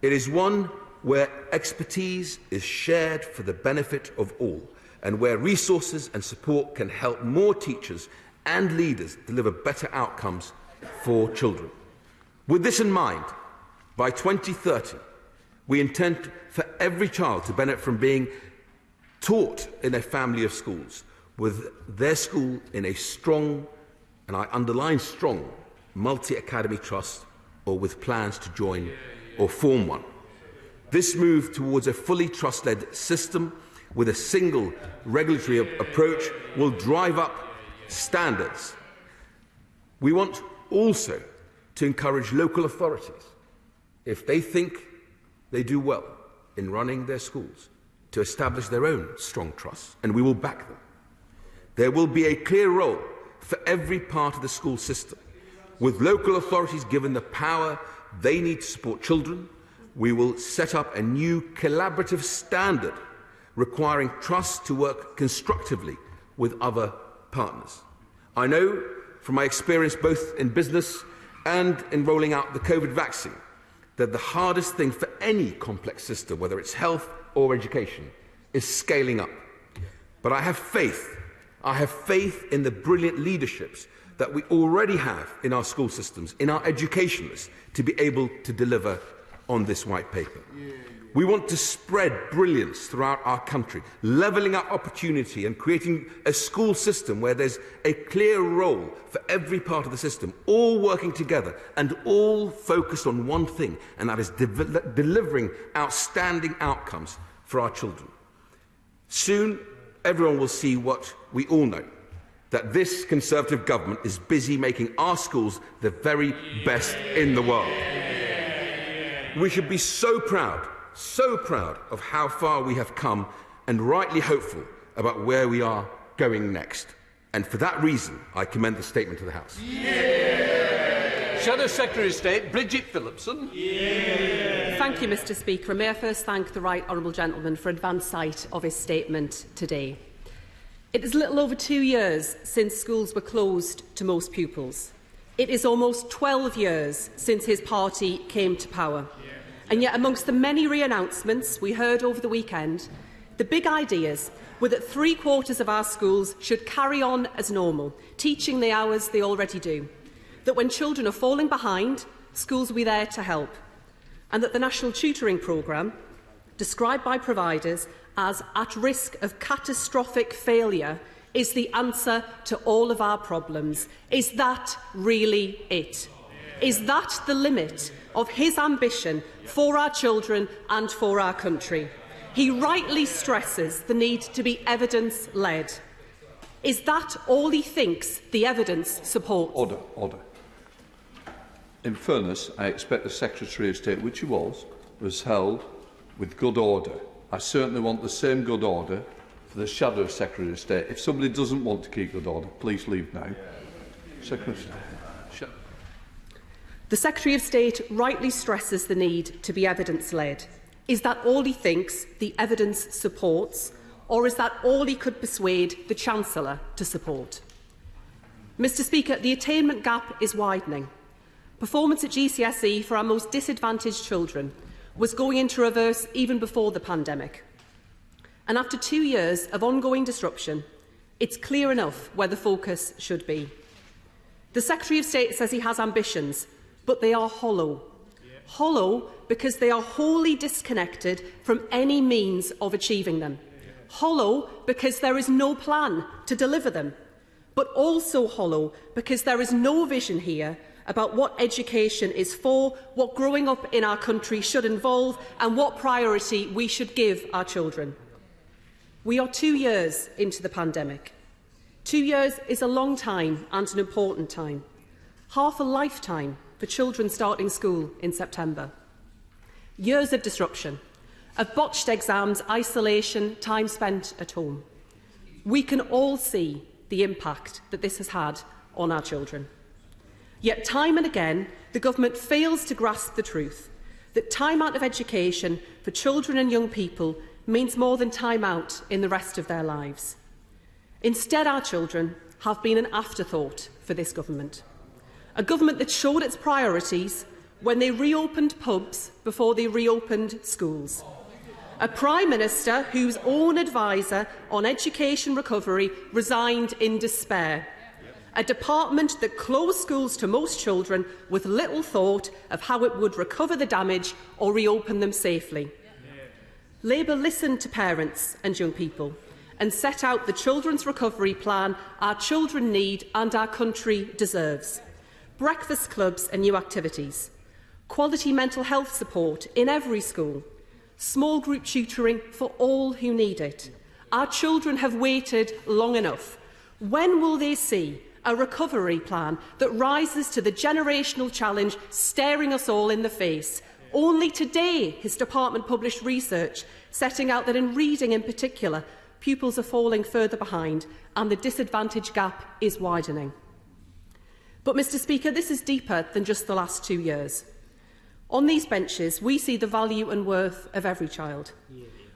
It is one where expertise is shared for the benefit of all, and where resources and support can help more teachers and leaders deliver better outcomes for children. With this in mind, by 2030, we intend for every child to benefit from being taught in a family of schools, with their school in a strong, and I underline strong, multi-academy trust, or with plans to join or form one. This move towards a fully trust-led system with a single regulatory approach will drive up standards. We want also to encourage local authorities, if they think they do well in running their schools, to establish their own strong trusts, and we will back them. There will be a clear role for every part of the school system, with local authorities given the power they need to support children. We will set up a new collaborative standard requiring trust to work constructively with other partners. I know from my experience both in business and in rolling out the COVID vaccine that the hardest thing for any complex system, whether it's health or education, is scaling up. But I have faith. I have faith in the brilliant leaderships that we already have in our school systems, in our educationalists, to be able to deliver on this white paper. We want to spread brilliance throughout our country, levelling up opportunity and creating a school system where there's a clear role for every part of the system, all working together and all focused on one thing, and that is delivering outstanding outcomes for our children. Soon, everyone will see what we all know, that this Conservative government is busy making our schools the very best in the world. We should be so proud of how far we have come and rightly hopeful about where we are going next. And for that reason, I commend the statement to the House. Shadow Secretary of State, Bridget Phillipson. Thank you, Mr. Speaker. May I first thank the Right Honourable Gentleman for advance sight of his statement today. It is little over 2 years since schools were closed to most pupils. It is almost 12 years since his party came to power. And yet, amongst the many re-announcements we heard over the weekend, the big ideas were that 3/4 of our schools should carry on as normal, teaching the hours they already do, that when children are falling behind, schools will be there to help, and that the National Tutoring Programme, described by providers as at risk of catastrophic failure, is the answer to all of our problems. Is that really it? Is that the limit of his ambition for our children and for our country? He rightly stresses the need to be evidence-led. Is that all he thinks the evidence supports? Order. In fairness, I expect the Secretary of State, which he was held with good order. I certainly want the same good order for the Shadow Secretary of State. If somebody doesn't want to keep good order, please leave now. Secretary of State. The Secretary of State rightly stresses the need to be evidence-led. Is that all he thinks the evidence supports, or is that all he could persuade the Chancellor to support? Mr. Speaker, the attainment gap is widening. Performance at GCSE for our most disadvantaged children was going into reverse even before the pandemic. And after 2 years of ongoing disruption, it's clear enough where the focus should be. The Secretary of State says he has ambitions, but they are hollow. Hollow because they are wholly disconnected from any means of achieving them. Hollow because there is no plan to deliver them. But also hollow because there is no vision here about what education is for, what growing up in our country should involve, and what priority we should give our children. We are 2 years into the pandemic. 2 years is a long time and an important time. Half a lifetime for children starting school in September. Years of disruption, of botched exams, isolation, time spent at home. We can all see the impact that this has had on our children. Yet time and again, the government fails to grasp the truth that time out of education for children and young people means more than time out in the rest of their lives. Instead, our children have been an afterthought for this government. A government that showed its priorities when they reopened pubs before they reopened schools. A Prime Minister whose own adviser on education recovery resigned in despair. A department that closed schools to most children with little thought of how it would recover the damage or reopen them safely. Labour listened to parents and young people and set out the children's recovery plan our children need and our country deserves. Breakfast clubs and new activities, quality mental health support in every school, small group tutoring for all who need it. Our children have waited long enough. When will they see a recovery plan that rises to the generational challenge staring us all in the face? Only today his department published research setting out that in reading in particular, pupils are falling further behind and the disadvantage gap is widening. But, Mr. Speaker, this is deeper than just the last 2 years. On these benches, we see the value and worth of every child.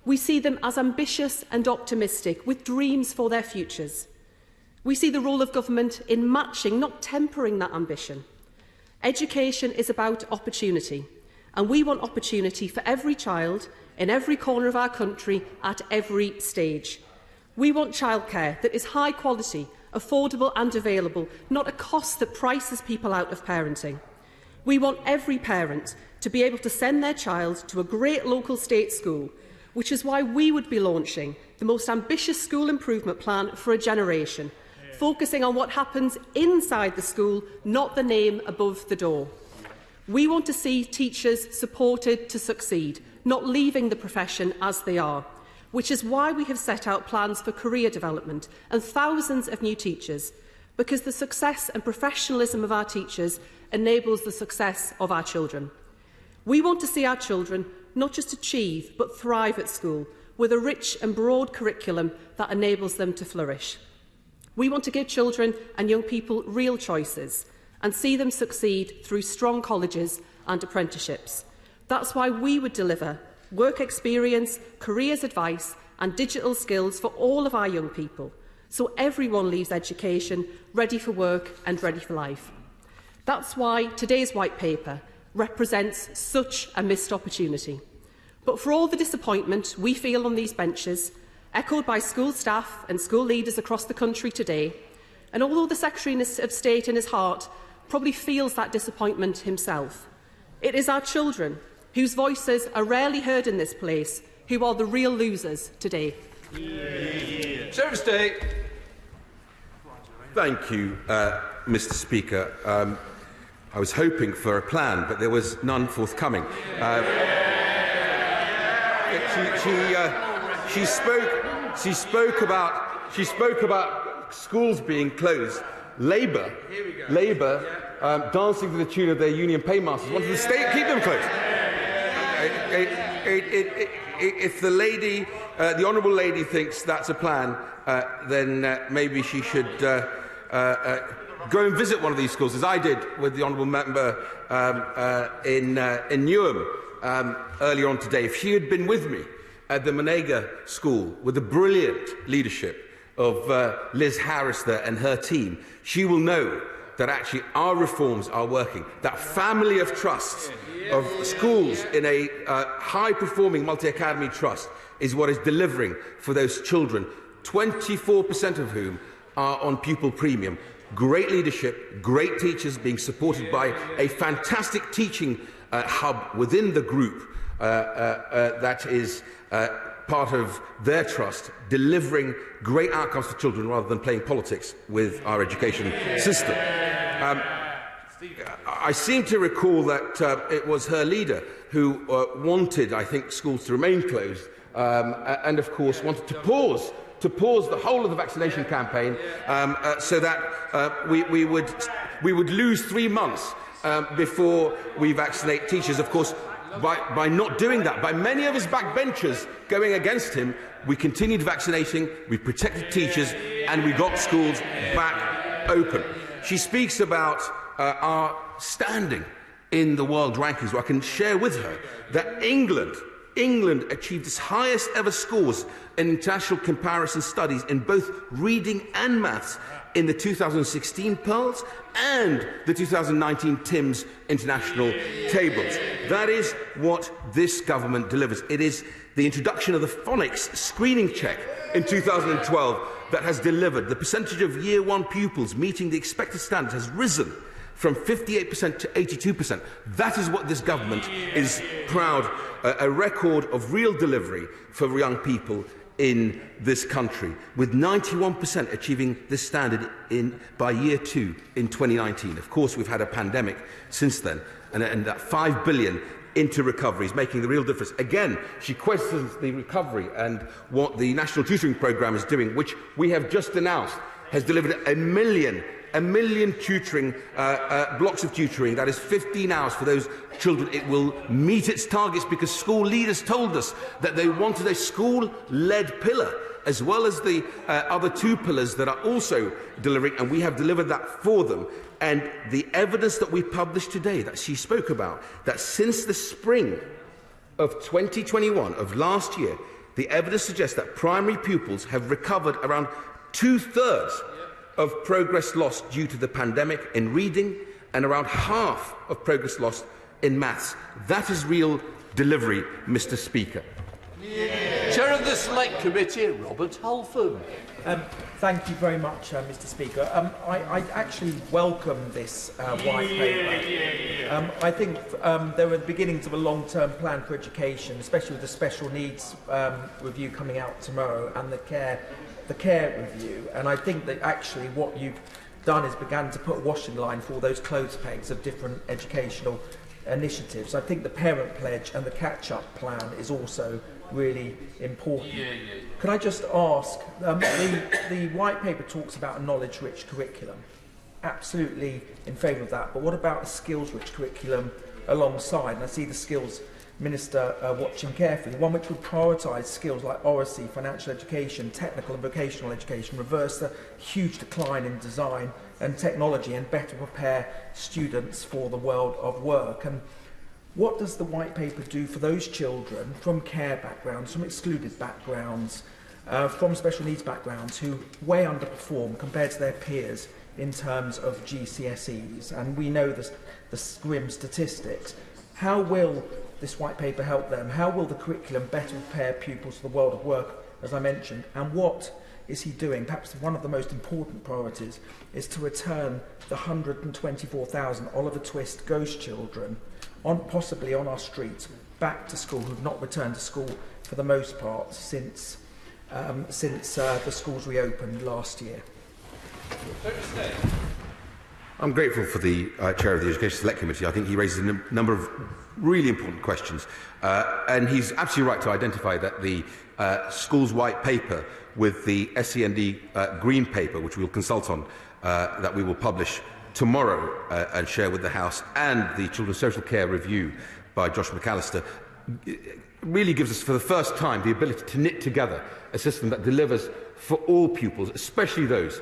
We see them as ambitious and optimistic, with dreams for their futures. We see the role of government in matching, not tempering that ambition. Education is about opportunity, and we want opportunity for every child in every corner of our country at every stage. We want childcare that is high quality, affordable and available, not a cost that prices people out of parenting. We want every parent to be able to send their child to a great local state school, which is why we would be launching the most ambitious school improvement plan for a generation, focusing on what happens inside the school, not the name above the door. We want to see teachers supported to succeed, not leaving the profession as they are, which is why we have set out plans for career development and thousands of new teachers, because the success and professionalism of our teachers enables the success of our children. We want to see our children not just achieve, but thrive at school, with a rich and broad curriculum that enables them to flourish. We want to give children and young people real choices and see them succeed through strong colleges and apprenticeships. That's why we would deliver work experience, careers advice and digital skills for all of our young people, so everyone leaves education ready for work and ready for life. That's why today's white paper represents such a missed opportunity. But for all the disappointment we feel on these benches, echoed by school staff and school leaders across the country today, and although the Secretary of State in his heart probably feels that disappointment himself, it is our children, whose voices are rarely heard in this place, who are the real losers today. Secretary of State. Thank you, Mr. Speaker. I was hoping for a plan, but there was none forthcoming. She spoke about schools being closed. Labour, dancing to the tune of their union paymasters, wanted the state to keep them closed. If the lady, the honourable lady, thinks that's a plan, then maybe she should go and visit one of these schools, as I did with the honourable member in Newham earlier on today. If she had been with me at the Monega School with the brilliant leadership of Liz Harris there and her team, she will know that actually our reforms are working. That family of trusts of schools in a high-performing multi-academy trust is what is delivering for those children, 24% of whom are on pupil premium. Great leadership, great teachers being supported by a fantastic teaching hub within the group that is part of their trust, delivering great outcomes for children rather than playing politics with our education system. I seem to recall that it was her leader who wanted, I think, schools to remain closed and, of course, wanted to pause the whole of the vaccination campaign so that we would lose 3 months before we vaccinate teachers. Of course, by not doing that, by many of his backbenchers going against him, we continued vaccinating, we protected teachers, and we got schools back open. She speaks about our standing in the world rankings. Well, I can share with her that England achieved its highest ever scores in international comparison studies in both reading and maths in the 2016 Pearls and the 2019 TIMSS international tables. That is what this government delivers. It is the introduction of the phonics screening check in 2012 that has delivered. The percentage of Year 1 pupils meeting the expected standard has risen from 58% to 82%. That is what this government is proud, a record of real delivery for young people in this country, with 91% achieving this standard by Year 2 in 2019. Of course, we've had a pandemic since then, and that 5 billion into recovery is making the real difference. Again, she questions the recovery and what the National Tutoring Programme is doing, which we have just announced has delivered a million tutoring, blocks of tutoring, that is 15 hours for those children. It will meet its targets because school leaders told us that they wanted a school-led pillar, as well as the other 2 pillars that are also delivering, and we have delivered that for them. And the evidence that we published today, that she spoke about, that since the spring of 2021, of last year, the evidence suggests that primary pupils have recovered around 2/3 of progress lost due to the pandemic in reading and around half of progress lost in maths. That is real delivery, Mr. Speaker. Chair of the the Select Committee, Robert Halfon. Thank you very much, Mr. Speaker. I actually welcome this white paper. I think they're at the beginnings of a long-term plan for education, especially with the special needs review coming out tomorrow and the care review. And I think that actually what you've done is begun to put a washing line for all those clothes pegs of different educational initiatives. I think the parent pledge and the catch-up plan is also really important. Could I just ask, the white paper talks about a knowledge-rich curriculum. Absolutely in favour of that, but what about a skills-rich curriculum alongside? And I see the skills minister watching carefully, one which would prioritise skills like oracy, financial education, technical and vocational education, reverse the huge decline in design and technology, and better prepare students for the world of work. And what does the white paper do for those children from care backgrounds, from excluded backgrounds, from special needs backgrounds who way underperform compared to their peers in terms of GCSEs? And we know the grim statistics. How will this white paper help them? How will the curriculum better prepare pupils for the world of work, as I mentioned? And what is he doing? Perhaps one of the most important priorities is to return the 124,000 Oliver Twist ghost children, possibly on our streets, back to school, who've not returned to school for the most part since the schools reopened last year. I'm grateful for the Chair of the Education Select Committee. I think he raises a number of really important questions. And he's absolutely right to identify that the Schools White Paper with the SEND Green Paper, which we'll consult on, that we will publish tomorrow and share with the House, and the Children's Social Care Review by Josh McAllister, really gives us for the first time the ability to knit together a system that delivers for all pupils, especially those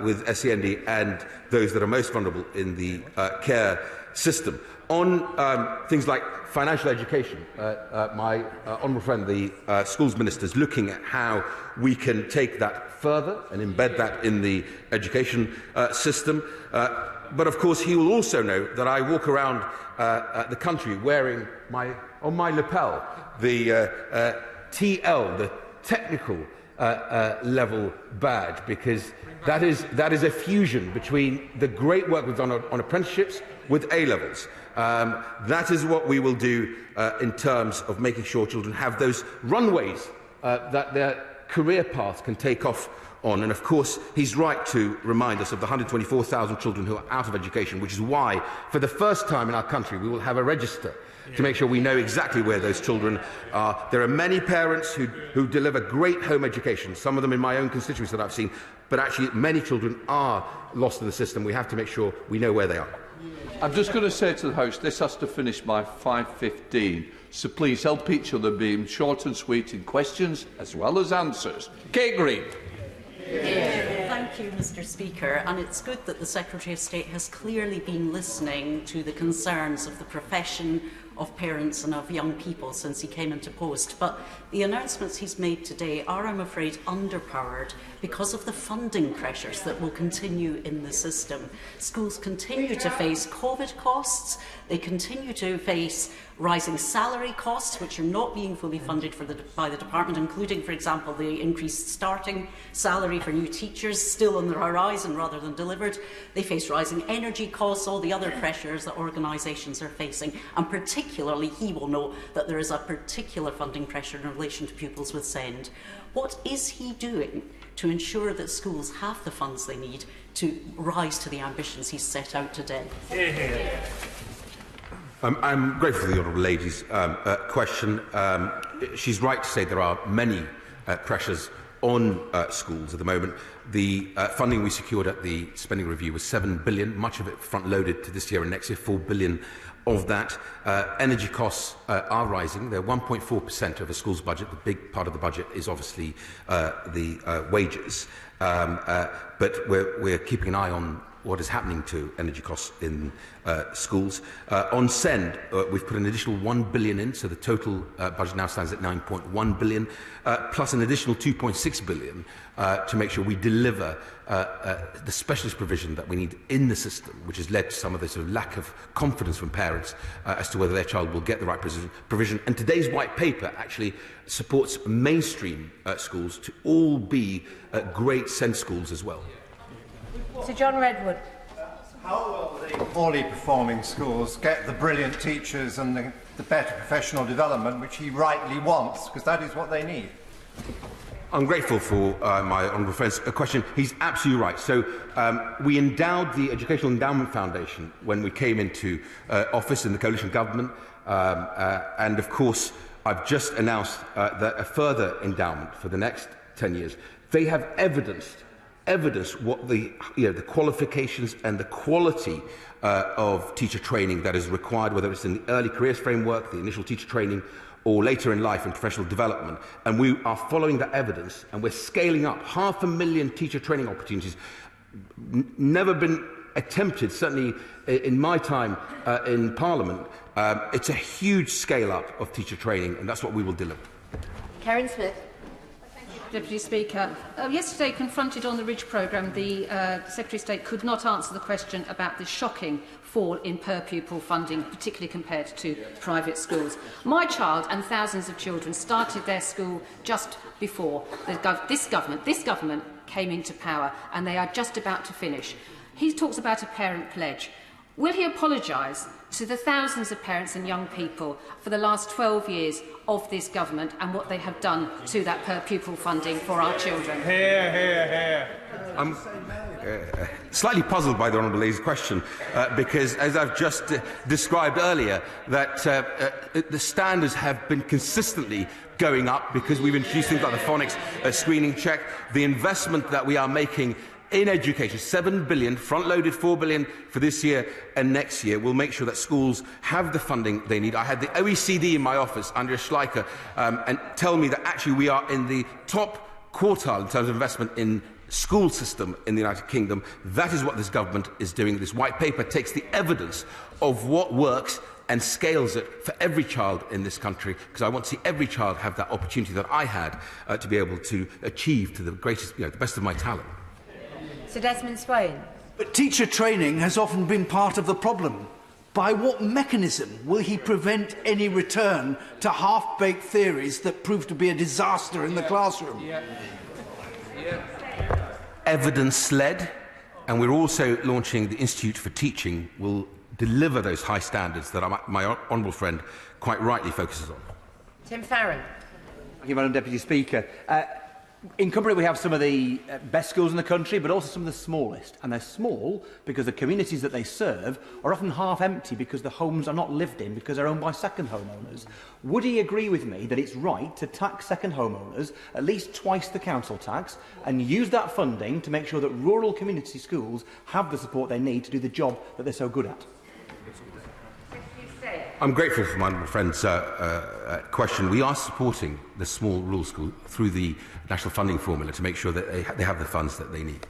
with SEND and those that are most vulnerable in the care system. On things like financial education, my honourable friend, the Schools Minister, is looking at how we can take that further and embed that in the education system. But of course, he will also know that I walk around the country wearing on my lapel the TL, the technical level badge, because that is a fusion between the great work we've done on apprenticeships with A-levels. That is what we will do in terms of making sure children have those runways that their career path can take off on. And of course, he's right to remind us of the 124,000 children who are out of education, which is why, for the first time in our country, we will have a register to make sure we know exactly where those children are. There are many parents who deliver great home education, some of them in my own constituency that I've seen, but actually many children are lost in the system. We have to make sure we know where they are. I'm just going to say to the House, this has to finish by 5:15, so please help each other being short and sweet in questions as well as answers. Kate Green. Thank you, Mr. Speaker, and it's good that the Secretary of State has clearly been listening to the concerns of the profession, of parents and of young people since he came into post. But the announcements he's made today are, I'm afraid, underpowered because of the funding pressures that will continue in the system. Schools continue to face COVID costs, they continue to face rising salary costs, which are not being fully funded by the department, including, for example, the increased starting salary for new teachers, still on the horizon rather than delivered. They face rising energy costs, all the other pressures that organisations are facing, and particularly he will know that there is a particular funding pressure in relation to pupils with SEND. What is he doing to ensure that schools have the funds they need to rise to the ambitions he's set out today? I'm grateful for the Honourable Lady's question. She's right to say there are many pressures on schools at the moment. The funding we secured at the spending review was £7 billion, much of it front-loaded to this year and next year, £4 billion of that. Energy costs are rising. They're 1.4% of a school's budget. The big part of the budget is obviously the wages. But we're keeping an eye on what is happening to energy costs in schools. On SEND, we've put an additional £1 billion in, so the total budget now stands at £9.1 billion, plus an additional £2.6 billion to make sure we deliver the specialist provision that we need in the system, which has led to some of the sort of lack of confidence from parents as to whether their child will get the right provision. And today's white paper actually supports mainstream schools to all be great SEND schools as well. Sir John Redwood. How will the poorly performing schools get the brilliant teachers and the better professional development which he rightly wants? Because that is what they need. I'm grateful for my honourable friend's question. He's absolutely right. So we endowed the Educational Endowment Foundation when we came into office in the coalition government, and of course I've just announced that a further endowment for the next 10 years. They have evidenced what the qualifications and the quality of teacher training that is required, whether it's in the early careers framework, the initial teacher training, or later in life in professional development. And we are following that evidence, and we're scaling up 500,000 teacher training opportunities. Never been attempted, certainly in my time in Parliament. It's a huge scale up of teacher training, and that's what we will deliver. Karen Smith. Deputy Speaker. Yesterday, confronted on the Ridge programme, the Secretary of State could not answer the question about the shocking fall in per-pupil funding, particularly compared to private schools. My child and thousands of children started their school just before this government came into power, and they are just about to finish. He talks about a parent pledge. Will he apologise to the thousands of parents and young people for the last 12 years of this government and what they have done to that per-pupil funding for our children? Hear, hear, hear. I'm slightly puzzled by the Honourable Lady's question because, as I've just described earlier, that the standards have been consistently going up because we've introduced things like the phonics screening check, the investment that we are making in education, 7 billion, front-loaded 4 billion for this year and next year, will make sure that schools have the funding they need. I had the OECD in my office, Andrea Schleicher, and tell me that actually we are in the top quartile in terms of investment in school system in the United Kingdom. That is what this government is doing. This white paper takes the evidence of what works and scales it for every child in this country, because I want to see every child have that opportunity that I had to be able to achieve to the greatest, the best of my talent. Sir Desmond Swain. But teacher training has often been part of the problem. By what mechanism will he prevent any return to half-baked theories that prove to be a disaster in the classroom? Evidence-led, and we're also launching the Institute for Teaching will deliver those high standards that my honourable friend quite rightly focuses on. Tim Farron. Thank you, Madam Deputy Speaker. In Cumbria we have some of the best schools in the country, but also some of the smallest. And they're small because the communities that they serve are often half empty because the homes are not lived in because they're owned by second homeowners. Would he agree with me that it's right to tax second homeowners at least twice the council tax and use that funding to make sure that rural community schools have the support they need to do the job that they're so good at? I'm grateful for my honourable friend's question. We are supporting the small rural school through the national funding formula to make sure that they have the funds that they need.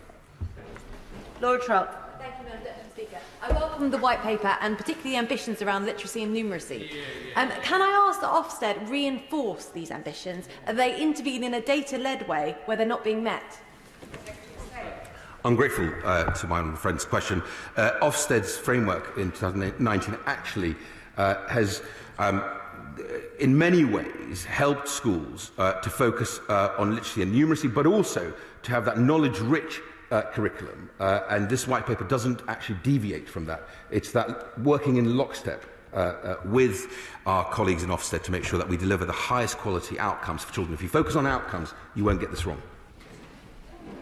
Laura Trott. Thank you, Madam Deputy Speaker. I welcome the white paper and particularly the ambitions around literacy and numeracy. Can I ask that Ofsted reinforce these ambitions? Are they intervene in a data-led way where they're not being met? I'm grateful to my honourable friend's question. Ofsted's framework in 2019 actually has in many ways helped schools to focus on literacy and numeracy, but also to have that knowledge-rich curriculum. And this white paper doesn't actually deviate from that. It's that working in lockstep with our colleagues in Ofsted to make sure that we deliver the highest quality outcomes for children. If you focus on outcomes, you won't get this wrong.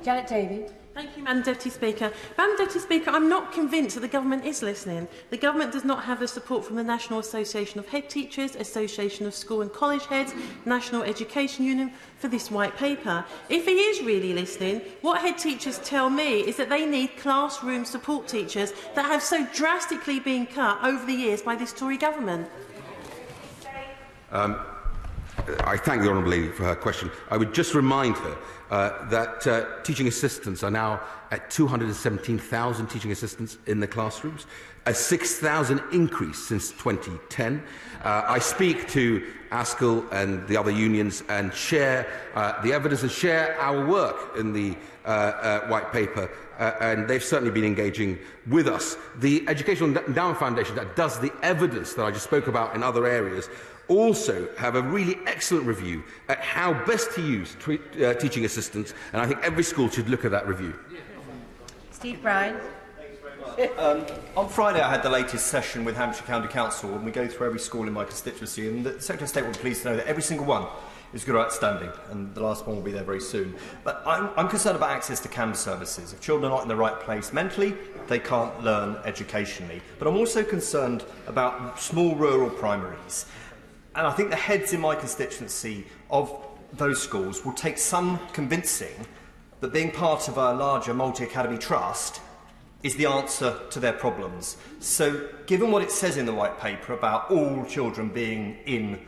Janet Davey. Thank you, Madam Deputy Speaker. Madam Deputy Speaker, I'm not convinced that the government is listening. The government does not have the support from the National Association of Head Teachers, Association of School and College Heads, National Education Union for this white paper. If he is really listening, what head teachers tell me is that they need classroom support teachers that have so drastically been cut over the years by this Tory government. I thank the Honourable Lady for her question. I would just remind her that teaching assistants are now at 217,000 teaching assistants in the classrooms, a 6,000 increase since 2010. I speak to ASCL and the other unions and share the evidence and share our work in the white paper, and they've certainly been engaging with us. The Educational Endowment Foundation that does the evidence that I just spoke about in other areas also have a really excellent review at how best to use teaching assistants, and I think every school should look at that review. Steve Bryan. On Friday I had the latest session with Hampshire County Council, and we go through every school in my constituency, and the Secretary of State will be pleased to know that every single one is good or outstanding, and the last one will be there very soon. But I'm concerned about access to CAM services. If children are not in the right place mentally, they can't learn educationally. But I'm also concerned about small rural primaries. And I think the heads in my constituency of those schools will take some convincing that being part of a larger multi-academy trust is the answer to their problems. So, given what it says in the white paper about all children being in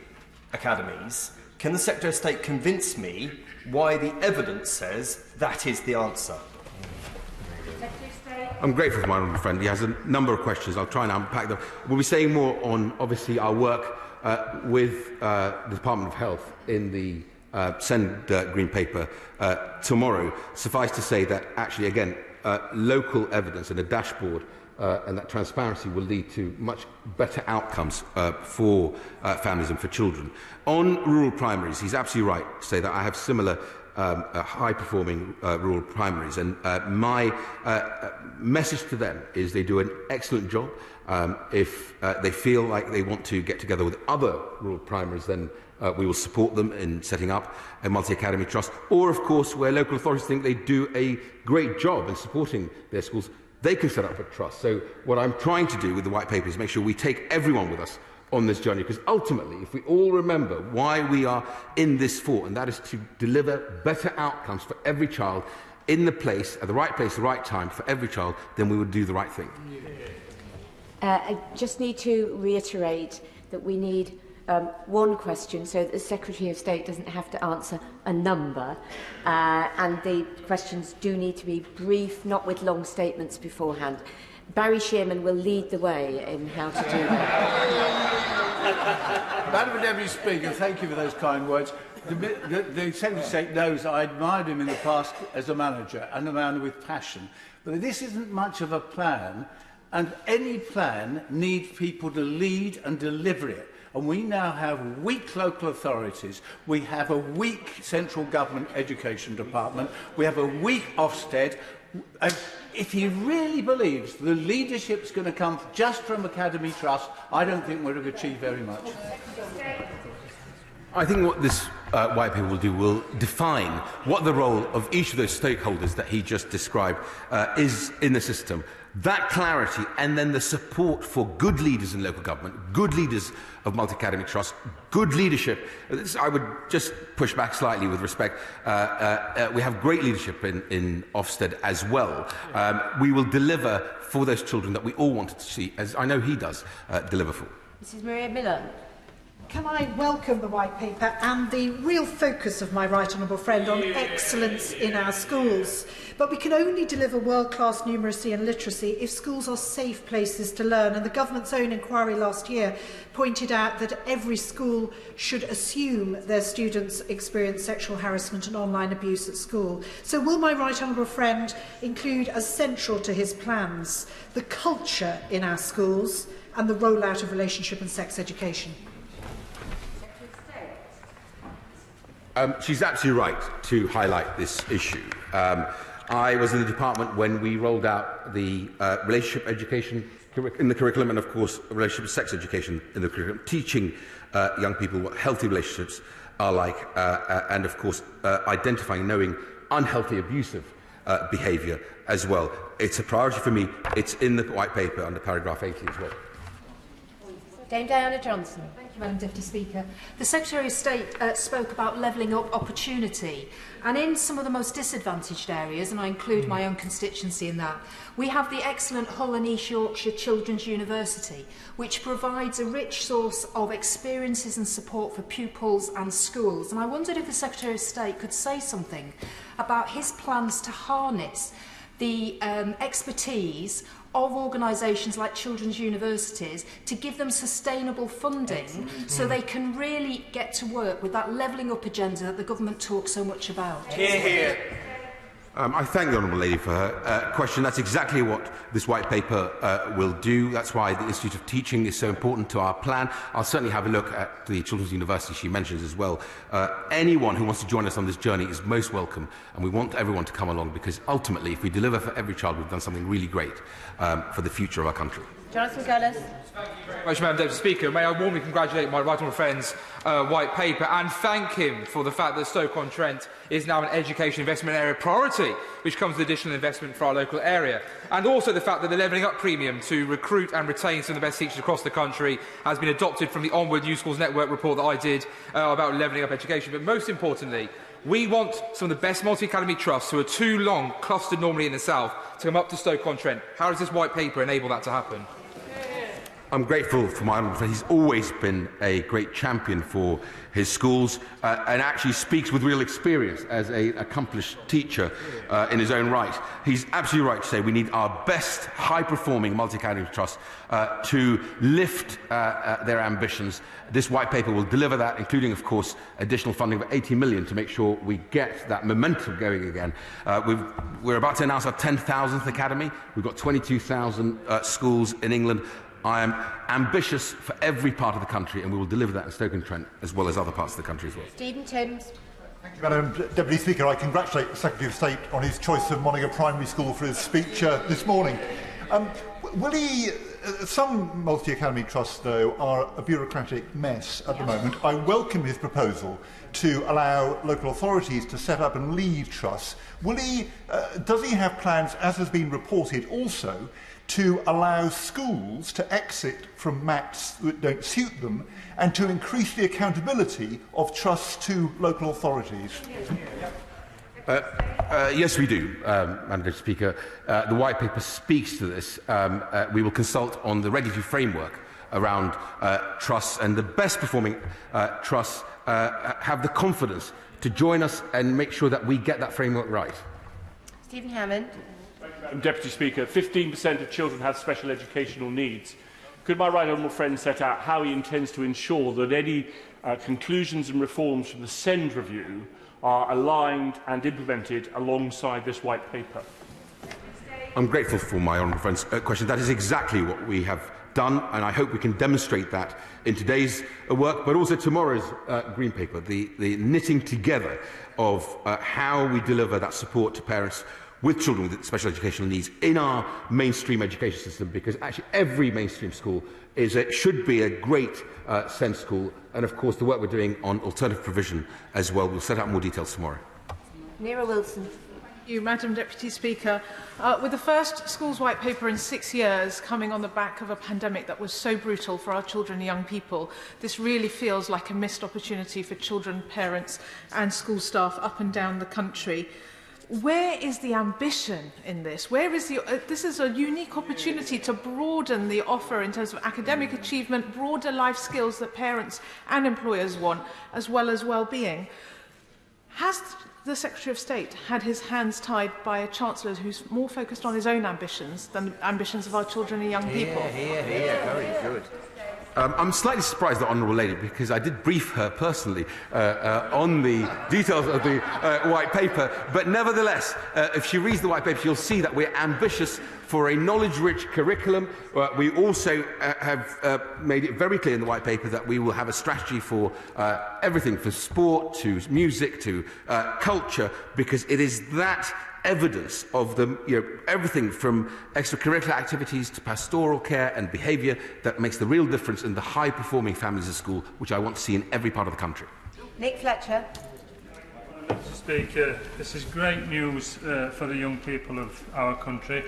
academies, can the Secretary of State convince me why the evidence says that is the answer? I'm grateful for my honourable friend. He has a number of questions. I'll try and unpack them. We'll be saying more on, obviously, our work with the Department of Health in the Send Green Paper tomorrow. Suffice to say that, actually, again, local evidence and a dashboard and that transparency will lead to much better outcomes for families and for children. On rural primaries, he's absolutely right to say that I have similar high-performing rural primaries, and my message to them is they do an excellent job. If they feel like they want to get together with other rural primaries, then we will support them in setting up a multi-academy trust, or of course where local authorities think they do a great job in supporting their schools, they can set up a trust. So what I'm trying to do with the white paper is make sure we take everyone with us on this journey, because ultimately, if we all remember why we are in this for, and that is to deliver better outcomes for every child in the place, at the right time for every child, then we would do the right thing. I just need to reiterate that we need one question so that the Secretary of State doesn't have to answer a number, and the questions do need to be brief, not with long statements beforehand. Barry Shearman will lead the way in how to do that. Madam Deputy Speaker, thank you for those kind words. The Secretary of State knows I admired him in the past as a manager and a man with passion. But this isn't much of a plan, and any plan needs people to lead and deliver it. And we now have weak local authorities, we have a weak central government education department, we have a weak Ofsted. And if he really believes the leadership's going to come just from Academy Trust, I don't think we're going to achieve very much. I think what this white paper will do will define what the role of each of those stakeholders that he just described is in the system. That clarity, and then the support for good leaders in local government, good leaders of multi-academy trust, good leadership. I would just push back slightly with respect. We have great leadership in Ofsted as well. We will deliver for those children that we all wanted to see, as I know he does deliver for. Mrs. Maria Miller. Can I welcome the white paper and the real focus of my right honourable friend on excellence in our schools. But we can only deliver world-class numeracy and literacy if schools are safe places to learn. And the government's own inquiry last year pointed out that every school should assume their students experience sexual harassment and online abuse at school. So will my right honourable friend include as central to his plans the culture in our schools and the rollout of relationship and sex education? She's absolutely right to highlight this issue. I was in the department when we rolled out the relationship education in the curriculum, and of course relationship sex education in the curriculum, teaching young people what healthy relationships are like, and of course identifying, knowing unhealthy, abusive behaviour as well. It's a priority for me. It's in the white paper under paragraph 80 as well. Dame Diana Johnson. Thank you, Madam Deputy Speaker. The Secretary of State spoke about levelling up opportunity, and in some of the most disadvantaged areas, and I include my own constituency in that, we have the excellent Hull and East Yorkshire Children's University, which provides a rich source of experiences and support for pupils and schools. And I wondered if the Secretary of State could say something about his plans to harness the expertise of organisations like children's universities to give them sustainable funding so they can really get to work with that levelling up agenda that the government talks so much about. Hear, hear. I thank the Honourable Lady for her question. That's exactly what this white paper will do. That's why the Institute of Teaching is so important to our plan. I'll certainly have a look at the Children's University she mentions as well. Anyone who wants to join us on this journey is most welcome, and we want everyone to come along because ultimately, if we deliver for every child, we've done something really great for the future of our country. Jonathan Gullis. Thank you very much, Madam Deputy Speaker. May I warmly congratulate my right honourable friend's white paper and thank him for the fact that Stoke-on-Trent is now an education investment area priority, which comes with additional investment for our local area. And also the fact that the levelling up premium to recruit and retain some of the best teachers across the country has been adopted from the Onward New Schools Network report that I did about levelling up education. But most importantly, we want some of the best multi-academy trusts who are too long clustered normally in the south to come up to Stoke-on-Trent. How does this white paper enable that to happen? I'm grateful for my honourable friend. He's always been a great champion for his schools and actually speaks with real experience as an accomplished teacher in his own right. He's absolutely right to say we need our best high-performing multi-academy trusts to lift their ambitions. This white paper will deliver that, including, of course, additional funding of 80 million to make sure we get that momentum going again. We're about to announce our 10,000th academy. We've got 22,000 schools in England. I am ambitious for every part of the country, and we will deliver that in Stoke-on-Trent as well as other parts of the country as well. Stephen Timms. Thank you, Madam Deputy Speaker. I congratulate the Secretary of State on his choice of Monaga Primary School for his speech this morning. Will he... some multi-academy trusts, though, are a bureaucratic mess at the moment. I welcome his proposal to allow local authorities to set up and lead trusts. Will he... does he have plans, as has been reported, also to allow schools to exit from MATs that don't suit them and to increase the accountability of trusts to local authorities? Yes, we do, Madam Deputy Speaker. The white paper speaks to this. We will consult on the regulatory framework around trusts, and the best performing trusts have the confidence to join us and make sure that we get that framework right. Stephen Hammond. Deputy Speaker, 15% of children have special educational needs. Could my right honourable friend set out how he intends to ensure that any conclusions and reforms from the SEND review are aligned and implemented alongside this white paper? I'm grateful for my honourable friend's question. That is exactly what we have done, and I hope we can demonstrate that in today's work, but also tomorrow's Green Paper, the knitting together of how we deliver that support to parents with children with special educational needs in our mainstream education system, because actually every mainstream school should be a great SEND school, and of course the work we're doing on alternative provision as well. We'll set out more details tomorrow. Nira Wilson. Thank you, Madam Deputy Speaker. With the first schools white paper in 6 years coming on the back of a pandemic that was so brutal for our children and young people, this really feels like a missed opportunity for children, parents and school staff up and down the country. Where is the ambition in this? Where is this is a unique opportunity to broaden the offer in terms of academic achievement, broader life skills that parents and employers want, as well as well-being. Has the Secretary of State had his hands tied by a Chancellor who's more focused on his own ambitions than the ambitions of our children and young people? Very good. I'm slightly surprised, the Honourable Lady, because I did brief her personally on the details of the white paper. But nevertheless, if she reads the white paper, she'll see that we're ambitious for a knowledge-rich curriculum. We also have made it very clear in the white paper that we will have a strategy for everything, from sport to music to culture, because it is that evidence of everything from extracurricular activities to pastoral care and behaviour that makes the real difference in the high-performing families at school, which I want to see in every part of the country. Nick Fletcher. Mr. Speaker, this is great news for the young people of our country.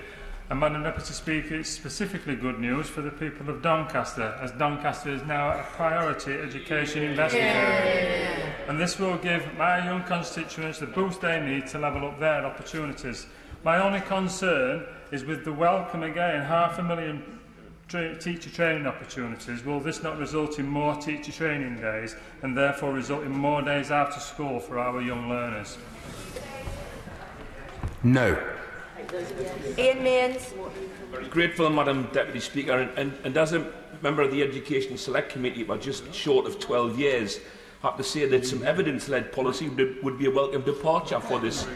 And Madam Deputy Speaker, it's specifically good news for the people of Doncaster, as Doncaster is now a priority education investment area. And this will give my young constituents the boost they need to level up their opportunities. My only concern is with the welcome again, 500,000 teacher training opportunities. Will this not result in more teacher training days and therefore result in more days out of school for our young learners? No. Ian Mearns. Very grateful, Madam Deputy Speaker, and as a member of the Education Select Committee for just short of 12 years, I have to say that some evidence-led policy would be a welcome departure for this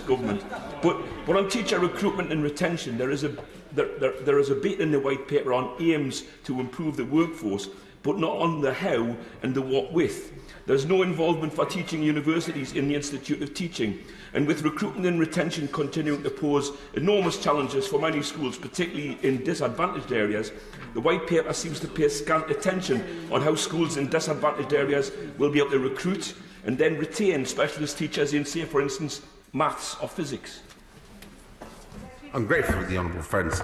government. But on teacher recruitment and retention, there is a bit in the white paper on aims to improve the workforce, but not on the how and the what with. There is no involvement for teaching universities in the Institute of Teaching, and with recruitment and retention continuing to pose enormous challenges for many schools, particularly in disadvantaged areas, the white paper seems to pay scant attention on how schools in disadvantaged areas will be able to recruit and then retain specialist teachers in, say, for instance, maths or physics. I'm grateful for the honourable friend's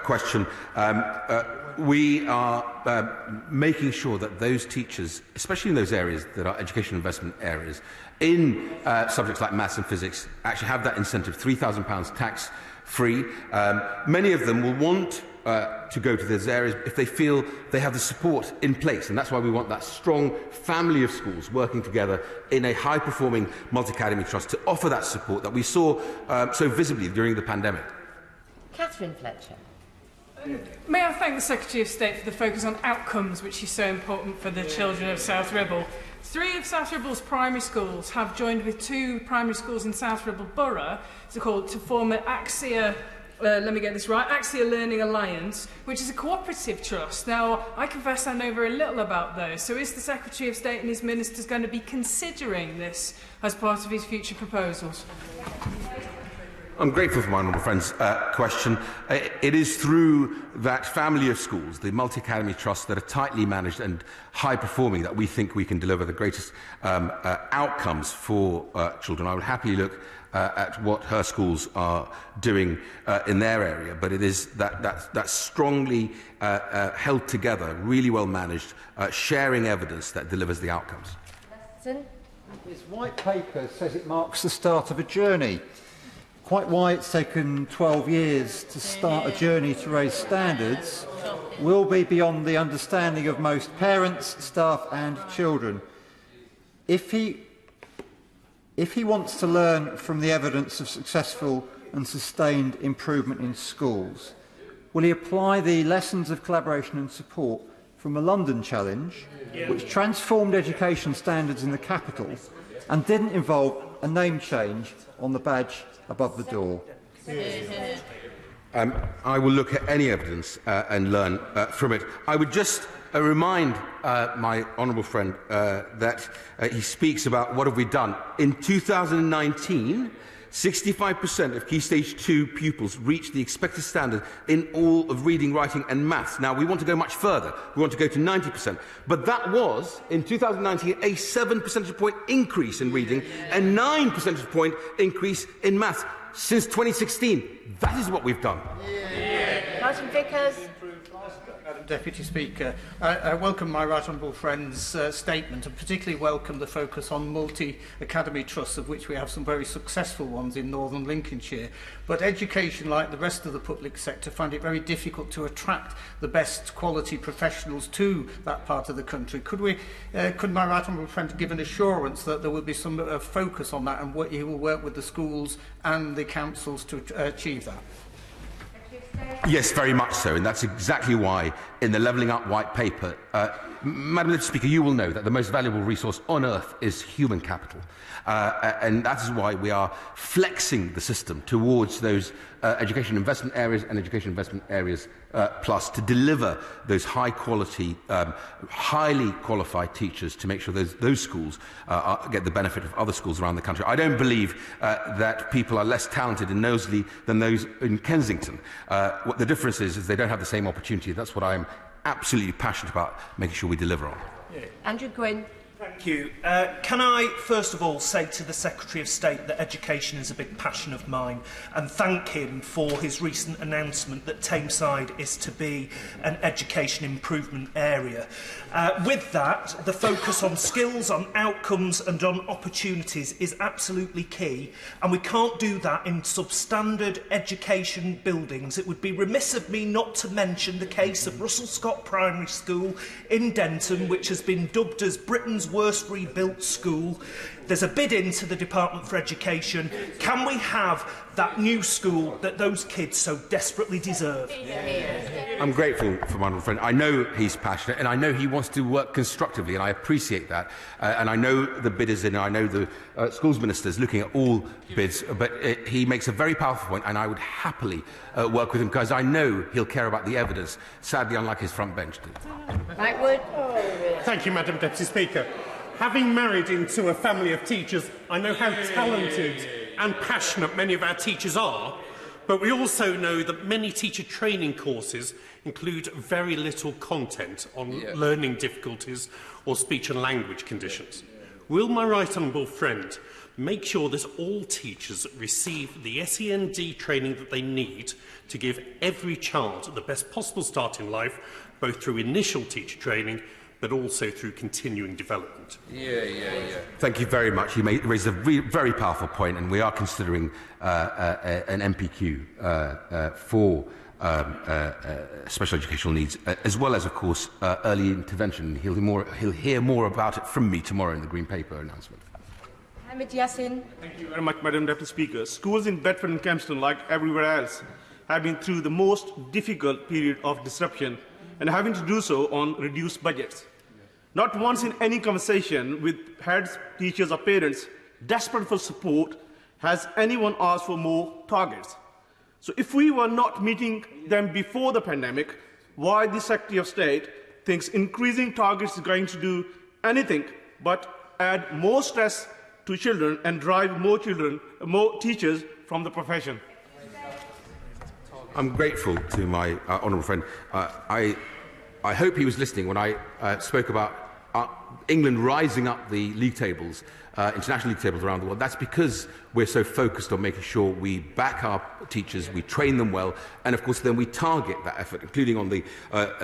question. We are making sure that those teachers, especially in those areas that are education investment areas, in subjects like maths and physics, actually have that incentive, £3,000 tax-free. Many of them will want to go to those areas if they feel they have the support in place, and that's why we want that strong family of schools working together in a high-performing multi-academy trust to offer that support that we saw so visibly during the pandemic. Catherine Fletcher. May I thank the Secretary of State for the focus on outcomes, which is so important for the children of South Ribble. 3 of South Ribble's primary schools have joined with 2 primary schools in South Ribble Borough to form an Axia, let me get this right, Axia Learning Alliance, which is a cooperative trust. Now, I confess I know very little about those, so is the Secretary of State and his ministers going to be considering this as part of his future proposals? I'm grateful for my honourable friend's question. It is through that family of schools, the multi-academy trusts that are tightly managed and high-performing, that we think we can deliver the greatest outcomes for children. I would happily look at what her schools are doing in their area, but it is that strongly held together, really well managed, sharing evidence that delivers the outcomes. His white paper says it marks the start of a journey. Quite why it's taken 12 years to start a journey to raise standards will be beyond the understanding of most parents, staff and children. If he wants to learn from the evidence of successful and sustained improvement in schools, will he apply the lessons of collaboration and support from the London Challenge, which transformed education standards in the capital and didn't involve a name change on the badge above the door? I will look at any evidence and learn from it. I would just remind my honourable friend that he speaks about what have we done. In 2019, 65% of Key Stage 2 pupils reached the expected standard in all of reading, writing and maths. Now, we want to go much further. We want to go to 90%. But that was, in 2019, a 7 percentage point increase in reading and 9 percentage point increase in maths. Since 2016, that is what we've done. Martin Vickers. Madam Deputy Speaker, I welcome my right honourable friend's statement, and particularly welcome the focus on multi-academy trusts, of which we have some very successful ones in northern Lincolnshire. But education, like the rest of the public sector, find it very difficult to attract the best quality professionals to that part of the country. Could my right honourable friend give an assurance that there will be some focus on that, and he will work with the schools and the councils to achieve that? Yes, very much so, and that's exactly why in the Levelling Up White Paper, Madam Deputy Speaker, you will know that the most valuable resource on earth is human capital, and that is why we are flexing the system towards those education investment areas and education investment areas plus to deliver those high quality, highly qualified teachers to make sure those schools get the benefit of other schools around the country. I don't believe that people are less talented in Knowsley than those in Kensington. What the difference is they don't have the same opportunity. That's what I'm absolutely passionate about making sure we deliver on. Andrew Gwynn. Thank you. Can I, first of all, say to the Secretary of State that education is a big passion of mine and thank him for his recent announcement that Tameside is to be an education improvement area. With that, the focus on skills, on outcomes and on opportunities is absolutely key, and we can't do that in substandard education buildings. It would be remiss of me not to mention the case of Russell Scott Primary School in Denton, which has been dubbed as Britain's worst rebuilt school. There's a bid into the Department for Education. Can we have that new school that those kids so desperately deserve? I'm grateful for my friend. I know he's passionate and I know he wants to work constructively, and I appreciate that. And I know the bid is in, I know the schools minister is looking at all bids, but he makes a very powerful point, and I would happily work with him because I know he'll care about the evidence, sadly unlike his front bench did. Mike Wood. Thank you, Madam Deputy Speaker. Having married into a family of teachers, I know how talented and passionate many of our teachers are, but we also know that many teacher training courses include very little content on learning difficulties or speech and language conditions. Will my right honourable friend make sure that all teachers receive the SEND training that they need to give every child the best possible start in life, both through initial teacher training but also through continuing development? Thank you very much. You raised a very powerful point, and we are considering an MPQ for special educational needs, as well as, of course, early intervention. He'll hear more about it from me tomorrow in the Green Paper announcement. Hamid Yassin. Thank you very much, Madam Deputy Speaker. Schools in Bedford and Kempston, like everywhere else, have been through the most difficult period of disruption and having to do so on reduced budgets. Not once in any conversation with heads, teachers or parents desperate for support has anyone asked for more targets. So if we were not meeting them before the pandemic, why the Secretary of State thinks increasing targets is going to do anything but add more stress to children and drive more teachers from the profession? I'm grateful to my honourable friend. I hope he was listening when I spoke about England rising up the league tables, international league tables around the world. That's because we're so focused on making sure we back our teachers, we train them well, and of course then we target that effort, including on the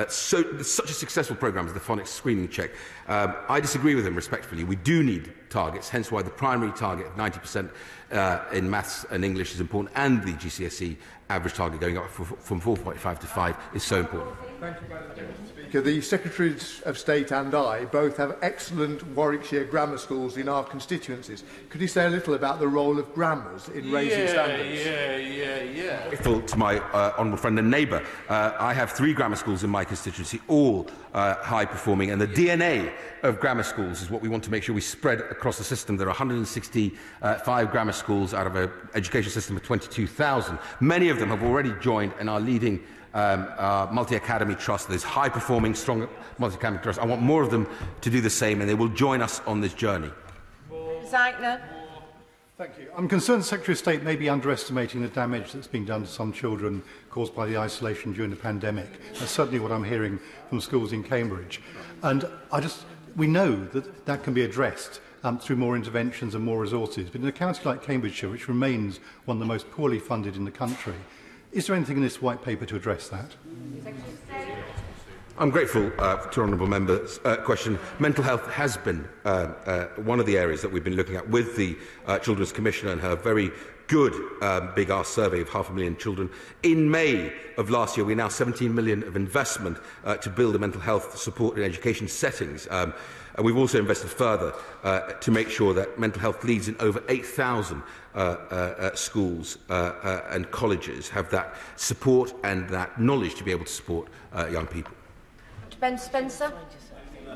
such a successful programme as the phonics screening check. I disagree with him respectfully. We do need targets, hence why the primary target of 90% in maths and English is important, and the GCSE average target going up from 4.5 to 5 is so important. Thank you, Madam Deputy Speaker. The Secretaries of State and I both have excellent Warwickshire grammar schools in our constituencies. Could you say a little about the role of grammars in raising standards? Grateful to my honourable friend and neighbour. I have 3 grammar schools in my constituency, all high performing, and the DNA of grammar schools is what we want to make sure we spread across the system. There are 165 grammar schools out of an education system of 22,000. Many of them have already joined and are leading multi-academy trust. There's high-performing, strong multi-academy trust. I want more of them to do the same, and they will join us on this journey. Zeichner. Thank you. I'm concerned the Secretary of State may be underestimating the damage that's being done to some children caused by the isolation during the pandemic. That's certainly what I'm hearing from schools in Cambridge. And we know that that can be addressed through more interventions and more resources. But in a county like Cambridgeshire, which remains one of the most poorly funded in the country, is there anything in this white paper to address that? I'm grateful to honourable members' question. Mental health has been one of the areas that we've been looking at with the Children's Commissioner and her very good Big Ask survey of 500,000 children. In May of last year, we announced 17 million of investment to build a mental health support in education settings. And we've also invested further to make sure that mental health leads in over 8,000 schools and colleges have that support and that knowledge to be able to support young people. Ben Spencer.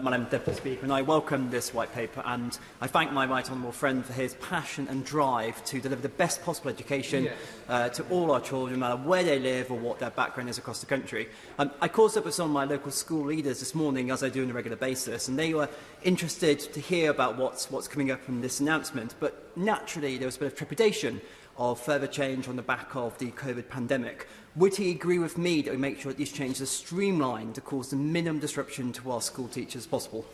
Madam Deputy Speaker, and I welcome this white paper, and I thank my right honourable friend for his passion and drive to deliver the best possible education to all our children, no matter where they live or what their background is across the country. I caught up with some of my local school leaders this morning, as I do on a regular basis, and they were interested to hear about what's coming up from this announcement. But naturally, there was a bit of trepidation of further change on the back of the COVID pandemic. Would he agree with me that we make sure that these changes are streamlined to cause the minimum disruption to our school teachers possible?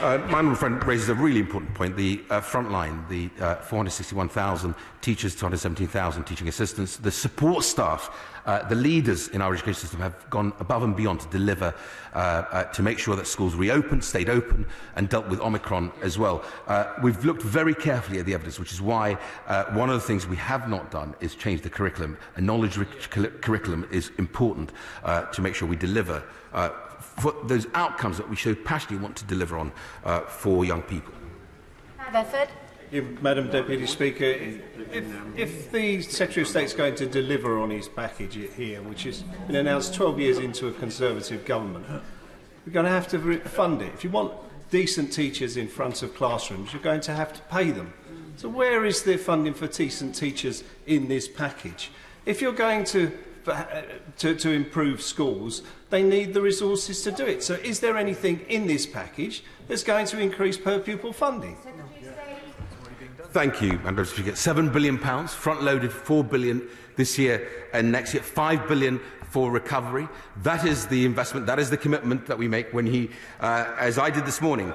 My honourable friend raises a really important point. The front line, the 461,000 teachers, 217,000 teaching assistants, the support staff, the leaders in our education system have gone above and beyond to deliver, to make sure that schools reopened, stayed open, and dealt with Omicron as well. We've looked very carefully at the evidence, which is why one of the things we have not done is change the curriculum. A knowledge-rich curriculum is important to make sure we deliver for those outcomes that we so passionately want to deliver on for young people. Madam Deputy Speaker, if the Secretary of State is going to deliver on his package here, which has been announced 12 years into a Conservative government, we're going to have to fund it. If you want decent teachers in front of classrooms, you're going to have to pay them. So where is the funding for decent teachers in this package? If you're going to improve schools, they need the resources to do it. So is there anything in this package that's going to increase per pupil funding? Thank you, Madam Speaker. £7 billion, front-loaded £4 billion this year and next year, £5 billion for recovery. That is the investment, that is the commitment that we make when he, as I did this morning,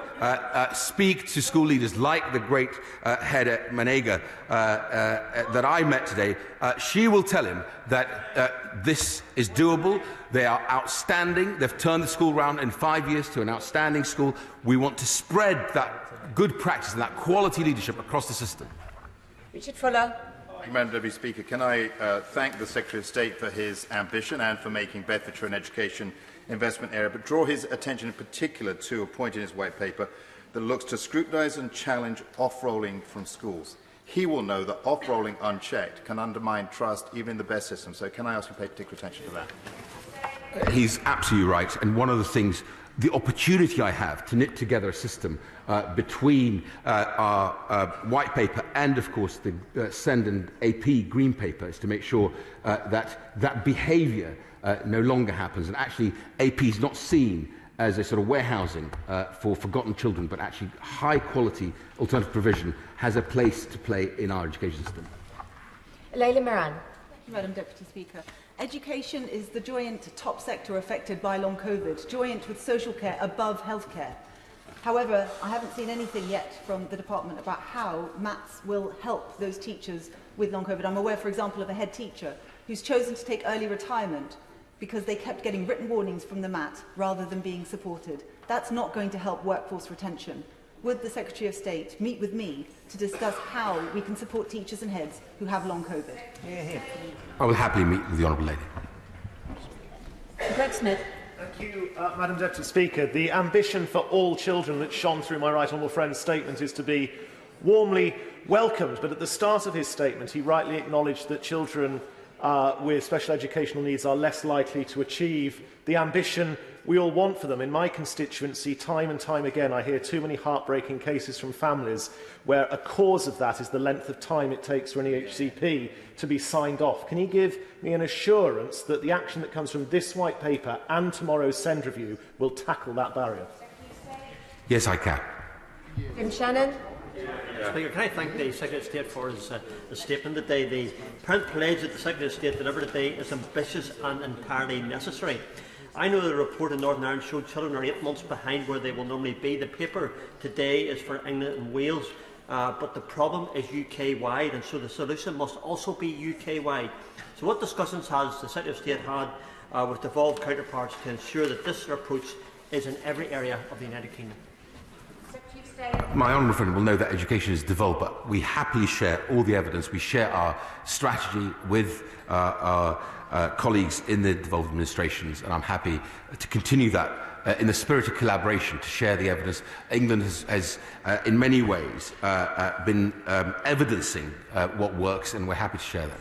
speak to school leaders like the great head at Manega that I met today. She will tell him that this is doable. They are outstanding. They've turned the school round in 5 years to an outstanding school. We want to spread that good practice and that quality leadership across the system. Richard Fuller. Madam Deputy Speaker, can I thank the Secretary of State for his ambition and for making Bedfordshire an education investment area, but draw his attention in particular to a point in his white paper that looks to scrutinise and challenge off-rolling from schools. He will know that off-rolling unchecked can undermine trust even in the best system. So can I ask you to pay particular attention to that? He's absolutely right. And one of the things, the opportunity I have to knit together a system between our white paper and, of course, the Send and AP green paper is to make sure that behaviour no longer happens. And actually, AP is not seen as a sort of warehousing for forgotten children, but actually high-quality alternative provision has a place to play in our education system. Leila Moran. Madam Deputy Speaker. Education is the joint top sector affected by long COVID, joint with social care above healthcare. However, I haven't seen anything yet from the department about how maths will help those teachers with long COVID. I'm aware, for example, of a head teacher who's chosen to take early retirement because they kept getting written warnings from the MAT rather than being supported. That's not going to help workforce retention. Would the Secretary of State meet with me to discuss how we can support teachers and heads who have long COVID? I will happily meet with the Honourable Lady. Greg Smith. Thank you, Madam Deputy Speaker. The ambition for all children that shone through my right honourable friend's statement is to be warmly welcomed. But at the start of his statement, he rightly acknowledged that children with special educational needs are less likely to achieve the ambition we all want for them. In my constituency, time and time again, I hear too many heartbreaking cases from families where a cause of that is the length of time it takes for an EHCP to be signed off. Can you give me an assurance that the action that comes from this white paper and tomorrow's SEND review will tackle that barrier? Yes, I can. Jim Shannon. Speaker, can I thank the Secretary of State for his statement today. The apparent pledge that the Secretary of State delivered today is ambitious and entirely necessary. I know the report in Northern Ireland showed children are 8 months behind where they will normally be. The paper today is for England and Wales, but the problem is UK-wide, and so the solution must also be UK-wide. So what discussions has the Secretary of State had with devolved counterparts to ensure that this approach is in every area of the United Kingdom? My honourable friend will know that education is devolved, but we happily share all the evidence. We share our strategy with our colleagues in the devolved administrations, and I'm happy to continue that in the spirit of collaboration to share the evidence. England has in many ways, been evidencing what works, and we're happy to share that.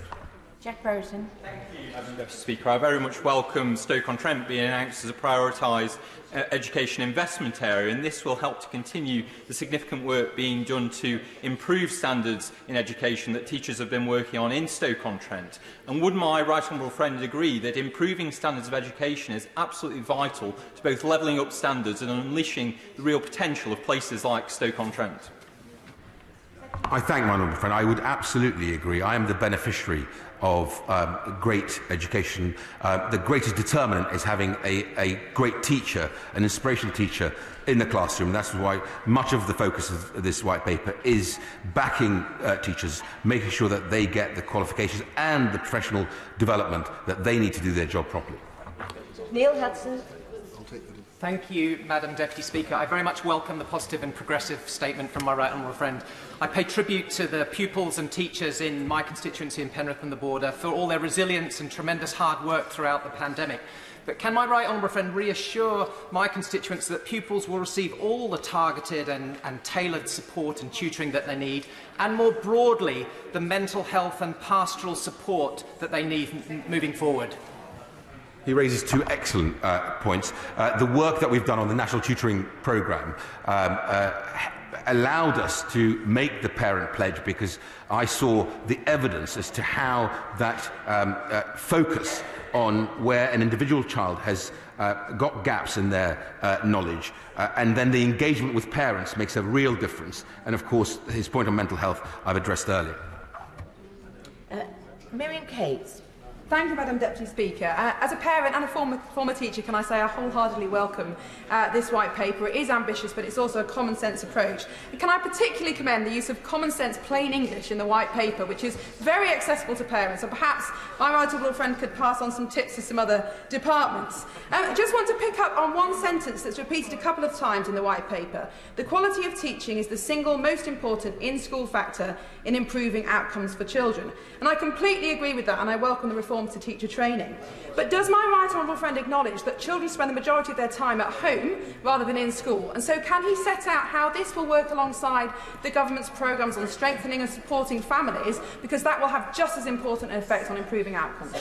Jack Burton. Thank you, Madam Deputy Speaker. I very much welcome Stoke-on-Trent being announced as a prioritised education investment area, and this will help to continue the significant work being done to improve standards in education that teachers have been working on in Stoke-on-Trent. And would my right honourable friend agree that improving standards of education is absolutely vital to both levelling up standards and unleashing the real potential of places like Stoke-on-Trent? I thank my honourable friend. I would absolutely agree. I am the beneficiary of great education. The greatest determinant is having a great teacher, an inspirational teacher in the classroom. That's why much of the focus of this white paper is backing teachers, making sure that they get the qualifications and the professional development that they need to do their job properly. Neil Hudson. Thank you, Madam Deputy Speaker. I very much welcome the positive and progressive statement from my right honourable friend. I pay tribute to the pupils and teachers in my constituency in Penrith and the Border for all their resilience and tremendous hard work throughout the pandemic. But can my right honourable friend reassure my constituents that pupils will receive all the targeted and tailored support and tutoring that they need, and more broadly, the mental health and pastoral support that they need moving forward? He raises two excellent points. The work that we've done on the National Tutoring Programme allowed us to make the parent pledge because I saw the evidence as to how that focus on where an individual child has got gaps in their knowledge and then the engagement with parents makes a real difference. And of course, his point on mental health I've addressed earlier. Miriam Cates. Thank you, Madam Deputy Speaker. As a parent and a former teacher, can I say I wholeheartedly welcome this white paper. It is ambitious, but it's also a common sense approach. And can I particularly commend the use of common sense plain English in the white paper, which is very accessible to parents, and perhaps my right honourable friend could pass on some tips to some other departments. I just want to pick up on one sentence that's repeated a couple of times in the white paper. The quality of teaching is the single most important in-school factor in improving outcomes for children. And I completely agree with that, and I welcome the reform to teacher training. But does my right honourable friend acknowledge that children spend the majority of their time at home rather than in school? And so can he set out how this will work alongside the government's programmes on strengthening and supporting families, because that will have just as important an effect on improving outcomes?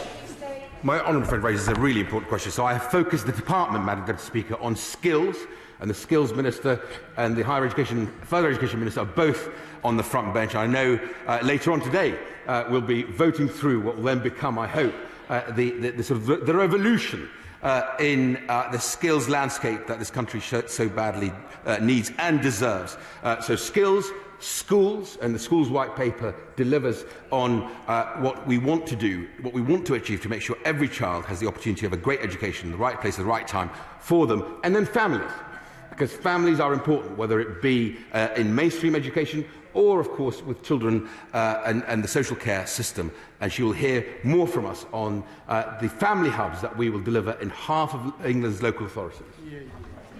My honourable friend raises a really important question. So I have focused the department, Madam Deputy Speaker, on skills, and the Skills Minister and the Further Education Minister are both on the front bench. I know later on today we'll be voting through what will then become, I hope, the revolution in the skills landscape that this country so badly needs and deserves. So skills, schools, and the Schools White Paper delivers on what we want to do, what we want to achieve to make sure every child has the opportunity of a great education in the right place at the right time for them, and then families. Because families are important, whether it be in mainstream education or, of course, with children and the social care system. And she will hear more from us on the family hubs that we will deliver in half of England's local authorities.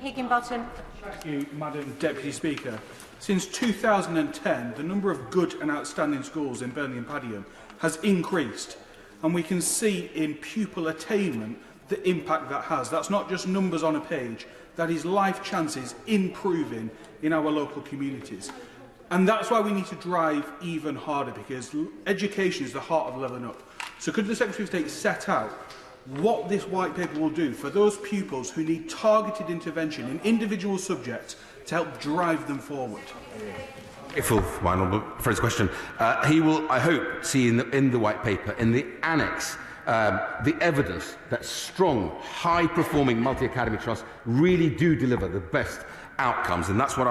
Higginbottom. Thank you, Madam Deputy Speaker. Since 2010, the number of good and outstanding schools in Burnley and Padiham has increased. And we can see in pupil attainment the impact that has. That's not just numbers on a page. That is life chances improving in our local communities. And that's why we need to drive even harder, because education is the heart of levelling up. So could the Secretary of State set out what this white paper will do for those pupils who need targeted intervention in individual subjects to help drive them forward? Grateful for my honourable friend's question. He will, I hope, see in the white paper, in the annex, the evidence that strong, high-performing multi-academy trusts really do deliver the best outcomes, and that's what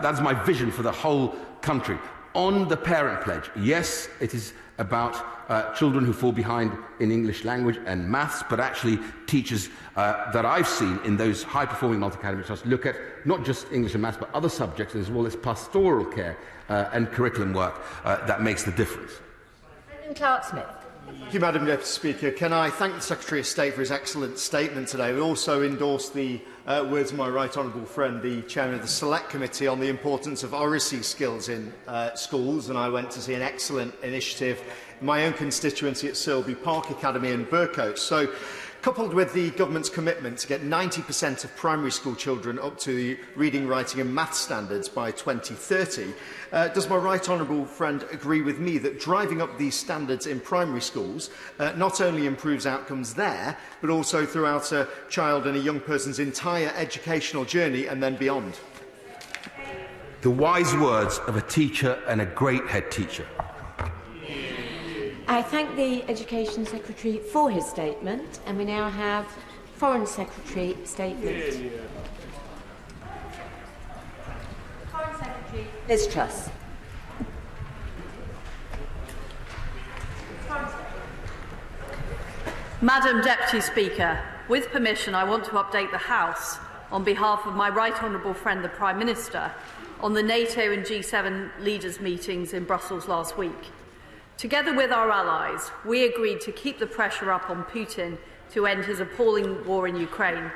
that's my vision for the whole country. On the parent pledge, yes, it is about children who fall behind in English language and maths, but actually teachers that I've seen in those high-performing multi-academy trusts look at not just English and maths, but other subjects as well as pastoral care and curriculum work that makes the difference. Clark-Smith. Thank you, Madam Deputy Speaker. Can I thank the Secretary of State for his excellent statement today? We also endorse the words of my right honourable friend, the Chairman of the Select Committee, on the importance of oracy skills in schools, and I went to see an excellent initiative in my own constituency at Silby Park Academy in Burcote. So, coupled with the government's commitment to get 90% of primary school children up to the reading, writing and maths standards by 2030, does my right honourable friend agree with me that driving up these standards in primary schools not only improves outcomes there, but also throughout a child and a young person's entire educational journey and then beyond? The wise words of a teacher and a great head teacher. I thank the Education Secretary for his statement, and we now have Foreign Secretary statement. Foreign Secretary Liz Truss. Madam Deputy Speaker, with permission, I want to update the House on behalf of my right honourable friend, the Prime Minister, on the NATO and G7 leaders' meetings in Brussels last week. Together with our allies, we agreed to keep the pressure up on Putin to end his appalling war in Ukraine,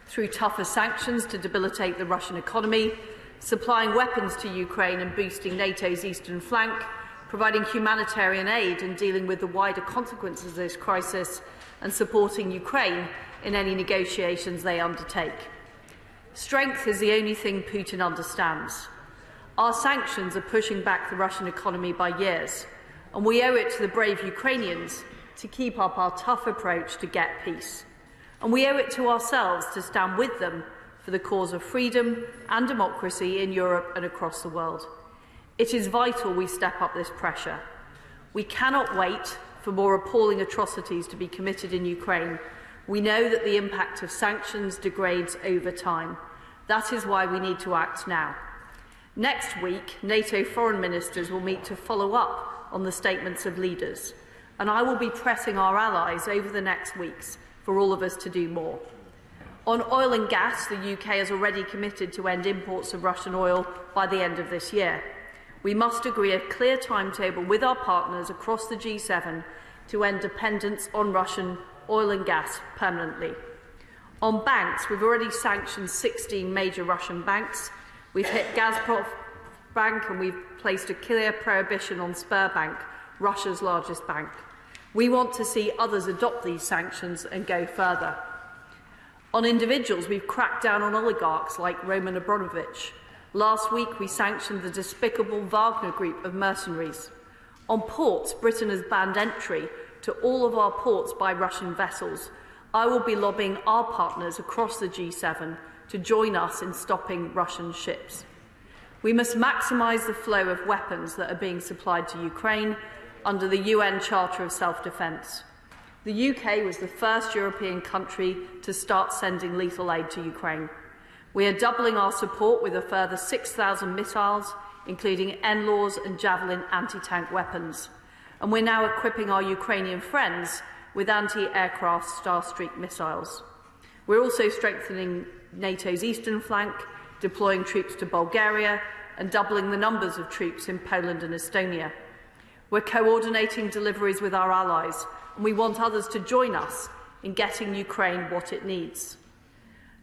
through tougher sanctions to debilitate the Russian economy, supplying weapons to Ukraine and boosting NATO's eastern flank, providing humanitarian aid and dealing with the wider consequences of this crisis, and supporting Ukraine in any negotiations they undertake. Strength is the only thing Putin understands. Our sanctions are pushing back the Russian economy by years, and we owe it to the brave Ukrainians to keep up our tough approach to get peace. And we owe it to ourselves to stand with them for the cause of freedom and democracy in Europe and across the world. It is vital we step up this pressure. We cannot wait for more appalling atrocities to be committed in Ukraine. We know that the impact of sanctions degrades over time. That is why we need to act now. Next week, NATO foreign ministers will meet to follow up on the statements of leaders, and I will be pressing our allies over the next weeks for all of us to do more. On oil and gas, the UK has already committed to end imports of Russian oil by the end of this year. We must agree a clear timetable with our partners across the G7 to end dependence on Russian oil and gas permanently. On banks, we've already sanctioned 16 major Russian banks. We've hit Gazprom Bank and we've placed a clear prohibition on Sberbank, Russia's largest bank. We want to see others adopt these sanctions and go further. On individuals, we've cracked down on oligarchs like Roman Abramovich. Last week, we sanctioned the despicable Wagner group of mercenaries. On ports, Britain has banned entry to all of our ports by Russian vessels. I will be lobbying our partners across the G7 to join us in stopping Russian ships. We must maximise the flow of weapons that are being supplied to Ukraine under the UN Charter of Self-Defence. The UK was the first European country to start sending lethal aid to Ukraine. We are doubling our support with a further 6,000 missiles, including NLAWs and Javelin anti-tank weapons. And we're now equipping our Ukrainian friends with anti-aircraft Starstreak missiles. We're also strengthening NATO's eastern flank, deploying troops to Bulgaria and doubling the numbers of troops in Poland and Estonia. We're coordinating deliveries with our allies, and we want others to join us in getting Ukraine what it needs.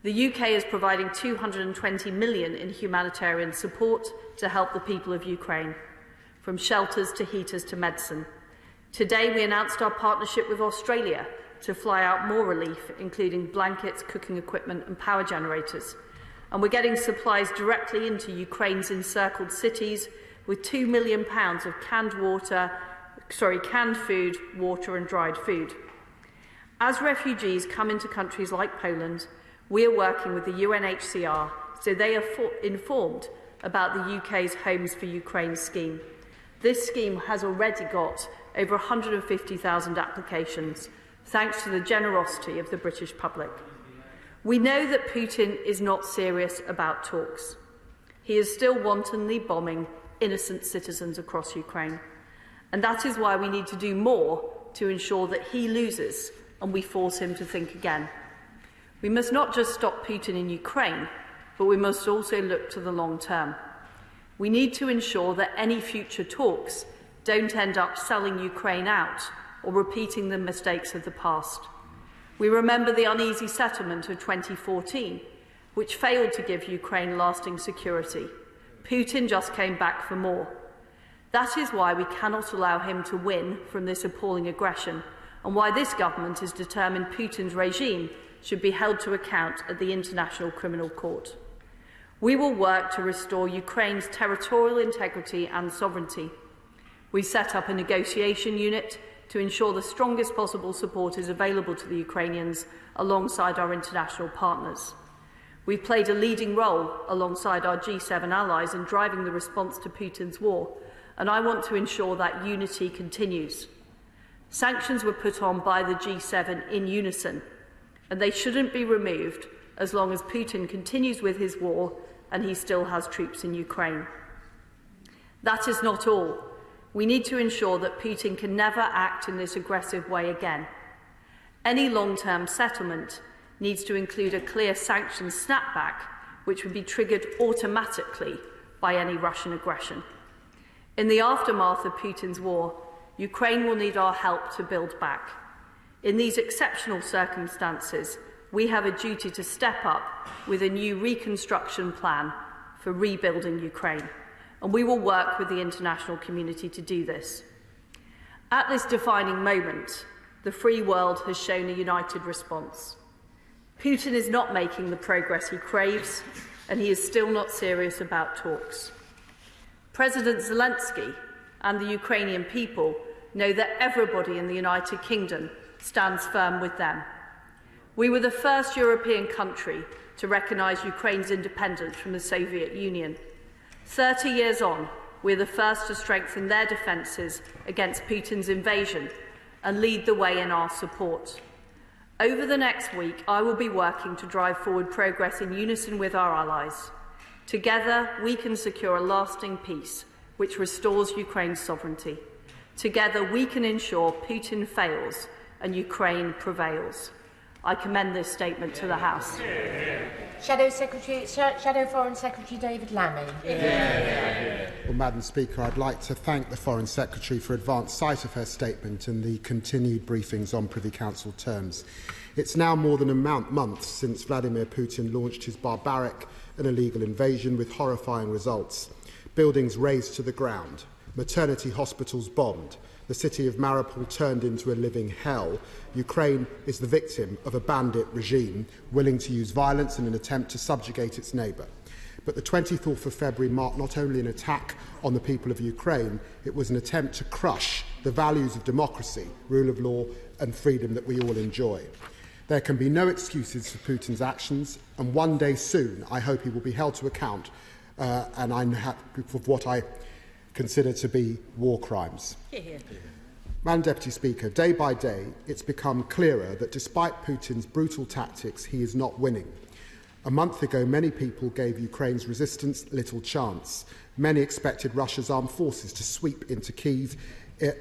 The UK is providing $220 million in humanitarian support to help the people of Ukraine, from shelters to heaters to medicine. Today, we announced our partnership with Australia to fly out more relief, including blankets, cooking equipment and power generators. And we're getting supplies directly into Ukraine's encircled cities with £2 million of canned food, water and dried food. As refugees come into countries like Poland, we are working with the UNHCR so they are informed about the UK's Homes for Ukraine scheme. This scheme has already got over 150,000 applications, thanks to the generosity of the British public. We know that Putin is not serious about talks. He is still wantonly bombing innocent citizens across Ukraine. And that is why we need to do more to ensure that he loses and we force him to think again. We must not just stop Putin in Ukraine, but we must also look to the long term. We need to ensure that any future talks don't end up selling Ukraine out or repeating the mistakes of the past. We remember the uneasy settlement of 2014, which failed to give Ukraine lasting security. Putin just came back for more. That is why we cannot allow him to win from this appalling aggression, and why this government is determined Putin's regime should be held to account at the International Criminal Court. We will work to restore Ukraine's territorial integrity and sovereignty. We set up a negotiation unit to ensure the strongest possible support is available to the Ukrainians alongside our international partners. We've played a leading role alongside our G7 allies in driving the response to Putin's war, and I want to ensure that unity continues. Sanctions were put on by the G7 in unison, and they shouldn't be removed as long as Putin continues with his war and he still has troops in Ukraine. That is not all. We need to ensure that Putin can never act in this aggressive way again. Any long-term settlement needs to include a clear sanctions snapback, which would be triggered automatically by any Russian aggression. In the aftermath of Putin's war, Ukraine will need our help to build back. In these exceptional circumstances, we have a duty to step up with a new reconstruction plan for rebuilding Ukraine, and we will work with the international community to do this. At this defining moment, the free world has shown a united response. Putin is not making the progress he craves, and he is still not serious about talks. President Zelensky and the Ukrainian people know that everybody in the United Kingdom stands firm with them. We were the first European country to recognise Ukraine's independence from the Soviet Union. 30 years on, we're the first to strengthen their defences against Putin's invasion and lead the way in our support. Over the next week, I will be working to drive forward progress in unison with our allies. Together, we can secure a lasting peace which restores Ukraine's sovereignty. Together, we can ensure Putin fails and Ukraine prevails. I commend this statement to the House. Shadow Foreign Secretary David Lammy. Well, Madam Speaker, I'd like to thank the Foreign Secretary for advance sight of her statement and the continued briefings on Privy Council terms. It's now more than a month since Vladimir Putin launched his barbaric and illegal invasion with horrifying results. Buildings razed to the ground, maternity hospitals bombed, the city of Mariupol turned into a living hell. Ukraine is the victim of a bandit regime willing to use violence in an attempt to subjugate its neighbour. But the 24th of February marked not only an attack on the people of Ukraine, it was an attempt to crush the values of democracy, rule of law and freedom that we all enjoy. There can be no excuses for Putin's actions, and one day soon I hope he will be held to account for what I consider to be war crimes. Madam Deputy Speaker, day by day it's become clearer that despite Putin's brutal tactics, he is not winning. A month ago, many people gave Ukraine's resistance little chance. Many expected Russia's armed forces to sweep into Kyiv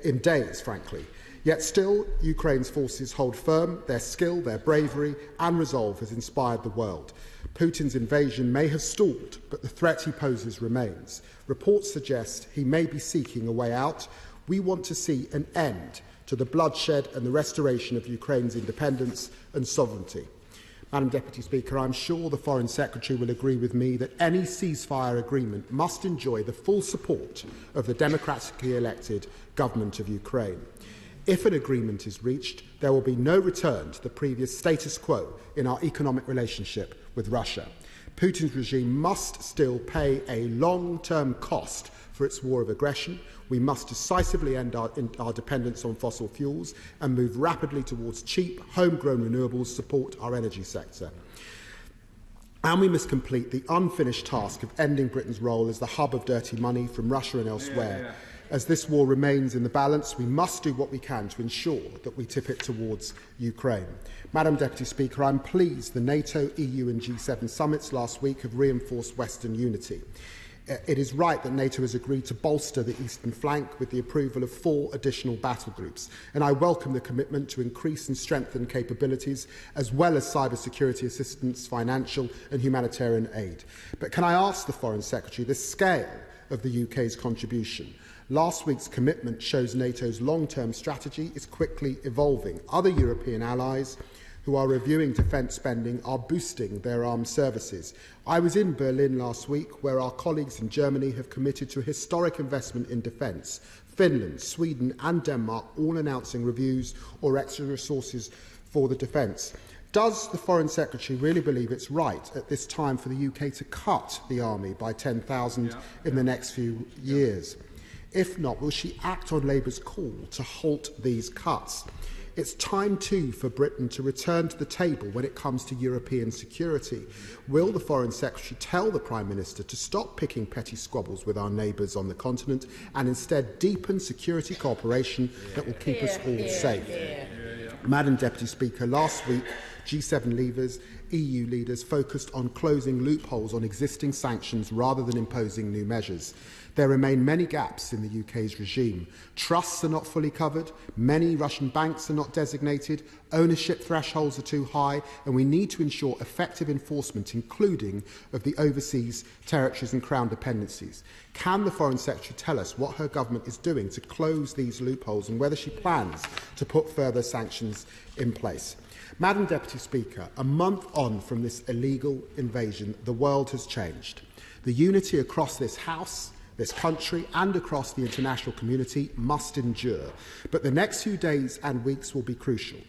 in days, frankly. Yet still, Ukraine's forces hold firm. Their skill, their bravery and resolve has inspired the world. Putin's invasion may have stalled, but the threat he poses remains. Reports suggest he may be seeking a way out. We want to see an end to the bloodshed and the restoration of Ukraine's independence and sovereignty. Madam Deputy Speaker, I am sure the Foreign Secretary will agree with me that any ceasefire agreement must enjoy the full support of the democratically elected government of Ukraine. If an agreement is reached, there will be no return to the previous status quo in our economic relationship with Russia. Putin's regime must still pay a long-term cost for its war of aggression. We must decisively end our dependence on fossil fuels and move rapidly towards cheap, homegrown renewables to support our energy sector. And we must complete the unfinished task of ending Britain's role as the hub of dirty money from Russia and elsewhere. As this war remains in the balance, we must do what we can to ensure that we tip it towards Ukraine. Madam Deputy Speaker, I am pleased the NATO, EU and G7 summits last week have reinforced Western unity. It is right that NATO has agreed to bolster the eastern flank with the approval of 4 additional battle groups, and I welcome the commitment to increase and strengthen capabilities as well as cybersecurity assistance, financial and humanitarian aid. But can I ask the Foreign Secretary the scale of the UK's contribution? Last week's commitment shows NATO's long-term strategy is quickly evolving. Other European allies who are reviewing defence spending are boosting their armed services. I was in Berlin last week, where our colleagues in Germany have committed to historic investment in defence. Finland, Sweden and Denmark all announcing reviews or extra resources for the defence. Does the Foreign Secretary really believe it's right at this time for the UK to cut the army by 10,000 in the next few years? If not, will she act on Labour's call to halt these cuts? It's time too for Britain to return to the table when it comes to European security. Will the Foreign Secretary tell the Prime Minister to stop picking petty squabbles with our neighbours on the continent and instead deepen security cooperation that will keep us all safe? Madam Deputy Speaker, last week G7 leaders, EU leaders focused on closing loopholes on existing sanctions rather than imposing new measures. There remain many gaps in the UK's regime. Trusts are not fully covered, many Russian banks are not designated, ownership thresholds are too high, and we need to ensure effective enforcement, including of the overseas territories and crown dependencies. Can the Foreign Secretary tell us what her government is doing to close these loopholes and whether she plans to put further sanctions in place? Madam Deputy Speaker, a month on from this illegal invasion, the world has changed. The unity across this House, this country and across the international community must endure. But the next few days and weeks will be crucial,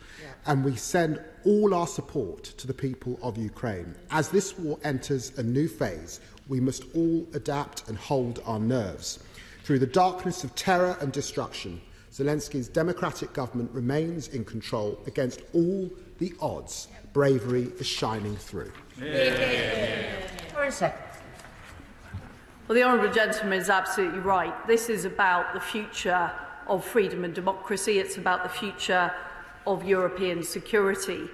and we send all our support to the people of Ukraine. As this war enters a new phase, we must all adapt and hold our nerves. Through the darkness of terror and destruction, Zelensky's democratic government remains in control against all the odds. Bravery is shining through. For a second. Well, the honourable gentleman is absolutely right. This is about the future of freedom and democracy. It's about the future of European security.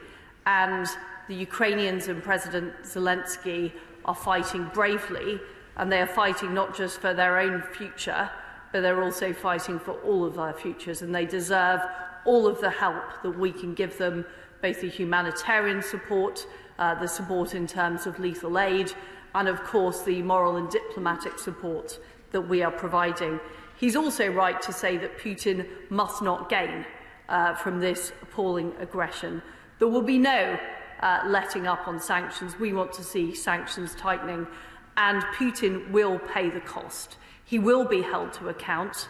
And the Ukrainians and President Zelensky are fighting bravely, and they are fighting not just for their own future, but they're also fighting for all of our futures, and they deserve all of the help that we can give them, both the humanitarian support, the support in terms of lethal aid, and of course the moral and diplomatic support that we are providing. He's also right to say that Putin must not gain from this appalling aggression. There will be no letting up on sanctions. We want to see sanctions tightening, and Putin will pay the cost. He will be held to account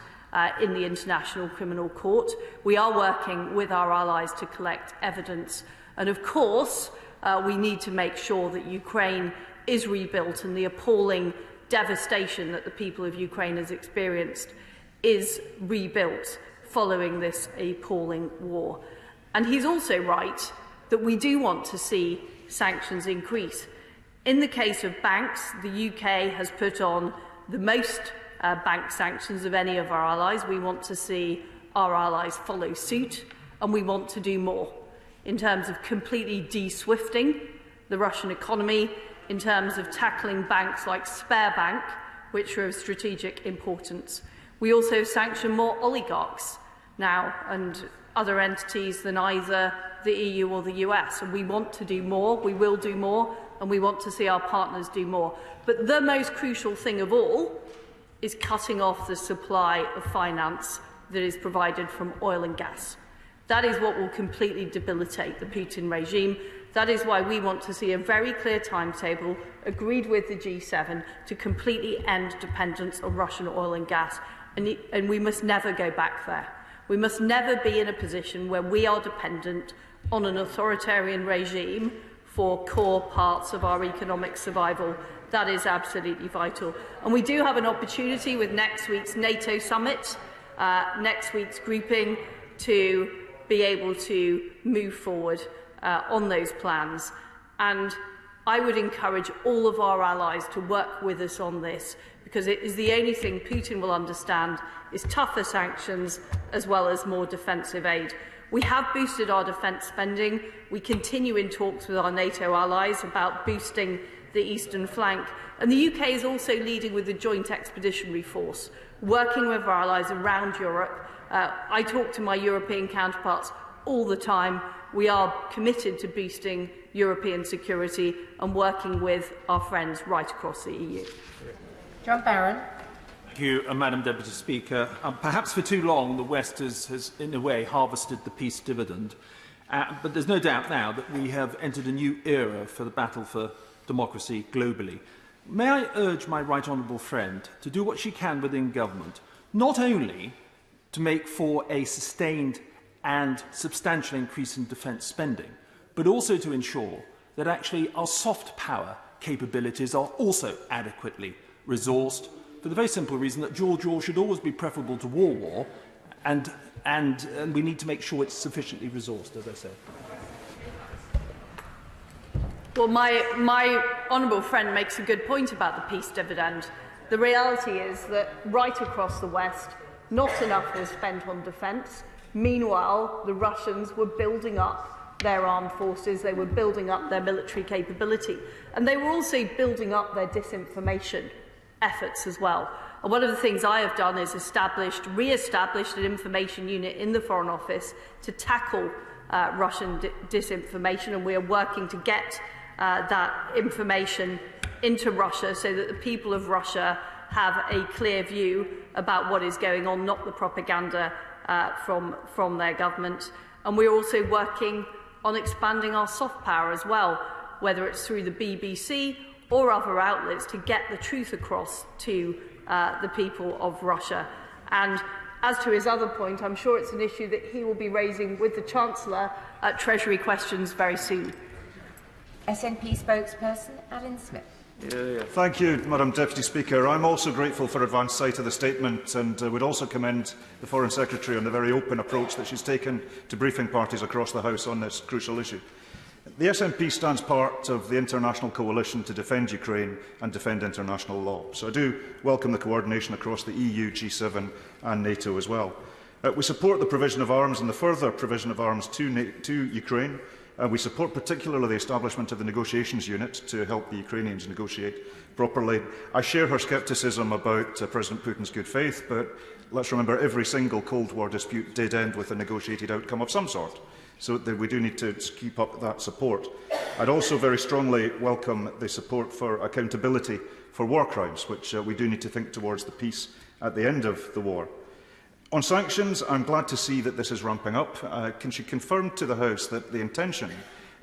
in the International Criminal Court. We are working with our allies to collect evidence, and of course we need to make sure that Ukraine is rebuilt, and the appalling devastation that the people of Ukraine has experienced is rebuilt following this appalling war. And he's also right that we do want to see sanctions increase. In the case of banks, the UK has put on the most bank sanctions of any of our allies. We want to see our allies follow suit, and we want to do more in terms of completely de-swifting the Russian economy, in terms of tackling banks like Sberbank, which are of strategic importance. We also sanction more oligarchs now and other entities than either the EU or the US. And we want to do more, we will do more, and we want to see our partners do more. But the most crucial thing of all is cutting off the supply of finance that is provided from oil and gas. That is what will completely debilitate the Putin regime. That is why we want to see a very clear timetable agreed with the G7 to completely end dependence on Russian oil and gas. And we must never go back there. We must never be in a position where we are dependent on an authoritarian regime for core parts of our economic survival. That is absolutely vital. And we do have an opportunity with next week's NATO summit, next week's grouping, to be able to move forward on those plans. And I would encourage all of our allies to work with us on this, because it is the only thing Putin will understand is tougher sanctions as well as more defensive aid. We have boosted our defence spending. We continue in talks with our NATO allies about boosting the eastern flank. And the UK is also leading with the Joint Expeditionary Force, working with our allies around Europe. I talk to my European counterparts all the time. We are committed to boosting European security and working with our friends right across the EU. John Barron. Thank you, Madam Deputy Speaker. Perhaps for too long the West has, in a way, harvested the peace dividend. But there's no doubt now that we have entered a new era for the battle for democracy globally. May I urge my right honourable friend to do what she can within government, not only to make for a sustained and substantial increase in defence spending, but also to ensure that actually our soft power capabilities are also adequately resourced, for the very simple reason that George war should always be preferable to war, and we need to make sure it's sufficiently resourced, as I said. Well, my honourable friend makes a good point about the peace dividend. The reality is that right across the West, not enough was spent on defence. Meanwhile, the Russians were building up their armed forces, they were building up their military capability, and they were also building up their disinformation efforts as well. And one of the things I have done is re-established an information unit in the Foreign Office to tackle Russian disinformation, and we are working to get that information into Russia so that the people of Russia have a clear view about what is going on, not the propaganda from their government. And we're also working on expanding our soft power as well, whether it's through the BBC or other outlets, to get the truth across to the people of Russia. And as to his other point, I'm sure it's an issue that he will be raising with the Chancellor at Treasury Questions very soon. SNP spokesperson Alan Smith. Thank you, Madam Deputy Speaker. I'm also grateful for advance sight of the statement, and would also commend the Foreign Secretary on the very open approach that she's taken to briefing parties across the House on this crucial issue. The SNP stands part of the international coalition to defend Ukraine and defend international law, so I do welcome the coordination across the EU, G7 and NATO as well. We support the provision of arms and the further provision of arms to Ukraine. We support particularly the establishment of the negotiations unit to help the Ukrainians negotiate properly. I share her scepticism about President Putin's good faith, but let's remember every single Cold War dispute did end with a negotiated outcome of some sort, so that we do need to keep up that support. I'd also very strongly welcome the support for accountability for war crimes, which we do need to think towards the peace at the end of the war. On sanctions, I'm glad to see that this is ramping up. Can she confirm to the House that the intention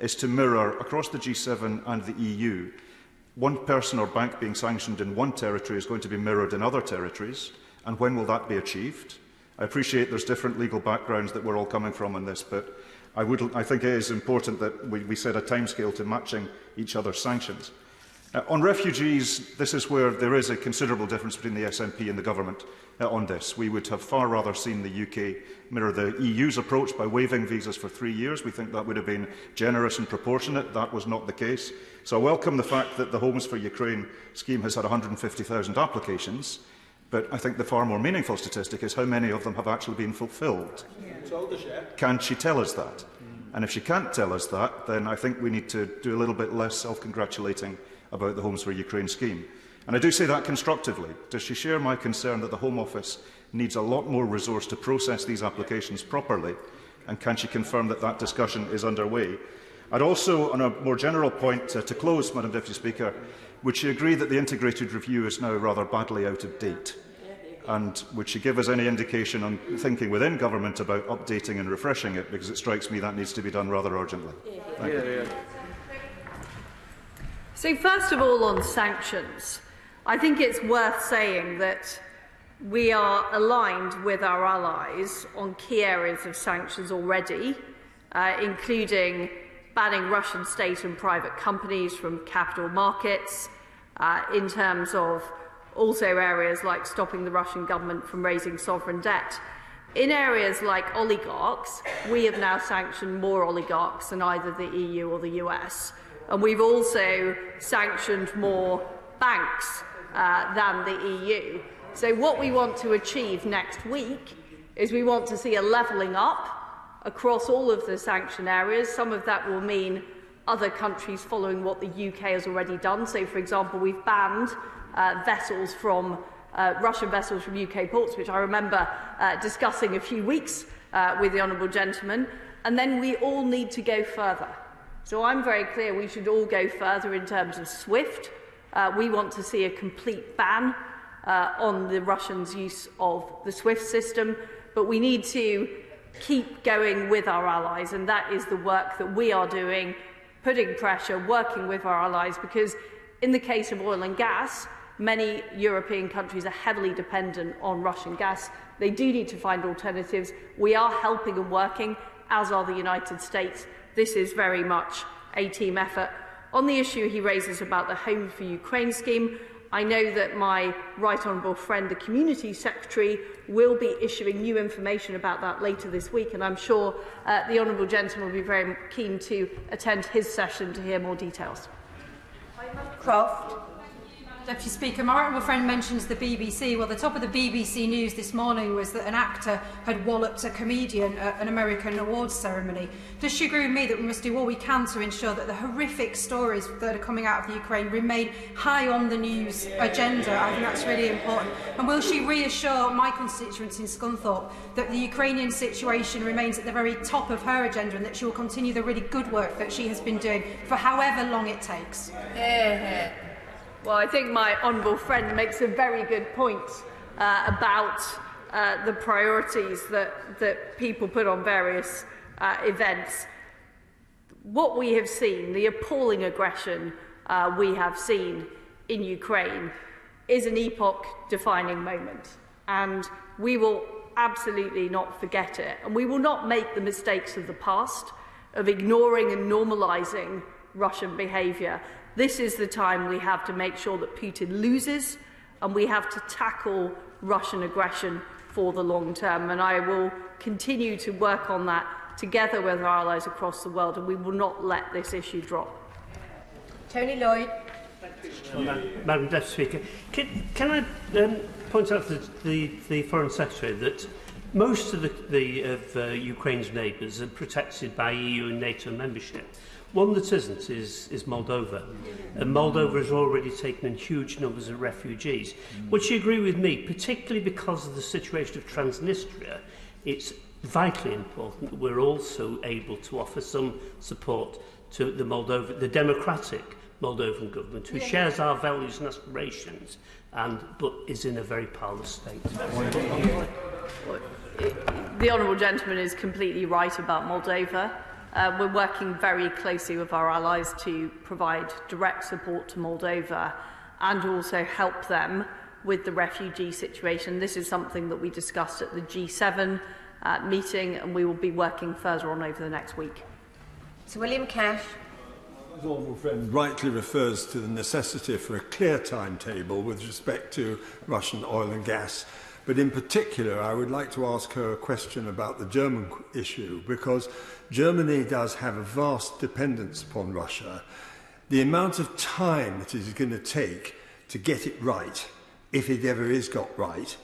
is to mirror across the G7 and the EU, one person or bank being sanctioned in one territory is going to be mirrored in other territories, and when will that be achieved? I appreciate there's different legal backgrounds that we're all coming from on this, but I think it is important that we set a timescale to matching each other's sanctions. On refugees, this is where there is a considerable difference between the SNP and the government on this. We would have far rather seen the UK mirror the EU's approach by waiving visas for 3 years. We think that would have been generous and proportionate. That was not the case. So I welcome the fact that the Homes for Ukraine scheme has had 150,000 applications, but I think the far more meaningful statistic is how many of them have actually been fulfilled. Can she tell us that? And if she can't tell us that, then I think we need to do a little bit less self-congratulating about the Homes for Ukraine scheme. And I do say that constructively. Does she share my concern that the Home Office needs a lot more resource to process these applications properly? And can she confirm that that discussion is underway? I'd also, on a more general point, to close, Madam Deputy Speaker, would she agree that the integrated review is now rather badly out of date? And would she give us any indication on thinking within government about updating and refreshing it? Because it strikes me that needs to be done rather urgently. Thank you. So first of all, on sanctions, I think it's worth saying that we are aligned with our allies on key areas of sanctions already, including banning Russian state and private companies from capital markets, in terms of also areas like stopping the Russian government from raising sovereign debt. In areas like oligarchs, we have now sanctioned more oligarchs than either the EU or the US. And we've also sanctioned more banks than the EU. So what we want to achieve next week is we want to see a levelling up across all of the sanction areas. Some of that will mean other countries following what the UK has already done. So, for example, we've banned vessels from Russian vessels from UK ports, which I remember discussing a few weeks with the Honourable Gentleman. And then we all need to go further. So I'm very clear we should all go further in terms of SWIFT. We want to see a complete ban on the Russians' use of the SWIFT system, but we need to keep going with our allies, and that is the work that we are doing, putting pressure, working with our allies, because in the case of oil and gas, many European countries are heavily dependent on Russian gas. They do need to find alternatives. We are helping and working, as are the United States. This is very much a team effort. On the issue he raises about the Home for Ukraine scheme, I know that my Right Honourable friend, the Community Secretary, will be issuing new information about that later this week, and I'm sure the Honourable Gentleman will be very keen to attend his session to hear more details. Croft. Deputy Speaker, my honourable friend mentions the BBC. Well, the top of the BBC news this morning was that an actor had walloped a comedian at an American awards ceremony. Does she agree with me that we must do all we can to ensure that the horrific stories that are coming out of the Ukraine remain high on the news agenda? I think that's really important. And will she reassure my constituents in Scunthorpe that the Ukrainian situation remains at the very top of her agenda and that she will continue the really good work that she has been doing for however long it takes? Well, I think my honourable friend makes a very good point about the priorities that people put on various events. What we have seen, the appalling aggression we have seen in Ukraine, is an epoch-defining moment, and we will absolutely not forget it, and we will not make the mistakes of the past of ignoring and normalising Russian behaviour. This is the time we have to make sure that Putin loses, and we have to tackle Russian aggression for the long term. And I will continue to work on that together with our allies across the world, and we will not let this issue drop. Tony Lloyd. Madam Deputy Speaker, can I point out to the Foreign Secretary that most of Ukraine's neighbours are protected by EU and NATO membership. One that isn't is Moldova. And Moldova has already taken in huge numbers of refugees. Would you agree with me, particularly because of the situation of Transnistria, it's vitally important that we're also able to offer some support to the democratic Moldovan government, who shares our values and aspirations, but is in a very powerless state? The honourable gentleman is completely right about Moldova. We're working very closely with our allies to provide direct support to Moldova and also help them with the refugee situation. This is something that we discussed at the G7 meeting, and we will be working further on over the next week. Sir William Cash. His honourable friend rightly refers to the necessity for a clear timetable with respect to Russian oil and gas. But in particular, I would like to ask her a question about the German issue, because Germany does have a vast dependence upon Russia. The amount of time that it is going to take to get it right, if it ever is got right,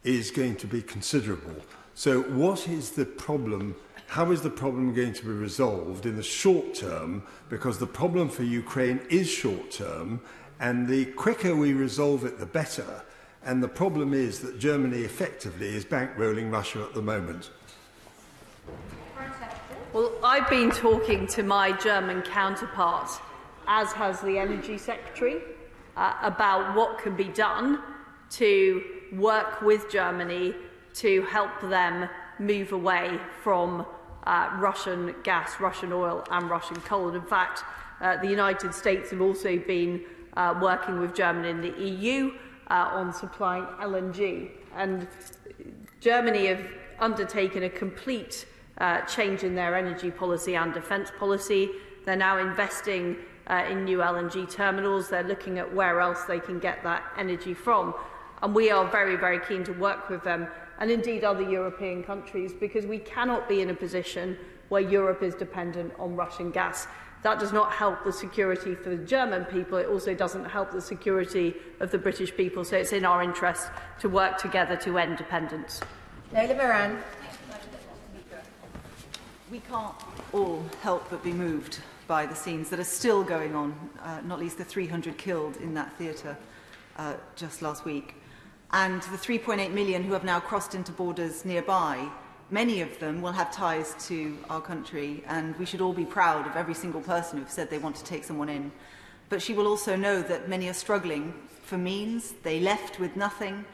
is going to be considerable. So what is the problem? How is the problem going to be resolved in the short term? Because the problem for Ukraine is short term, and the quicker we resolve it, the better. And the problem is that Germany effectively is bankrolling Russia at the moment. Well, I've been talking to my German counterpart, as has the Energy Secretary, about what can be done to work with Germany to help them move away from Russian gas, Russian oil and Russian coal. And in fact, the United States have also been working with Germany in the EU on supplying LNG. And Germany have undertaken a complete change in their energy policy and defence policy. They're now investing in new LNG terminals. They're looking at where else they can get that energy from. And we are very, very keen to work with them, and indeed other European countries, because we cannot be in a position where Europe is dependent on Russian gas. That does not help the security for the German people. It also doesn't help the security of the British people. So it's in our interest to work together to end dependence. Leila Moran. We can't all help but be moved by the scenes that are still going on, not least the 300 killed in that theatre just last week. And the 3.8 million who have now crossed into borders nearby, many of them will have ties to our country, and we should all be proud of every single person who said they want to take someone in. But she will also know that many are struggling for means. They left with nothing,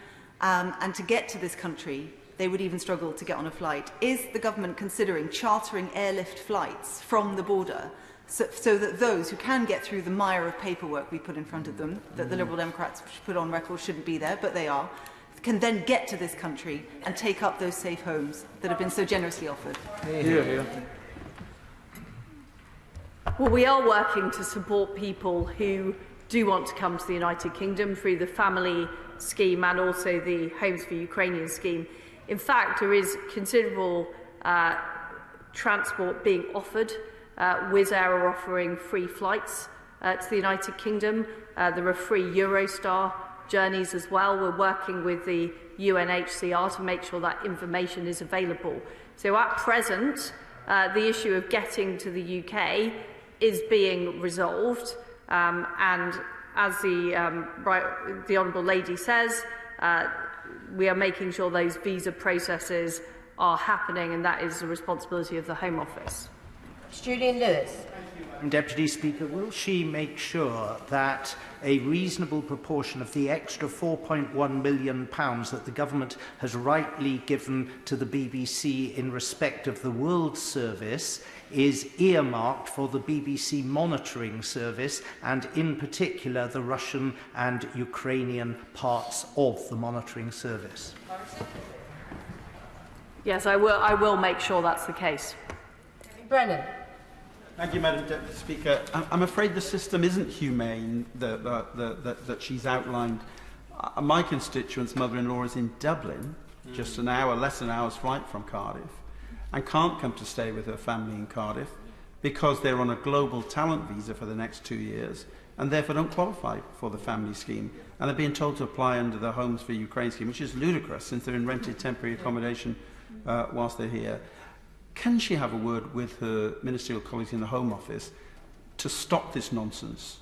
and to get to this country, they would even struggle to get on a flight. Is the government considering chartering airlift flights from the border so that those who can get through the mire of paperwork we put in front of them, that the Liberal Democrats put on record shouldn't be there, but they are, can then get to this country and take up those safe homes that have been so generously offered? Well, we are working to support people who do want to come to the United Kingdom through the family scheme and also the Homes for Ukrainians scheme. In fact, there is considerable transport being offered. Wizz Air are offering free flights to the United Kingdom. There are free Eurostar journeys as well. We're working with the UNHCR to make sure that information is available. So at present, the issue of getting to the UK is being resolved, and as the Honourable Lady says, we are making sure those visa processes are happening, and that is the responsibility of the Home Office. Julian Lewis. Deputy Speaker, will she make sure that a reasonable proportion of the extra £4.1 million that the government has rightly given to the BBC in respect of the World Service is earmarked for the BBC monitoring service, and in particular the Russian and Ukrainian parts of the monitoring service? Yes, I will make sure that's the case. Brennan. Thank you, Madam Deputy Speaker. I'm afraid the system isn't humane that she's outlined. My constituent's mother-in-law is in Dublin, just an hour, less than an hour's flight from Cardiff, and can't come to stay with her family in Cardiff because they're on a global talent visa for the next 2 years and therefore don't qualify for the family scheme. And they're being told to apply under the Homes for Ukraine scheme, which is ludicrous since they're in rented temporary accommodation whilst they're here. Can she have a word with her ministerial colleagues in the Home Office to stop this nonsense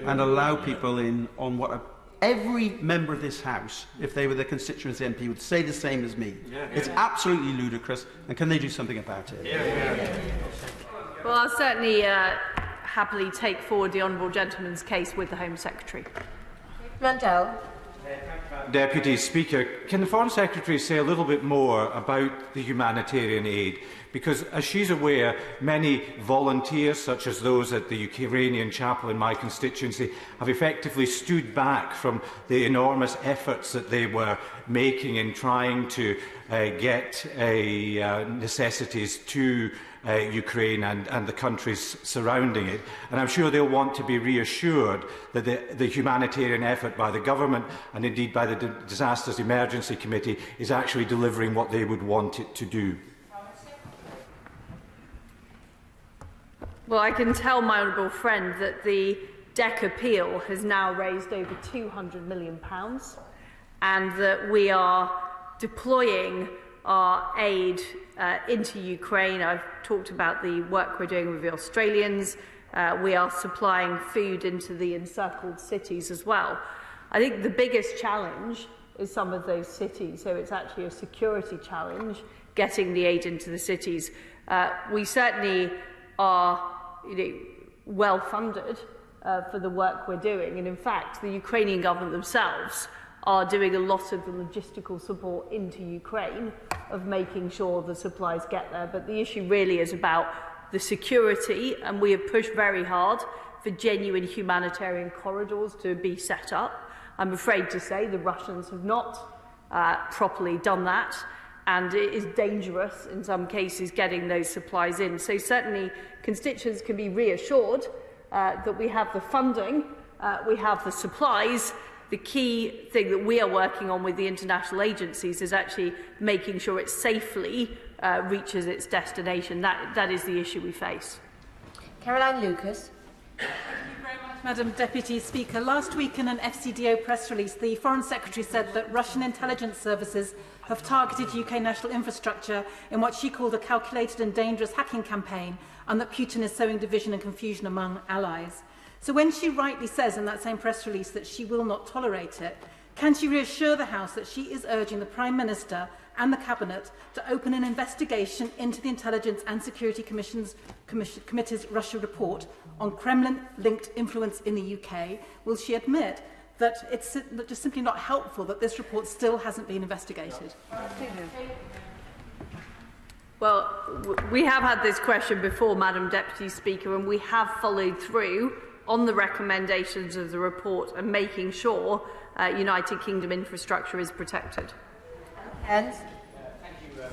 and allow people in on what every member of this House, if they were the constituency MP, would say the same as me? It's absolutely ludicrous, and can they do something about it? Well, I'll certainly happily take forward the Honourable Gentleman's case with the Home Secretary. Randell. Deputy Speaker, can the Foreign Secretary say a little bit more about the humanitarian aid? Because, as she's aware, many volunteers, such as those at the Ukrainian chapel in my constituency, have effectively stood back from the enormous efforts that they were making in trying to get necessities to Ukraine and the countries surrounding it. And I'm sure they'll want to be reassured that the humanitarian effort by the government and indeed by the Disasters Emergency Committee is actually delivering what they would want it to do. Well, I can tell my honourable friend that the DEC appeal has now raised over £200 million and that we are deploying our aid into Ukraine. I've talked about the work we're doing with the Australians. We are supplying food into the encircled cities as well. I think the biggest challenge is some of those cities, so it's actually a security challenge getting the aid into the cities. We certainly are well funded for the work we're doing, and in fact the Ukrainian government themselves are doing a lot of the logistical support into Ukraine of making sure the supplies get there. But the issue really is about the security, and we have pushed very hard for genuine humanitarian corridors to be set up. I'm afraid to say the Russians have not properly done that, and it is dangerous in some cases getting those supplies in. So certainly constituents can be reassured that we have the funding, we have the supplies. The key thing that we are working on with the international agencies is actually making sure it safely reaches its destination. That is the issue we face. Caroline Lucas. Thank you very much, Madam Deputy Speaker. Last week in an FCDO press release, the Foreign Secretary said that Russian intelligence services have targeted UK national infrastructure in what she called a calculated and dangerous hacking campaign, and that Putin is sowing division and confusion among allies. So when she rightly says in that same press release that she will not tolerate it, can she reassure the House that she is urging the Prime Minister and the Cabinet to open an investigation into the Intelligence and Security Committee's Russia report on Kremlin-linked influence in the UK? Will she admit that it's just simply not helpful that this report still hasn't been investigated? Well, we have had this question before, Madam Deputy Speaker, and we have followed through on the recommendations of the report and making sure United Kingdom infrastructure is protected. And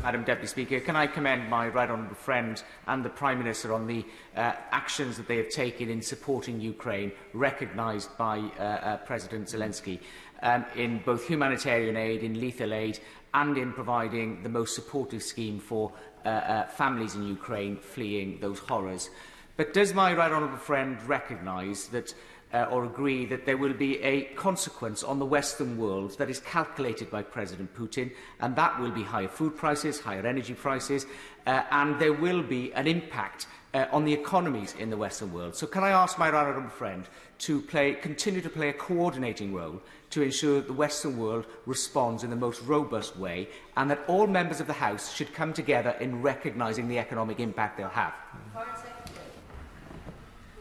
Madam Deputy Speaker, can I commend my right honourable friend and the Prime Minister on the actions that they have taken in supporting Ukraine, recognised by President Zelensky, in both humanitarian aid, in lethal aid, and in providing the most supportive scheme for families in Ukraine fleeing those horrors. But does my right honourable friend recognise that or agree that there will be a consequence on the Western world that is calculated by President Putin, and that will be higher food prices, higher energy prices, and there will be an impact on the economies in the Western world? So can I ask my right honourable friend to continue to play a coordinating role to ensure that the Western world responds in the most robust way, and that all members of the House should come together in recognising the economic impact they'll have?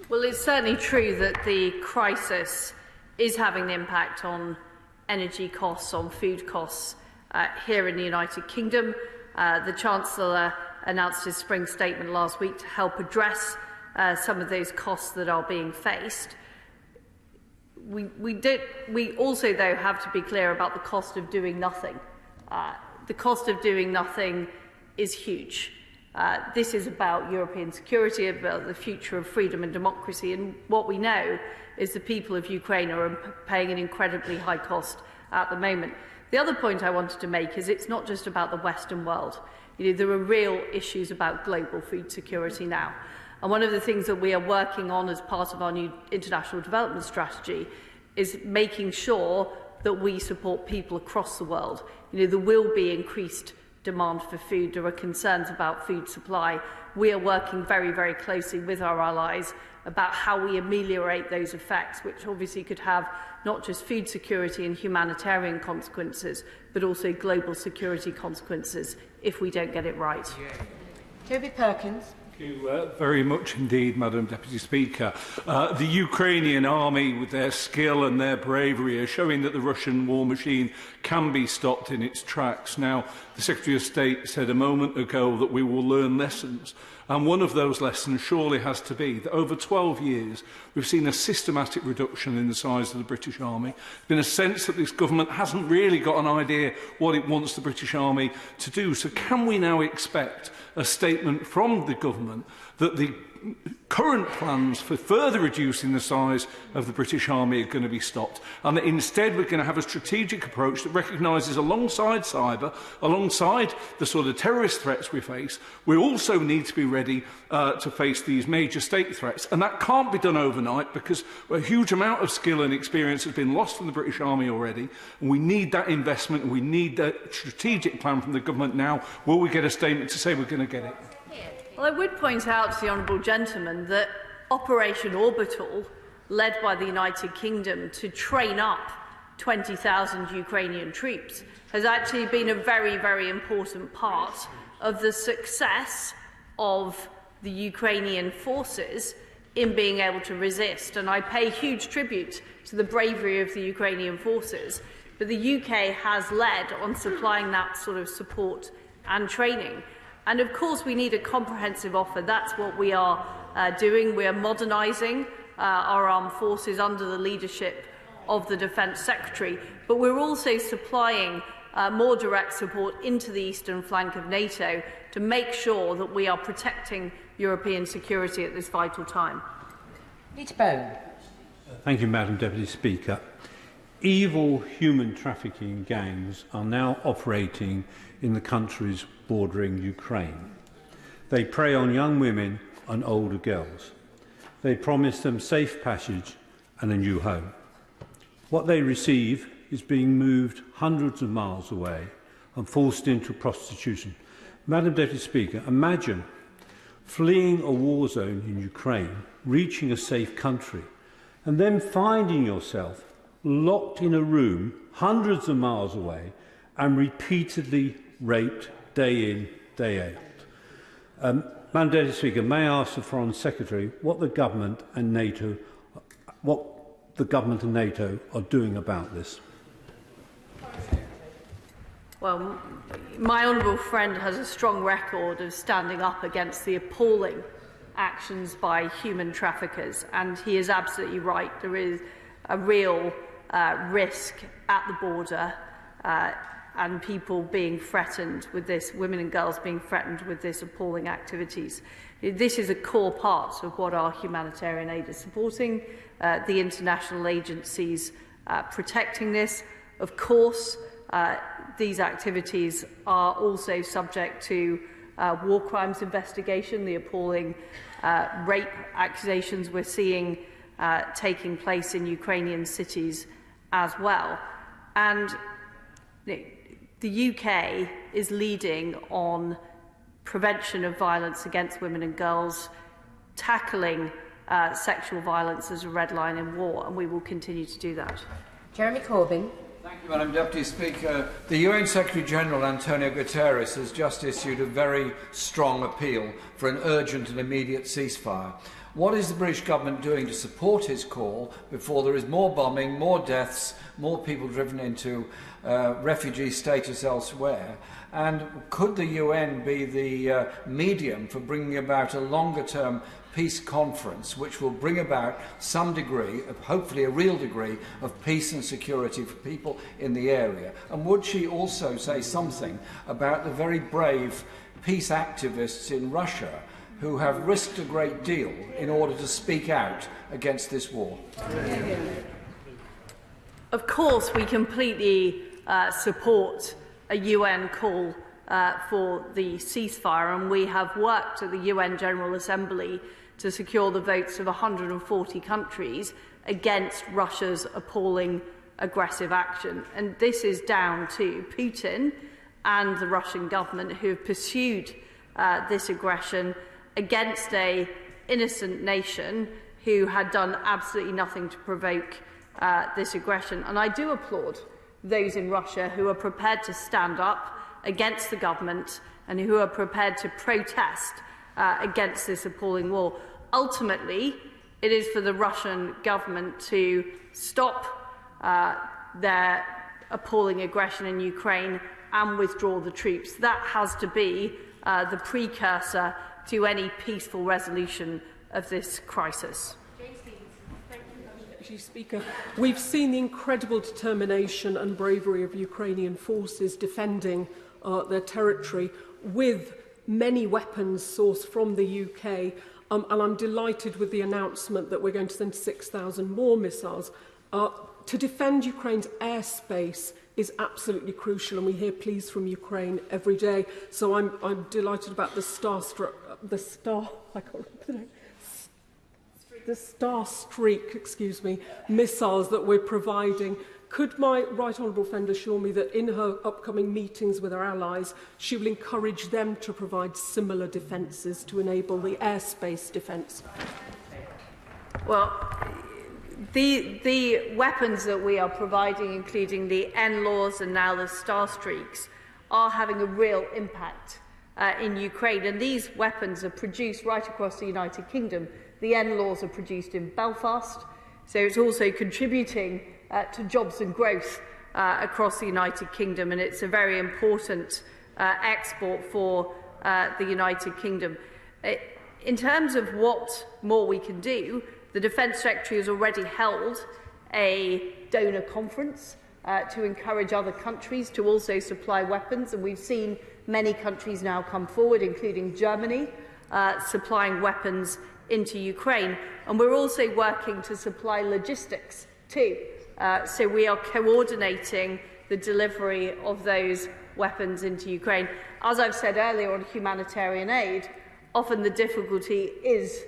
Well, it's certainly true that the crisis is having an impact on energy costs, on food costs here in the United Kingdom. The Chancellor announced his spring statement last week to help address some of those costs that are being faced. We also, though, have to be clear about the cost of doing nothing. The cost of doing nothing is huge. This is about European security, about the future of freedom and democracy, and what we know is the people of Ukraine are paying an incredibly high cost at the moment. The other point I wanted to make is it's not just about the Western world. There are real issues about global food security now. And one of the things that we are working on as part of our new international development strategy is making sure that we support people across the world. There will be increased demand for food. There are concerns about food supply. We are working very, very closely with our allies about how we ameliorate those effects, which obviously could have not just food security and humanitarian consequences, but also global security consequences if we don't get it right. Toby Perkins. Thank you very much indeed, Madam Deputy Speaker. The Ukrainian army, with their skill and their bravery, are showing that the Russian war machine can be stopped in its tracks. Now, the Secretary of State said a moment ago that we will learn lessons. And one of those lessons surely has to be that over 12 years, we've seen a systematic reduction in the size of the British Army. There's been a sense that this government hasn't really got an idea what it wants the British Army to do. So can we now expect a statement from the government that the current plans for further reducing the size of the British Army are going to be stopped, and that instead we're going to have a strategic approach that recognises alongside cyber, alongside the sort of terrorist threats we face, we also need to be ready to face these major state threats. And that can't be done overnight because a huge amount of skill and experience has been lost from the British Army already, and we need that investment and we need that strategic plan from the government now. Will we get a statement to say we're going to get it? Well, I would point out to the honourable gentleman that Operation Orbital, led by the United Kingdom to train up 20,000 Ukrainian troops, has actually been a very, very important part of the success of the Ukrainian forces in being able to resist. And I pay huge tribute to the bravery of the Ukrainian forces. But the UK has led on supplying that sort of support and training. And of course we need a comprehensive offer. That's what we are doing. We are modernising our armed forces under the leadership of the Defence Secretary, but we're also supplying more direct support into the eastern flank of NATO to make sure that we are protecting European security at this vital time. Peter Bone. Thank you, Madam Deputy Speaker. Evil human trafficking gangs are now operating in the countries bordering Ukraine. They prey on young women and older girls. They promise them safe passage and a new home. What they receive is being moved hundreds of miles away and forced into prostitution. Madam Deputy Speaker, imagine fleeing a war zone in Ukraine, reaching a safe country, and then finding yourself locked in a room hundreds of miles away and repeatedly raped day in, day out. Madam Deputy Speaker, may I ask the Foreign Secretary what the government and NATO are doing about this? Well, my honourable friend has a strong record of standing up against the appalling actions by human traffickers, and he is absolutely right. There is a real risk at the border and people being threatened with this, women and girls being threatened with this appalling activities. This is a core part of what our humanitarian aid is supporting, the international agencies protecting this. Of course, these activities are also subject to war crimes investigation, the appalling rape accusations we're seeing taking place in Ukrainian cities as well. And the UK is leading on prevention of violence against women and girls, tackling sexual violence as a red line in war, and we will continue to do that. Jeremy Corbyn. Thank you, Madam Deputy Speaker. The UN Secretary-General, Antonio Guterres, has just issued a very strong appeal for an urgent and immediate ceasefire. What is the British government doing to support his call before there is more bombing, more deaths, more people driven into refugee status elsewhere? And could the UN be the medium for bringing about a longer-term peace conference which will bring about some degree, of, hopefully a real degree, of peace and security for people in the area? And would she also say something about the very brave peace activists in Russia who have risked a great deal in order to speak out against this war? Of course, we completely support a UN call for the ceasefire, and we have worked at the UN General Assembly to secure the votes of 140 countries against Russia's appalling aggressive action. And this is down to Putin and the Russian government, who have pursued this aggression against an innocent nation who had done absolutely nothing to provoke this aggression. And I do applaud those in Russia who are prepared to stand up against the government and who are prepared to protest against this appalling war. Ultimately, it is for the Russian government to stop their appalling aggression in Ukraine and withdraw the troops. That has to be the precursor to any peaceful resolution of this crisis. Speaker, we've seen the incredible determination and bravery of Ukrainian forces defending their territory with many weapons sourced from the UK, and I'm delighted with the announcement that we're going to send 6,000 more missiles. To defend Ukraine's airspace is absolutely crucial, and we hear pleas from Ukraine every day. So I'm delighted about the Starstreak, missiles that we're providing. Could my right honourable friend assure me that in her upcoming meetings with her allies, she will encourage them to provide similar defences to enable the airspace defence? Well, the weapons that we are providing, including the NLAWs and now the Starstreaks, are having a real impact in Ukraine. And these weapons are produced right across the United Kingdom. The NLAWs are produced in Belfast, so it's also contributing to jobs and growth across the United Kingdom, and it's a very important export for the United Kingdom. In terms of what more we can do, the Defence Secretary has already held a donor conference to encourage other countries to also supply weapons, and we've seen many countries now come forward, including Germany, supplying weapons into Ukraine. And we're also working to supply logistics too. So we are coordinating the delivery of those weapons into Ukraine. As I've said earlier on humanitarian aid, often the difficulty is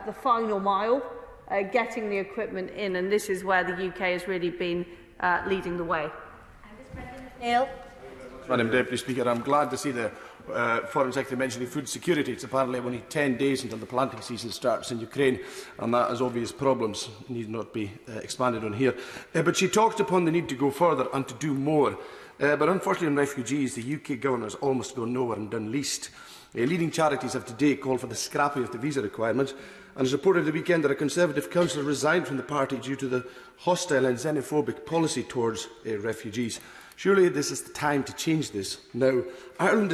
the final mile, getting the equipment in, and this is where the UK has really been leading the way. Madam Deputy Speaker, I'm glad to see the Foreign Secretary mentioning food security. It's apparently only 10 days until the planting season starts in Ukraine, and that has obvious problems, need not be expanded on here. But she talked upon the need to go further and to do more. But unfortunately on refugees, the UK government has almost gone nowhere and done least. Leading charities have today called for the scrapping of the visa requirement, and it's reported the weekend that a Conservative councillor resigned from the party due to the hostile and xenophobic policy towards refugees. Surely this is the time to change this now. Ireland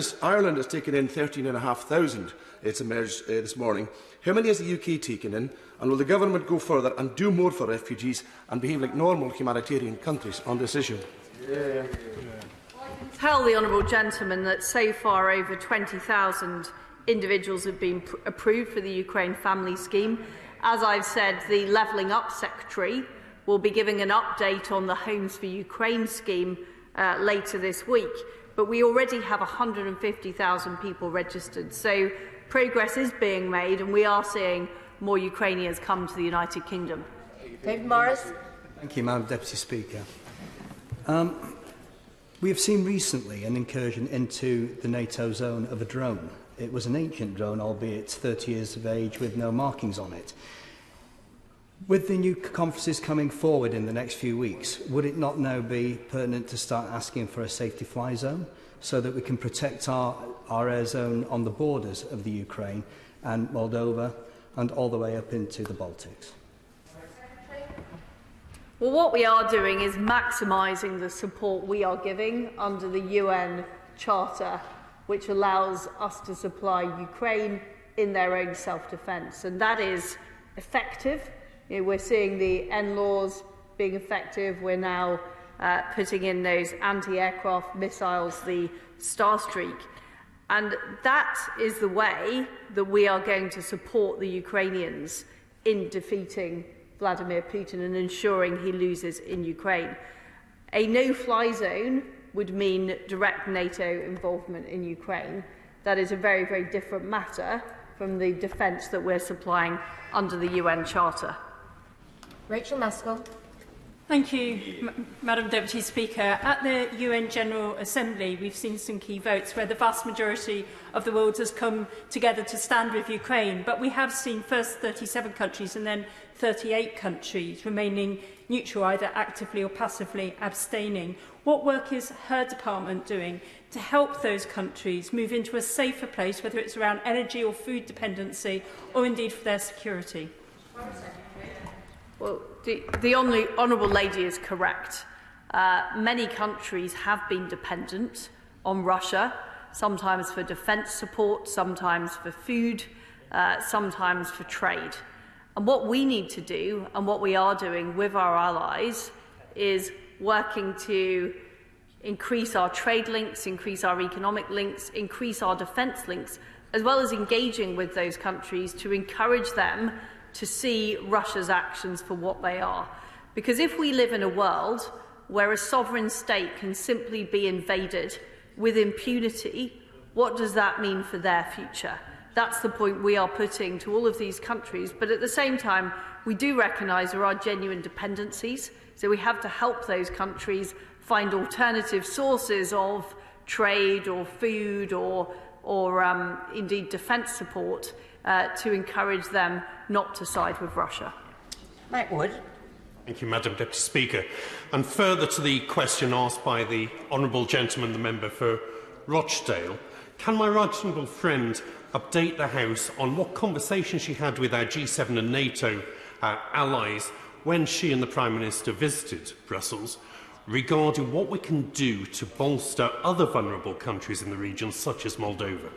has taken in 13,500, it's emerged this morning. How many has the UK taken in? And will the government go further and do more for refugees and behave like normal humanitarian countries on this issue? Tell the honourable gentleman that so far over 20,000 individuals have been approved for the Ukraine Family Scheme. As I've said, the Levelling Up Secretary will be giving an update on the Homes for Ukraine scheme later this week. But we already have 150,000 people registered. So progress is being made, and we are seeing more Ukrainians come to the United Kingdom. David Morris. Thank you, Madam Deputy Speaker. We have seen recently an incursion into the NATO zone of a drone. It was an ancient drone, albeit 30 years of age, with no markings on it. With the new conferences coming forward in the next few weeks, would it not now be pertinent to start asking for a safety fly zone so that we can protect our air zone on the borders of the Ukraine and Moldova and all the way up into the Baltics? Well, what we are doing is maximising the support we are giving under the UN Charter, which allows us to supply Ukraine in their own self-defence. And that is effective. You know, we're seeing the NLAWs being effective. We're now putting in those anti-aircraft missiles, the Starstreak. And that is the way that we are going to support the Ukrainians in defeating Vladimir Putin and ensuring he loses in Ukraine. A no-fly zone would mean direct NATO involvement in Ukraine. That is a very, very different matter from the defence that we're supplying under the UN Charter. Rachel Maskell. Thank you, Madam Deputy Speaker. At the UN General Assembly, we've seen some key votes where the vast majority of the world has come together to stand with Ukraine, but we have seen first 37 countries and then 38 countries remaining neutral, either actively or passively abstaining. What work is her department doing to help those countries move into a safer place, whether it's around energy or food dependency, or indeed for their security? Well, the Honourable Lady is correct. Many countries have been dependent on Russia, sometimes for defence support, sometimes for food, sometimes for trade. And what we need to do, and what we are doing with our allies, is working to increase our trade links, increase our economic links, increase our defence links, as well as engaging with those countries to encourage them to see Russia's actions for what they are. Because if we live in a world where a sovereign state can simply be invaded with impunity, what does that mean for their future? That's the point we are putting to all of these countries. But at the same time, we do recognise there are genuine dependencies. So we have to help those countries find alternative sources of trade or food or indeed defence support to encourage them not to side with Russia. Mike Wood. Thank you, Madam Deputy Speaker. And further to the question asked by the honourable gentleman, the member for Rochdale, can my right honourable friend update the House on what conversation she had with our G7 and NATO allies when she and the Prime Minister visited Brussels regarding what we can do to bolster other vulnerable countries in the region, such as Moldova?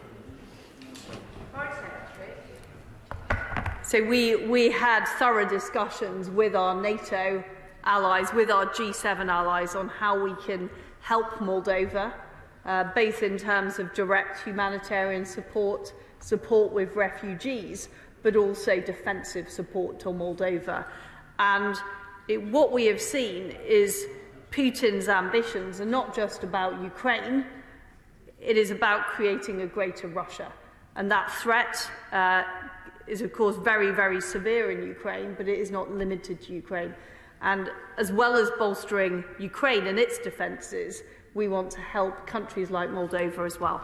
So we had thorough discussions with our NATO allies, with our G7 allies, on how we can help Moldova, both in terms of direct humanitarian support, support with refugees, but also defensive support to Moldova. And what we have seen is Putin's ambitions are not just about Ukraine, it is about creating a greater Russia. And that threat is, of course, very, very severe in Ukraine, but it is not limited to Ukraine. And as well as bolstering Ukraine and its defences, we want to help countries like Moldova as well.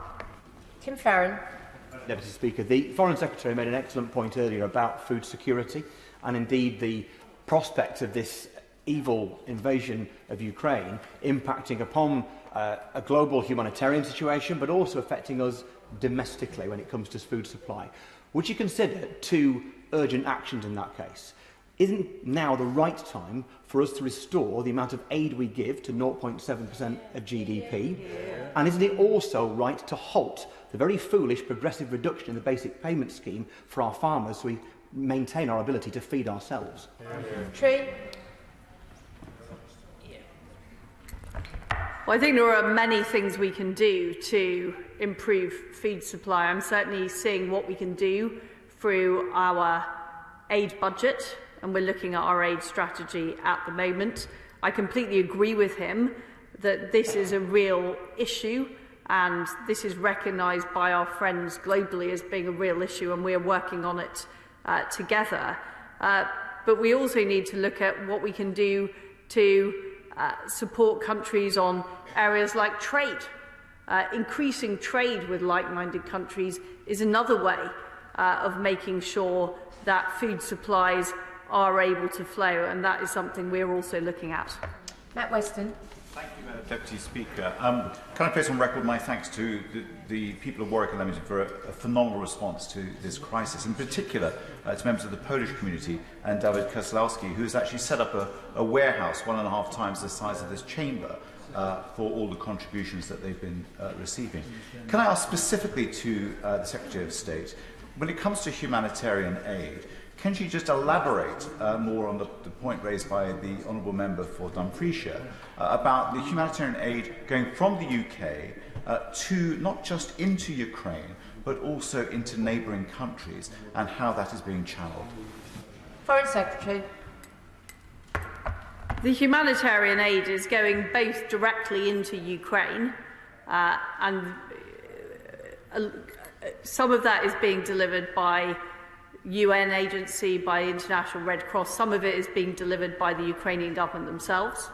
Tim Farron. Deputy Speaker, the Foreign Secretary made an excellent point earlier about food security and indeed the prospect of this evil invasion of Ukraine impacting upon a global humanitarian situation, but also affecting us domestically when it comes to food supply. Would you consider two urgent actions in that case? Isn't now the right time for us to restore the amount of aid we give to 0.7% of GDP? And isn't it also right to halt the very foolish progressive reduction in the basic payment scheme for our farmers so we maintain our ability to feed ourselves? Tree. Well, I think there are many things we can do to improve food supply. I'm certainly seeing what we can do through our aid budget, and we're looking at our aid strategy at the moment. I completely agree with him that this is a real issue and this is recognised by our friends globally as being a real issue, and we're working on it together. But we also need to look at what we can do to support countries on areas like trade. Increasing trade with like-minded countries is another way of making sure that food supplies are able to flow, and that is something we're also looking at. Matt Weston. Thank you, Madam Deputy Speaker. Can I place on record my thanks to the people of Warwick and Leamington for a phenomenal response to this crisis, in particular to members of the Polish community and David Keselowski, who has actually set up a warehouse 1.5 times the size of this chamber for all the contributions that they've been receiving. Can I ask specifically to the Secretary of State, when it comes to humanitarian aid, can she just elaborate more on the point raised by the Honourable Member for Dumfriesshire about the humanitarian aid going from the UK to not just into Ukraine, but also into neighbouring countries, and how that is being channelled? Foreign Secretary. The humanitarian aid is going both directly into Ukraine, and some of that is being delivered by UN agency, by International Red Cross. Some of it is being delivered by the Ukrainian government themselves.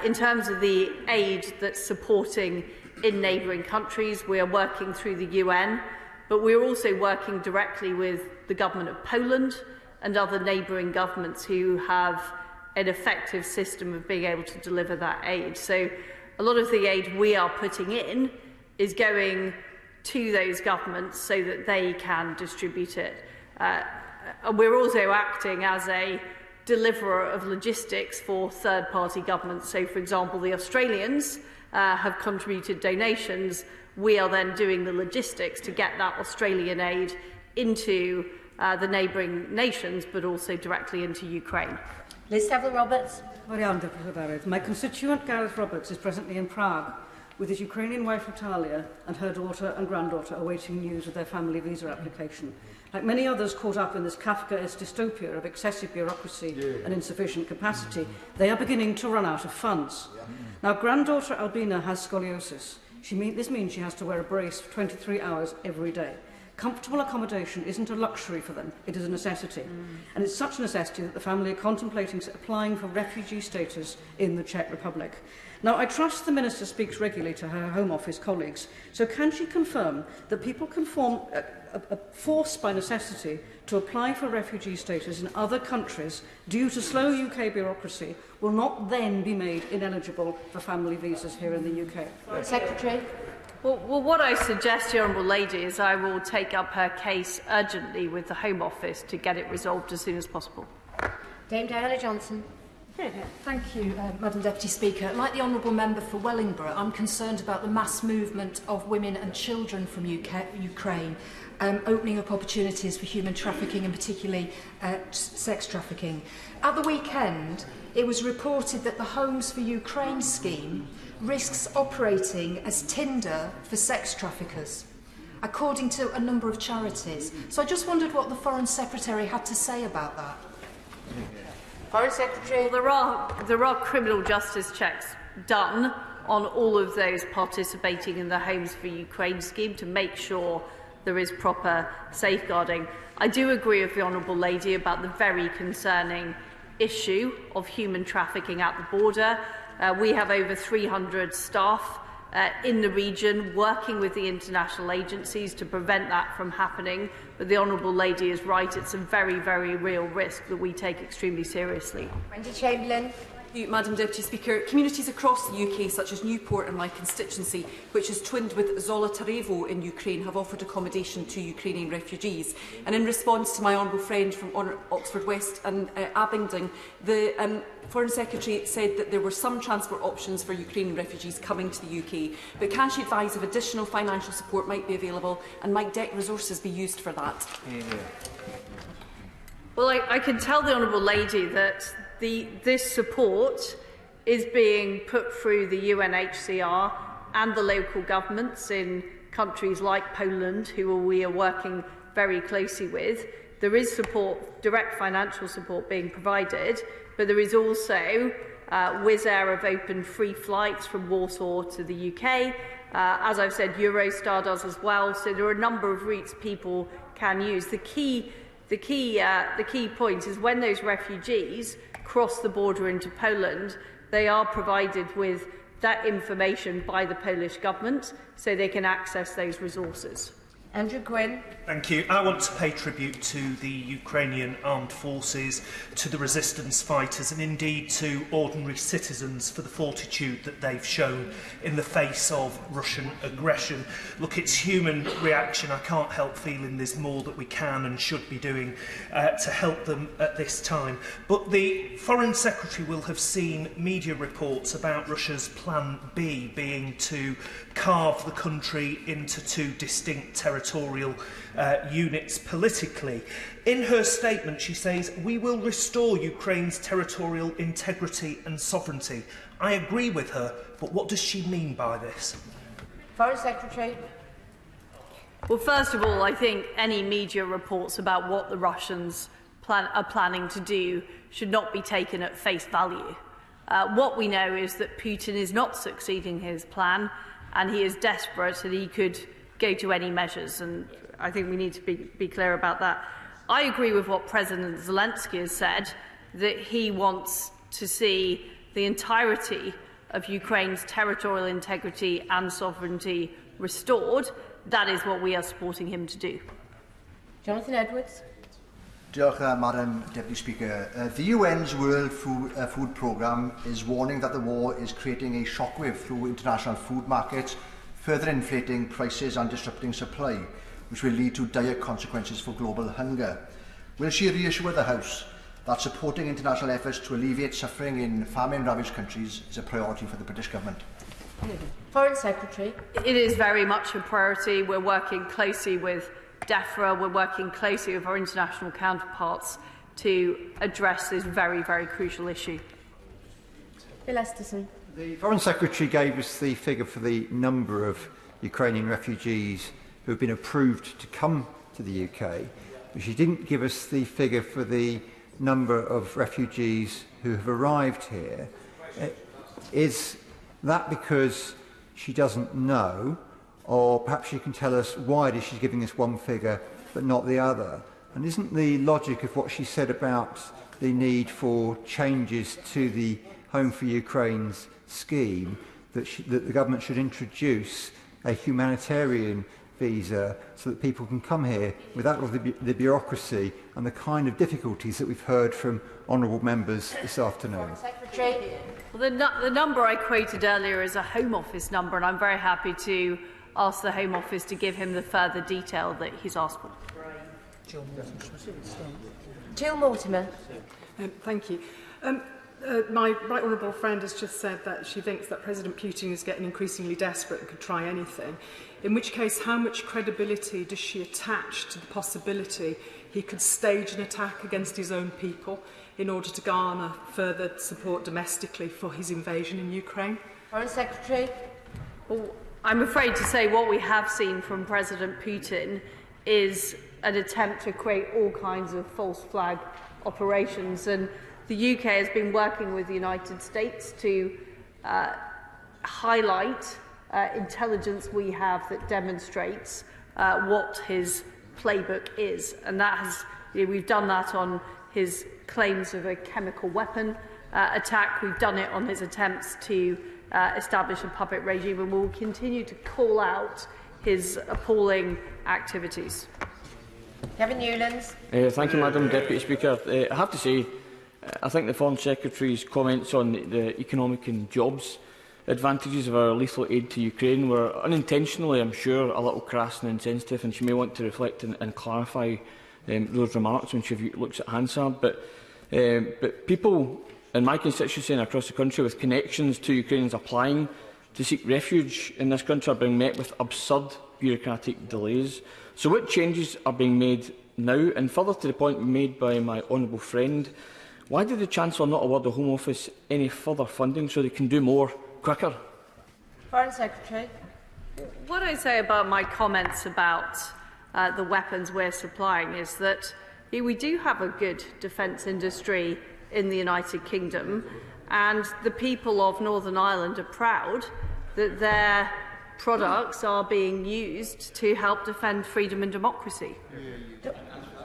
In terms of the aid that's supporting in neighbouring countries, we are working through the UN, but we're also working directly with the government of Poland and other neighbouring governments who have an effective system of being able to deliver that aid. So a lot of the aid we are putting in is going to those governments so that they can distribute it. And we're also acting as a deliverer of logistics for third-party governments. So, for example, the Australians have contributed donations. We are then doing the logistics to get that Australian aid into the neighbouring nations, but also directly into Ukraine. Liz Saville-Roberts. My constituent Gareth Roberts is presently in Prague with his Ukrainian wife Natalia and her daughter and granddaughter awaiting news of their family visa application. Like many others caught up in this Kafkaesque dystopia of excessive bureaucracy and insufficient capacity, they are beginning to run out of funds. Now, granddaughter Albina has scoliosis. This means she has to wear a brace for 23 hours every day. Comfortable accommodation isn't a luxury for them, it is a necessity. And it's such a necessity that the family are contemplating applying for refugee status in the Czech Republic. Now, I trust the Minister speaks regularly to her Home Office colleagues, so can she confirm that people can form a force by necessity to apply for refugee status in other countries due to slow UK bureaucracy will not then be made ineligible for family visas here in the UK? Secretary. Well, what I suggest, the Honourable Lady, is I will take up her case urgently with the Home Office to get it resolved as soon as possible. Dame Diana Johnson. Thank you, Madam Deputy Speaker. Like the Honourable Member for Wellingborough, I'm concerned about the mass movement of women and children from Ukraine, opening up opportunities for human trafficking and particularly sex trafficking. At the weekend, it was reported that the Homes for Ukraine scheme risks operating as Tinder for sex traffickers, according to a number of charities. So I just wondered what the Foreign Secretary had to say about that. Foreign Secretary. Well, there are criminal justice checks done on all of those participating in the Homes for Ukraine scheme to make sure there is proper safeguarding. I do agree with the Honourable Lady about the very concerning issue of human trafficking at the border. We have over 300 staff in the region working with the international agencies to prevent that from happening. But the Honourable Lady is right, it's a very, very real risk that we take extremely seriously. Wendy Chamberlain. Madam Deputy Speaker, communities across the UK, such as Newport in my constituency, which is twinned with Zolotarevo in Ukraine, have offered accommodation to Ukrainian refugees. And in response to my honourable friend from Oxford West and Abingdon, the Foreign Secretary said that there were some transport options for Ukrainian refugees coming to the UK. But can she advise if additional financial support might be available, and might DEC resources be used for that? Well, I can tell the Honourable Lady that this support is being put through the UNHCR and the local governments in countries like Poland, who we are working very closely with. There is support, direct financial support being provided, but there is also Wizz Air have opened free flights from Warsaw to the UK. As I've said, Eurostar does as well. So there are a number of routes people can use. The key point is when those refugees cross the border into Poland, they are provided with that information by the Polish government so they can access those resources. Andrew Gwynn. Thank you. I want to pay tribute to the Ukrainian armed forces, to the resistance fighters and indeed to ordinary citizens for the fortitude that they've shown in the face of Russian aggression. Look, it's human reaction. I can't help feeling there's more that we can and should be doing to help them at this time. But the Foreign Secretary will have seen media reports about Russia's Plan B being to carve the country into two distinct territorial units politically. In her statement, she says, "We will restore Ukraine's territorial integrity and sovereignty." I agree with her, but what does she mean by this? Foreign Secretary. Well, first of all, I think any media reports about what the Russians are planning to do should not be taken at face value. What we know is that Putin is not succeeding his plan, and he is desperate and he could go to any measures, and I think we need to be clear about that. I agree with what President Zelensky has said, that he wants to see the entirety of Ukraine's territorial integrity and sovereignty restored. That is what we are supporting him to do. Jonathan Edwards. Madam Deputy Speaker. The UN's World Food Programme is warning that the war is creating a shockwave through international food markets, further inflating prices and disrupting supply, which will lead to dire consequences for global hunger. Will she reassure the House that supporting international efforts to alleviate suffering in famine-ravaged countries is a priority for the British Government? Foreign Secretary. It is very much a priority. We're working closely with DEFRA, we're working closely with our international counterparts to address this very, very crucial issue. Bill Esterson. The Foreign Secretary gave us the figure for the number of Ukrainian refugees who have been approved to come to the UK, but she didn't give us the figure for the number of refugees who have arrived here. Is that because she doesn't know, or perhaps she can tell us why it is she's giving us one figure but not the other? And isn't the logic of what she said about the need for changes to the Home for Ukraine's scheme that the government should introduce a humanitarian visa so that people can come here without all the bureaucracy and the kind of difficulties that we've heard from honourable members this afternoon? Secretary. Well, the number I quoted earlier is a Home Office number, and I'm very happy to ask the Home Office to give him the further detail that he's asked for. Jill Mortimer. Thank you. My right honourable friend has just said that she thinks that President Putin is getting increasingly desperate and could try anything. In which case, how much credibility does she attach to the possibility he could stage an attack against his own people in order to garner further support domestically for his invasion in Ukraine? Foreign Secretary. Well, I'm afraid to say what we have seen from President Putin is an attempt to create all kinds of false flag operations, and the UK has been working with the United States to highlight intelligence we have that demonstrates what his playbook is, and that has, we've done that on his claims of a chemical weapon attack. We've done it on his attempts to establish a puppet regime, and will continue to call out his appalling activities. Kevin Newlands. Thank you, Madam Deputy Speaker. I have to say, I think the Foreign Secretary's comments on the economic and jobs advantages of our lethal aid to Ukraine were unintentionally, I'm sure, a little crass and insensitive, and she may want to reflect and clarify those remarks when she looks at Hansard. But people in my constituency and across the country with connections to Ukrainians applying to seek refuge in this country are being met with absurd bureaucratic delays. So what changes are being made now? And further to the point made by my honourable friend, why did the Chancellor not award the Home Office any further funding so they can do more quicker? Foreign Secretary. What I say about my comments about the weapons we're supplying is that we do have a good defence industry in the United Kingdom, And the people of Northern Ireland are proud that their products are being used to help defend freedom and democracy.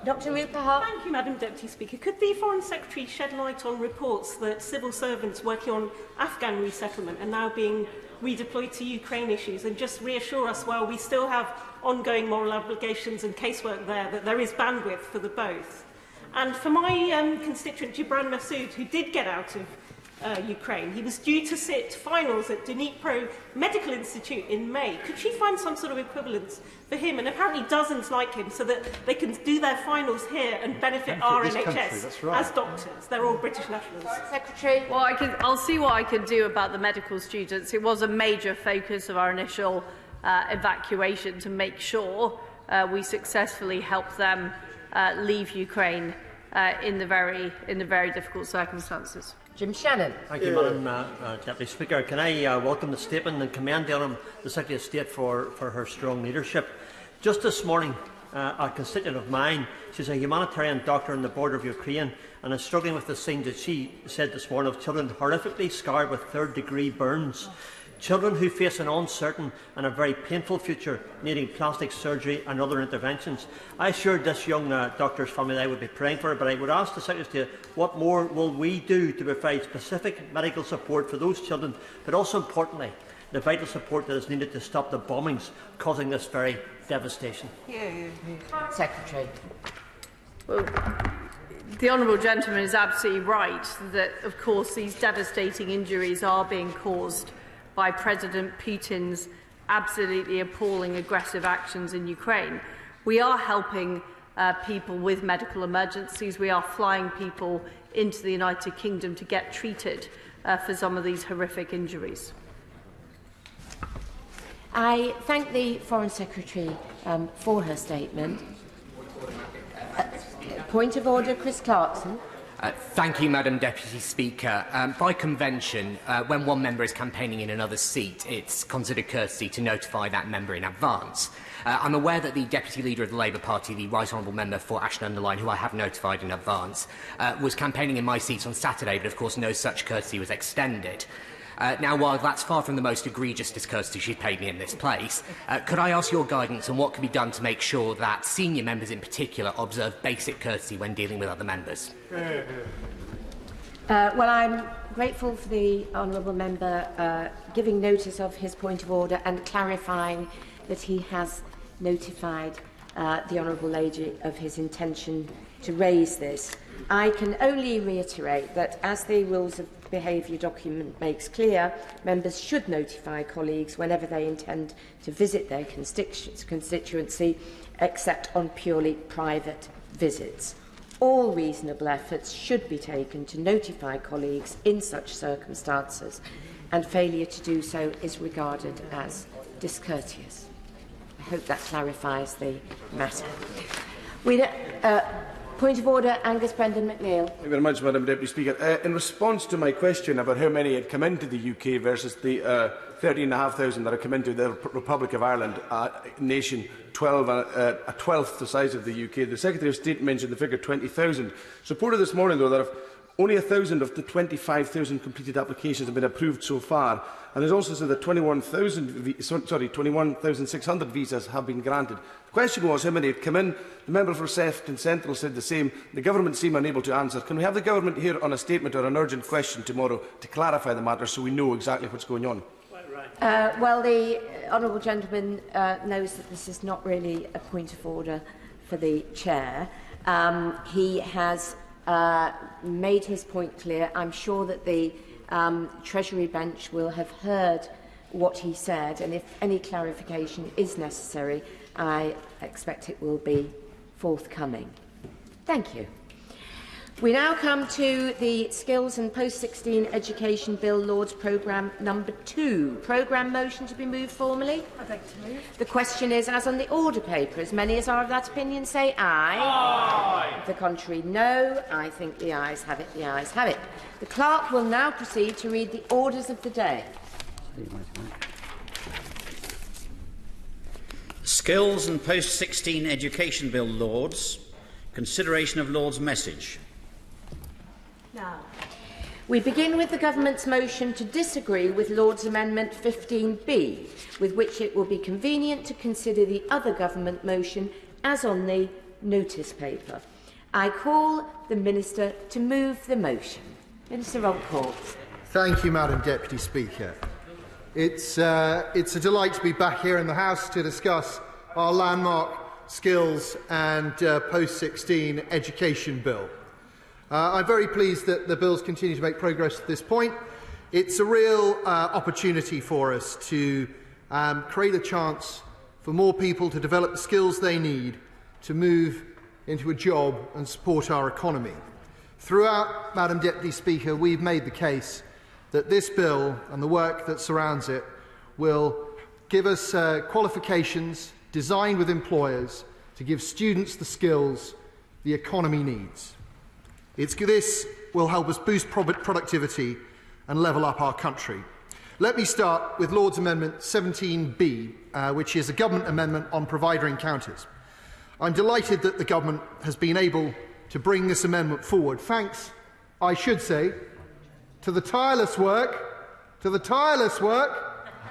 Dr. Rupert Hart. Thank you, Madam Deputy Speaker. Could the Foreign Secretary shed light on reports that civil servants working on Afghan resettlement are now being redeployed to Ukraine issues, and just reassure us, while we still have ongoing moral obligations and casework there, that there is bandwidth for the both? And for my constituent Gibran Massoud, who did get out of Ukraine, he was due to sit finals at Dnipro Medical Institute in May. Could she find some sort of equivalence for him, and apparently dozens like him, so that they can do their finals here and benefit our NHS as doctors? They're all British nationals. Secretary? Well, I'll see what I can do about the medical students. It was a major focus of our initial evacuation to make sure we successfully helped them leave Ukraine in the very difficult circumstances. Jim Shannon. Thank you, Madam Deputy Speaker. Can I welcome the statement and commend the Secretary of State for her strong leadership. Just this morning, a constituent of mine, she's a humanitarian doctor on the border of Ukraine, and is struggling with the scenes that she said this morning of children horrifically scarred with third-degree burns. Children who face an uncertain and a very painful future, needing plastic surgery and other interventions. I assured this young doctor's family that I would be praying for her, but I would ask the Secretary of State, what more will we do to provide specific medical support for those children, but also importantly, the vital support that is needed to stop the bombings causing this very devastation? Secretary. Well, the honourable gentleman is absolutely right that, of course, these devastating injuries are being caused by President Putin's absolutely appalling aggressive actions in Ukraine. We are helping people with medical emergencies. We are flying people into the United Kingdom to get treated for some of these horrific injuries. I thank the Foreign Secretary for her statement. Point of order, Chris Clarkson. Thank you, Madam Deputy Speaker. By convention, when one member is campaigning in another seat, it's considered courtesy to notify that member in advance. I'm aware that the Deputy Leader of the Labour Party, the Right Honourable Member for Ashton-under-Lyne, who I have notified in advance, was campaigning in my seat on Saturday, but of course no such courtesy was extended. Now, while that's far from the most egregious discourtesy she's paid me in this place, could I ask your guidance on what can be done to make sure that senior members in particular observe basic courtesy when dealing with other members? Well, I'm grateful for the honourable member giving notice of his point of order and clarifying that he has notified the honourable lady of his intention to raise this. I can only reiterate that, as the Rules of Behaviour document makes clear, members should notify colleagues whenever they intend to visit their constituency, except on purely private visits. All reasonable efforts should be taken to notify colleagues in such circumstances, and failure to do so is regarded as discourteous. I hope that clarifies the matter. Point of order, Angus Brendan McNeill. Thank you very much, Madam Deputy Speaker. In response to my question about how many had come into the UK versus the 13,500 that have come into the Republic of Ireland, a nation a twelfth the size of the UK, the Secretary of State mentioned the figure 20,000. It's reported this morning, though, that only 1,000 of the 25,000 completed applications have been approved so far, and there's also said that 21,600 visas have been granted. The question was how many had come in. The member for Sefton Central said the same. The government seem unable to answer. Can we have the government here on a statement or an urgent question tomorrow to clarify the matter so we know exactly what's going on? Well, the honourable gentleman knows that this is not really a point of order for the chair. He has made his point clear. I'm sure that the Treasury bench will have heard what he said, and if any clarification is necessary, I expect it will be forthcoming. Thank you. We now come to the Skills and Post-16 Education Bill Lords Programme number 2. Programme motion to be moved formally? I'd like to move. The question is, as on the order paper, as many as are of that opinion say aye. Aye. The contrary, no. I think the ayes have it. The ayes have it. The clerk will now proceed to read the orders of the day. Skills and Post-16 Education Bill Lords. Consideration of Lord's message. Now, We begin with the Government's motion to disagree with Lord's Amendment 15B, with which it will be convenient to consider the other Government motion as on the notice paper. I call the Minister to move the motion. Minister Rodcourt. Thank you, Madam Deputy Speaker. It's a delight to be back here in the House to discuss our landmark skills and post-16 education bill. I'm very pleased that the bills continue to make progress at this point. It's a real opportunity for us to create a chance for more people to develop the skills they need to move into a job and support our economy. Throughout, Madam Deputy Speaker, we've made the case that this bill and the work that surrounds it will give us qualifications designed with employers to give students the skills the economy needs. This will help us boost productivity and level up our country. Let me start with Lord's Amendment 17B, which is a government amendment on provider encounters. I'm delighted that the government has been able to bring this amendment forward, thanks, I should say, to the tireless work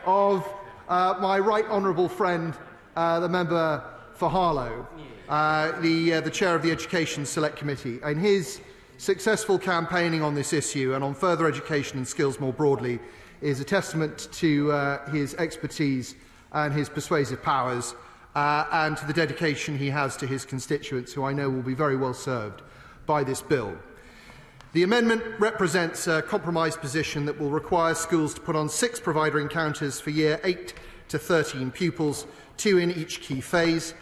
of my right honourable friend, the member for Harlow, the chair of the Education Select Committee, and his successful campaigning on this issue and on further education and skills more broadly is a testament to his expertise and his persuasive powers and to the dedication he has to his constituents, who I know will be very well served by this bill. The amendment represents a compromise position that will require schools to put on 6 provider encounters for year 8 to 13 pupils, 2 in each key phase.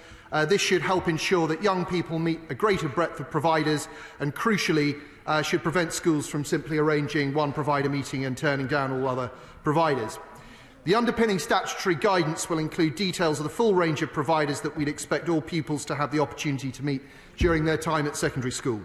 This should help ensure that young people meet a greater breadth of providers and, crucially, should prevent schools from simply arranging one provider meeting and turning down all other providers. The underpinning statutory guidance will include details of the full range of providers that we'd expect all pupils to have the opportunity to meet during their time at secondary school.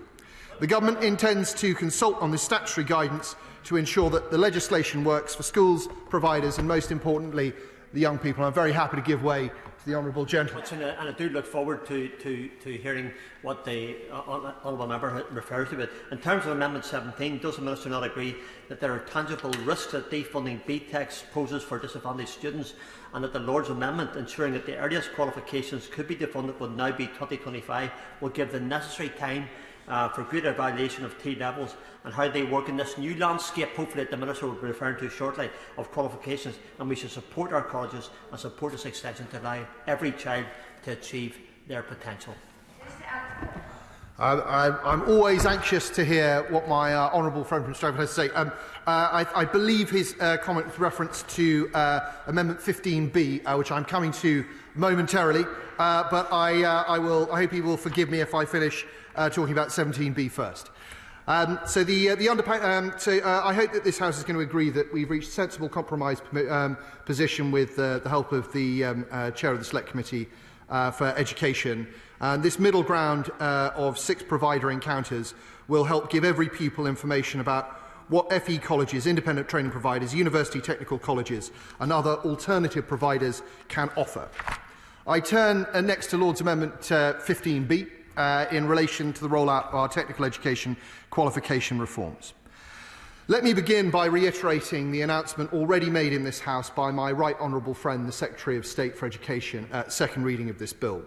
The Government intends to consult on this statutory guidance to ensure that the legislation works for schools, providers and, most importantly, the young people. I'm very happy to give way to the honourable gentleman. And I do look forward to hearing what the honourable member refers to it. In terms of Amendment 17, does the Minister not agree that there are tangible risks that defunding BTECs poses for disadvantaged students, and that the Lord's Amendment ensuring that the earliest qualifications could be defunded would now be 2025 will give the necessary time for greater evaluation of T levels and how they work in this new landscape, hopefully, that the Minister will be referring to shortly, of qualifications, and we should support our colleges and support this extension to allow every child to achieve their potential. I'm always anxious to hear what my honourable friend from Stratford has to say. I believe his comment with reference to Amendment 15B, which I'm coming to momentarily, but I hope he will forgive me if I finish talking about 17B first. I hope that this House is going to agree that we've reached a sensible compromise position with the help of the Chair of the Select Committee for Education. This middle ground of 6 provider encounters will help give every pupil information about what FE colleges, independent training providers, university technical colleges and other alternative providers can offer. I turn next to Lord's Amendment 15B in relation to the rollout of our technical education qualification reforms. Let me begin by reiterating the announcement already made in this House by my right honourable friend, the Secretary of State for Education, at second reading of this bill.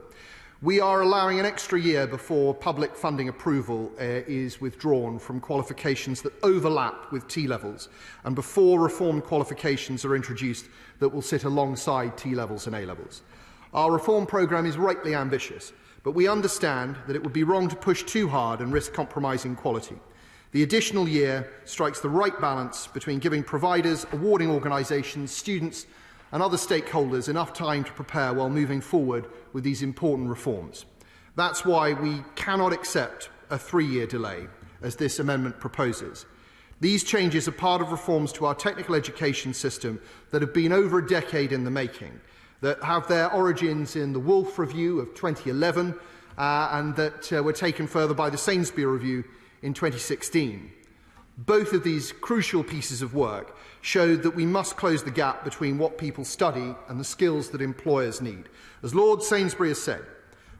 We are allowing an extra year before public funding approval is withdrawn from qualifications that overlap with T-levels and before reformed qualifications are introduced that will sit alongside T-levels and A-levels. Our reform programme is rightly ambitious, but we understand that it would be wrong to push too hard and risk compromising quality. The additional year strikes the right balance between giving providers, awarding organisations, students and other stakeholders enough time to prepare while moving forward with these important reforms. That's why we cannot accept a 3-year delay, as this amendment proposes. These changes are part of reforms to our technical education system that have been over a decade in the making, that have their origins in the Wolf Review of 2011 and that were taken further by the Sainsbury Review in 2016. Both of these crucial pieces of work showed that we must close the gap between what people study and the skills that employers need. As Lord Sainsbury has said,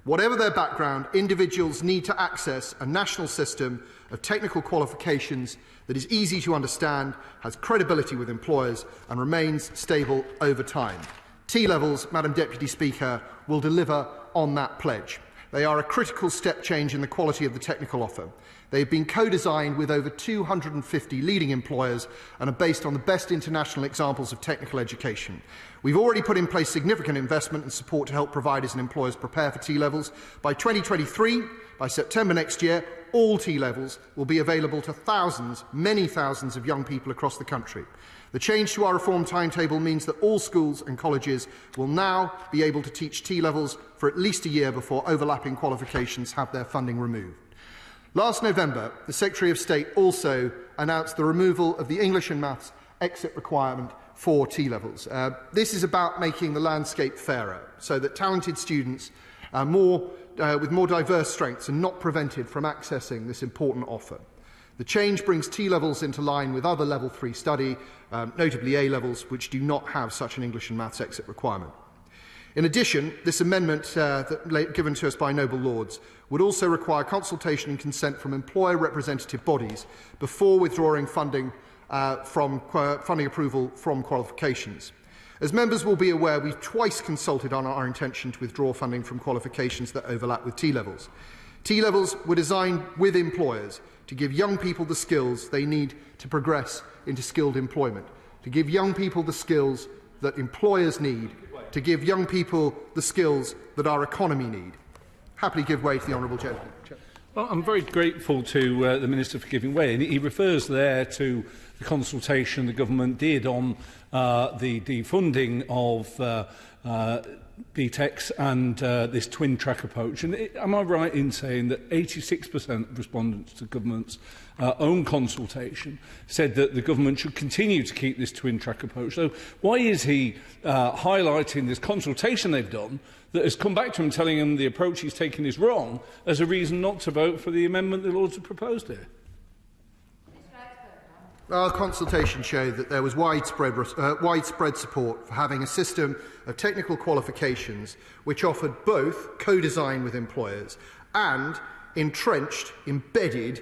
Whatever their background, individuals need to access a national system of technical qualifications that is easy to understand, has credibility with employers and remains stable over time. T-levels, Madam Deputy Speaker, will deliver on that pledge. They are a critical step change in the quality of the technical offer. They have been co-designed with over 250 leading employers and are based on the best international examples of technical education. We've already put in place significant investment and support to help providers and employers prepare for T-levels. By 2023, by September next year, all T-levels will be available to thousands, many thousands of young people across the country. The change to our reform timetable means that all schools and colleges will now be able to teach T-levels for at least a year before overlapping qualifications have their funding removed. Last November, the Secretary of State also announced the removal of the English and Maths exit requirement for T-levels. This is about making the landscape fairer, so that talented students with more diverse strengths are not prevented from accessing this important offer. The change brings T-levels into line with other Level 3 study, notably A-levels, which do not have such an English and Maths exit requirement. In addition, this amendment given to us by Noble Lords would also require consultation and consent from employer representative bodies before withdrawing funding approval from qualifications. As members will be aware, we've twice consulted on our intention to withdraw funding from qualifications that overlap with T-levels. T-levels were designed with employers to give young people the skills they need to progress into skilled employment, to give young people the skills that employers need, to give young people the skills that our economy need. Happily give way to the honourable gentleman. Well, I'm very grateful to the Minister for giving way. And he refers there to the consultation the government did on the defunding of BTECs and this twin-track approach. And am I right in saying that 86% of respondents to government's own consultation said that the government should continue to keep this twin-track approach? So why is he highlighting this consultation they've done that has come back to him telling him the approach he's taken is wrong as a reason not to vote for the amendment the Lords have proposed here? Our consultation showed that there was widespread support for having a system of technical qualifications which offered both co-design with employers and entrenched, embedded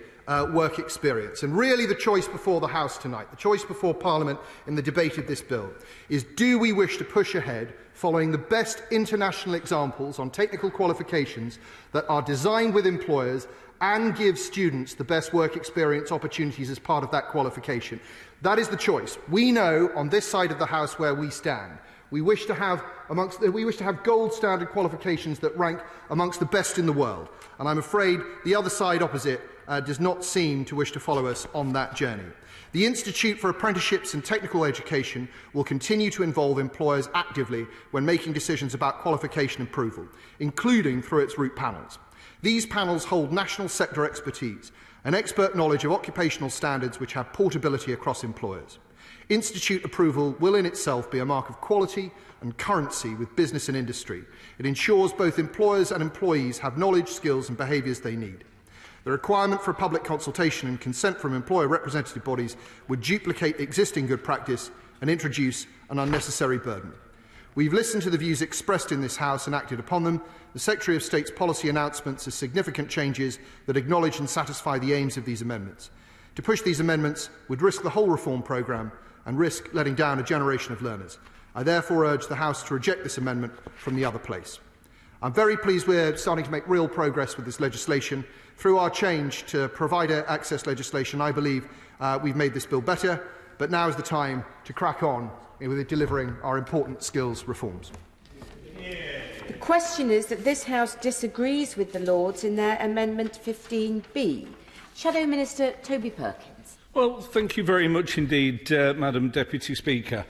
work experience. And really the choice before the House tonight, the choice before Parliament in the debate of this bill, is do we wish to push ahead following the best international examples on technical qualifications that are designed with employers and give students the best work experience opportunities as part of that qualification? That is the choice. We know on this side of the House where we stand. We wish to have gold standard qualifications that rank amongst the best in the world. And I'm afraid the other side opposite does not seem to wish to follow us on that journey. The Institute for Apprenticeships and Technical Education will continue to involve employers actively when making decisions about qualification approval, including through its root panels. These panels hold national sector expertise and expert knowledge of occupational standards which have portability across employers. Institute approval will in itself be a mark of quality and currency with business and industry. It ensures both employers and employees have knowledge, skills and behaviours they need. The requirement for public consultation and consent from employer representative bodies would duplicate existing good practice and introduce an unnecessary burden. We've listened to the views expressed in this House and acted upon them. The Secretary of State's policy announcements are significant changes that acknowledge and satisfy the aims of these amendments. To push these amendments would risk the whole reform programme and risk letting down a generation of learners. I therefore urge the House to reject this amendment from the other place. I'm very pleased we're starting to make real progress with this legislation. Through our change to provider access legislation, I believe we've made this bill better, but now is the time to crack on with delivering our important skills reforms. The question is that this House disagrees with the Lords in their Amendment 15B. Shadow Minister Toby Perkins. Well, thank you very much indeed, Madam Deputy Speaker.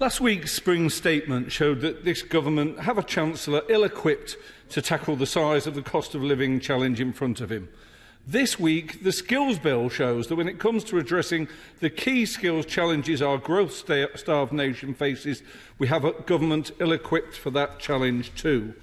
Last week's spring statement showed that this government have a Chancellor ill-equipped to tackle the size of the cost of living challenge in front of him. This week, the Skills Bill shows that when it comes to addressing the key skills challenges our growth-starved nation faces, we have a government ill-equipped for that challenge too.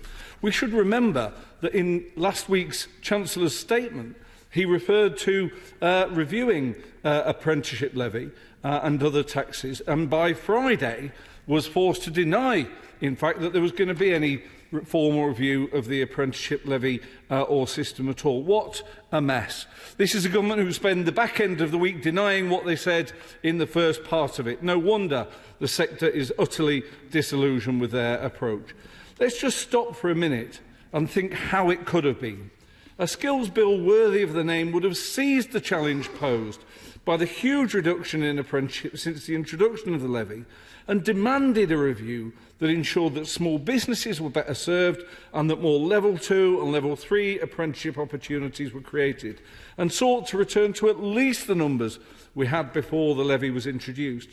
We should remember that in last week's Chancellor's statement, he referred to reviewing apprenticeship levy and other taxes, and by Friday was forced to deny, in fact, that there was going to be any formal review of the apprenticeship levy or system at all. What a mess. This is a government who spend the back end of the week denying what they said in the first part of it. No wonder the sector is utterly disillusioned with their approach. Let's just stop for a minute and think how it could have been. A skills bill worthy of the name would have seized the challenge posed by the huge reduction in apprenticeships since the introduction of the levy and demanded a review that ensured that small businesses were better served and that more Level 2 and Level 3 apprenticeship opportunities were created, and sought to return to at least the numbers we had before the levy was introduced.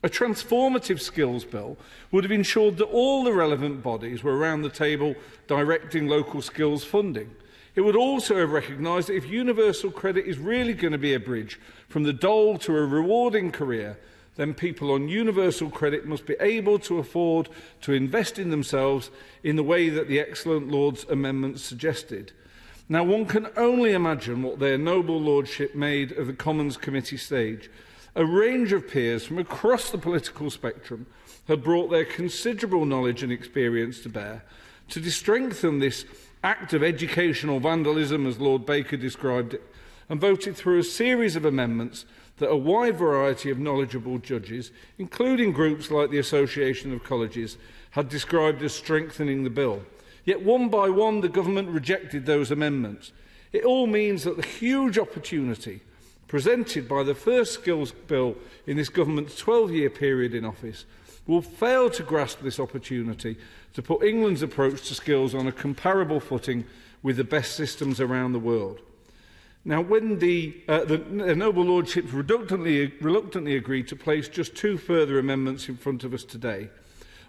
A transformative skills bill would have ensured that all the relevant bodies were around the table directing local skills funding. It would also have recognised that if universal credit is really going to be a bridge from the dole to a rewarding career, then people on universal credit must be able to afford to invest in themselves in the way that the excellent Lord's amendments suggested. Now, one can only imagine what their noble lordship made of the Commons Committee stage. A range of peers from across the political spectrum had brought their considerable knowledge and experience to bear to strengthen this act of educational vandalism, as Lord Baker described it, and voted through a series of amendments that a wide variety of knowledgeable judges, including groups like the Association of Colleges, had described as strengthening the bill. Yet one by one the government rejected those amendments. It all means that the huge opportunity presented by the first skills bill in this government's 12-year period in office will fail to grasp this opportunity to put England's approach to skills on a comparable footing with the best systems around the world. Now, when the noble lordships reluctantly agreed to place just two further amendments in front of us today,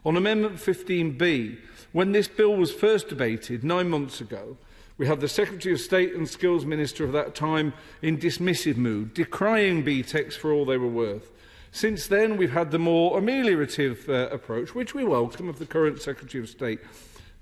on Amendment 15B, when this bill was first debated 9 months ago, we had the Secretary of State and Skills Minister of that time in dismissive mood, decrying BTECs for all they were worth. Since then, we've had the more ameliorative approach, which we welcome, of the current Secretary of State,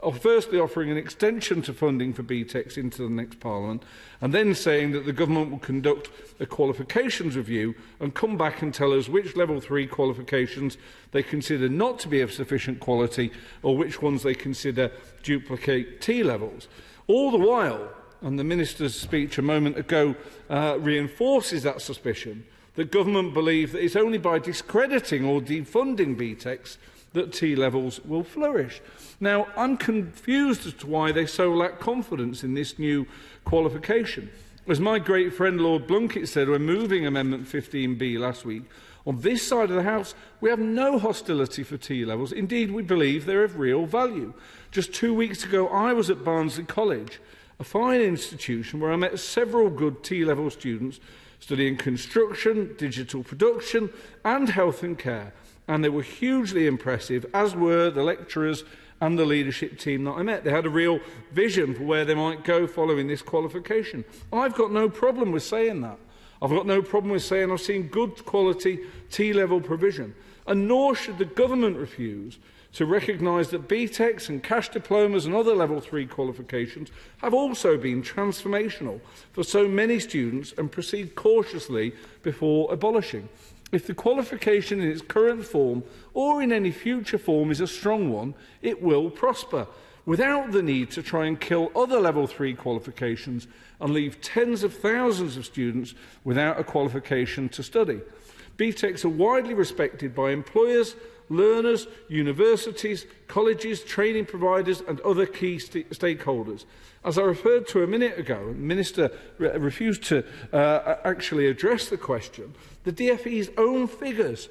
of firstly offering an extension to funding for BTECs into the next Parliament, and then saying that the government will conduct a qualifications review and come back and tell us which Level 3 qualifications they consider not to be of sufficient quality or which ones they consider duplicate T-levels. All the while, and the Minister's speech a moment ago reinforces that suspicion, that government believe that it's only by discrediting or defunding BTECs that T-levels will flourish. Now, I'm confused as to why they so lack confidence in this new qualification. As my great friend Lord Blunkett said when moving Amendment 15B last week, on this side of the House, we have no hostility for T-levels. Indeed, we believe they're of real value. Just 2 weeks ago, I was at Barnsley College, a fine institution where I met several good T-level students studying construction, digital production and health and care, and they were hugely impressive, as were the lecturers and the leadership team that I met. They had a real vision for where they might go following this qualification. I've got no problem with saying that. I've got no problem with saying I've seen good quality T-level provision, and nor should the government refuse to recognise that BTECs and cash diplomas and other Level 3 qualifications have also been transformational for so many students and proceed cautiously before abolishing. If the qualification in its current form or in any future form is a strong one, it will prosper, without the need to try and kill other Level 3 qualifications and leave tens of thousands of students without a qualification to study. BTECs are widely respected by employers, learners, universities, colleges, training providers and other key stakeholders. As I referred to a minute ago, the Minister refused to actually address the question, the DfE's own figures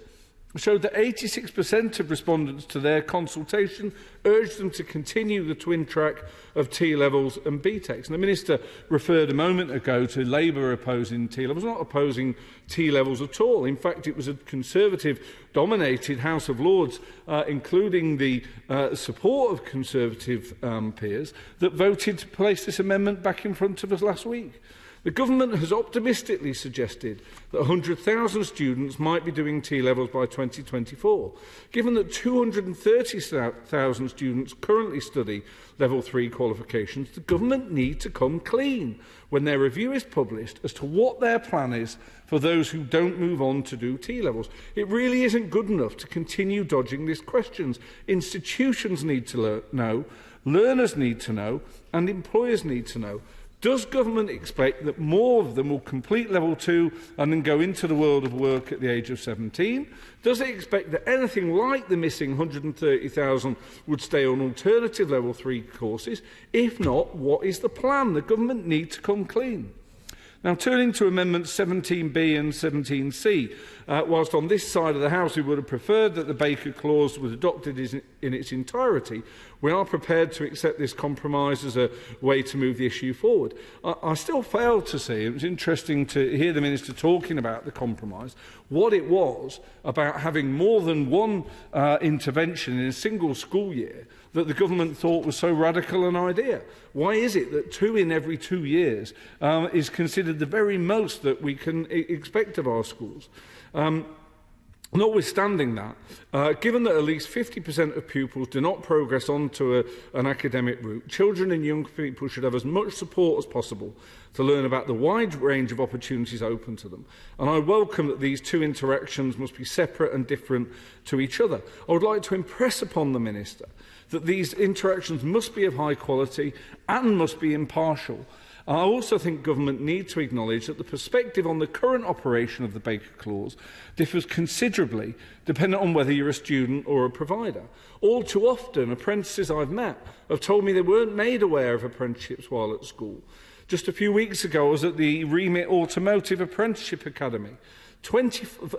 showed that 86% of respondents to their consultation urged them to continue the twin track of T-levels and BTECs. And the Minister referred a moment ago to Labour opposing T-levels, not opposing T-levels at all. In fact, it was a Conservative-dominated House of Lords, including the support of Conservative peers, that voted to place this amendment back in front of us last week. The government has optimistically suggested that 100,000 students might be doing T-levels by 2024. Given that 230,000 students currently study Level 3 qualifications, the government need to come clean when their review is published as to what their plan is for those who don't move on to do T-levels. It really isn't good enough to continue dodging these questions. Institutions need to know, learners need to know, and employers need to know. Does government expect that more of them will complete Level 2 and then go into the world of work at the age of 17? Does it expect that anything like the missing 130,000 would stay on alternative Level 3 courses? If not, what is the plan? The government needs to come clean. Now, turning to Amendments 17B and 17C, whilst on this side of the House we would have preferred that the Baker Clause was adopted in its entirety, we are prepared to accept this compromise as a way to move the issue forward. I still fail to see, it was interesting to hear the Minister talking about the compromise, what it was about having more than one intervention in a single school year that the government thought was so radical an idea. Why is it that 2 in every 2 years is considered the very most that we can expect of our schools? Notwithstanding that, given that at least 50% of pupils do not progress onto an academic route, children and young people should have as much support as possible to learn about the wide range of opportunities open to them. And I welcome that these two interactions must be separate and different to each other. I would like to impress upon the Minister that these interactions must be of high quality and must be impartial. I also think government need to acknowledge that the perspective on the current operation of the Baker Clause differs considerably depending on whether you're a student or a provider. All too often, apprentices I've met have told me they weren't made aware of apprenticeships while at school. Just a few weeks ago, I was at the Remit Automotive Apprenticeship Academy.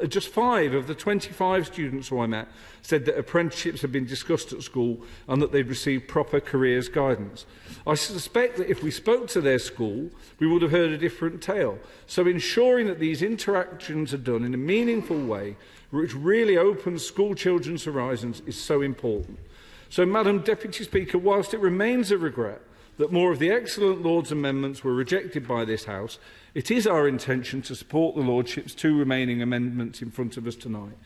Just 5 of the 25 students who I met said that apprenticeships had been discussed at school and that they'd received proper careers guidance. I suspect that if we spoke to their school, we would have heard a different tale. So ensuring that these interactions are done in a meaningful way, which really opens school children's horizons, is so important. So, Madam Deputy Speaker, whilst it remains a regret that more of the excellent Lord's amendments were rejected by this House, it is our intention to support the Lordship's 2 remaining amendments in front of us tonight.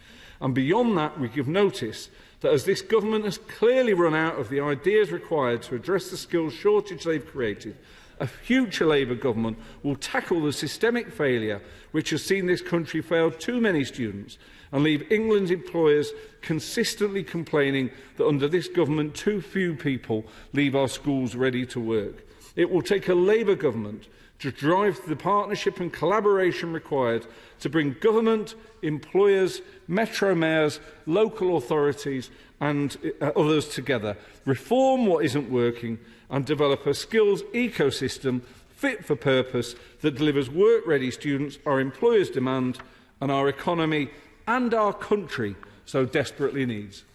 And beyond that, we give notice that as this government has clearly run out of the ideas required to address the skills shortage they've created, a future Labour government will tackle the systemic failure which has seen this country fail too many students and leave England's employers consistently complaining that under this government too few people leave our schools ready to work. It will take a Labour government to drive the partnership and collaboration required to bring government, employers, metro mayors, local authorities and others together, reform what isn't working and develop a skills ecosystem fit for purpose that delivers work-ready students our employers demand and our economy and our country so desperately needs.